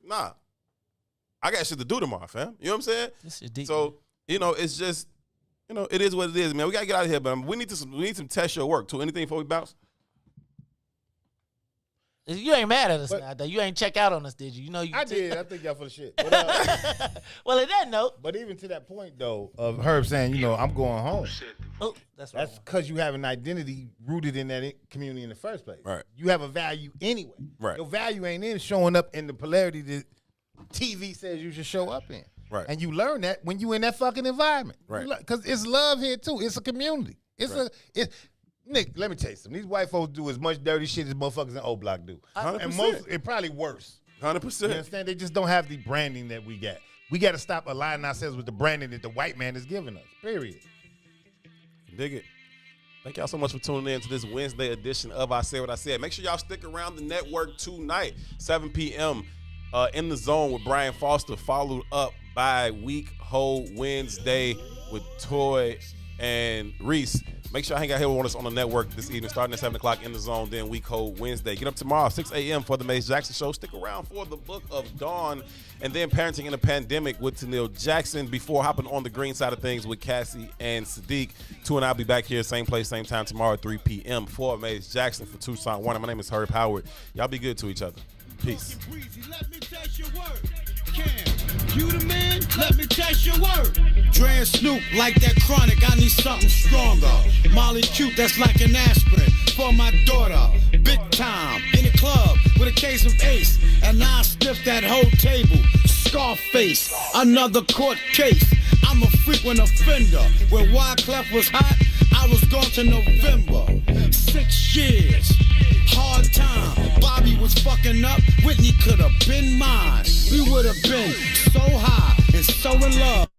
nah. I got shit to do tomorrow, fam. You know what I'm saying? This is deep. So it's just, it is what it is, man. We gotta get out of here, but we need some test your work too. Anything before we bounce? You ain't mad at us now, though. You ain't check out on us, did you? I did. I think y'all full of shit. But, well, in that note. But even to that point, though, of Herb saying, I'm going home. Oh, that's because you have an identity rooted in that community in the first place. Right. You have a value anyway. Right. Your value ain't in showing up in the polarity that TV says you should show up in. Right. And you learn that when you in that fucking environment. Right. Because it's love here, too. It's a community. Nick, let me tell you something. These white folks do as much dirty shit as motherfuckers in O Block do. 100%. And it probably worse. 100%. You understand? They just don't have the branding that we got. We got to stop aligning ourselves with the branding that the white man is giving us, period. Dig it. Thank y'all so much for tuning in to this Wednesday edition of I Said What I Said. Make sure y'all stick around the network tonight, 7 p.m. In the Zone with Brian Foster, followed up by Week Ho Wednesday with Toy and Reese. Make sure I hang out here with us on the network this evening, starting at 7 o'clock in the Zone, then Week Ho Wednesday. Get up tomorrow, 6 a.m. for the Mace Jackson Show. Stick around for the Book of Dawn, and then Parenting in a Pandemic with Tennille Jackson before hopping on the green side of things with Cassie and Sadiq. 2 and I'll be back here, same place, same time tomorrow at 3 p.m. for Mace Jackson for Toussaint Werner. My name is Howard. Y'all be good to each other. Peace. You the man? Let me test your word. Dre and Snoop like that chronic. I need something stronger. Molly cute, that's like an aspirin for my daughter. Big time in the club with a case of Ace, and I sniff that whole table. Scarface, another court case. I'm a frequent offender. When Wyclef was hot, I was gone to November. 6 years, hard time. Bobby was fucking up. Whitney could have been mine. We would have been so high and so in love.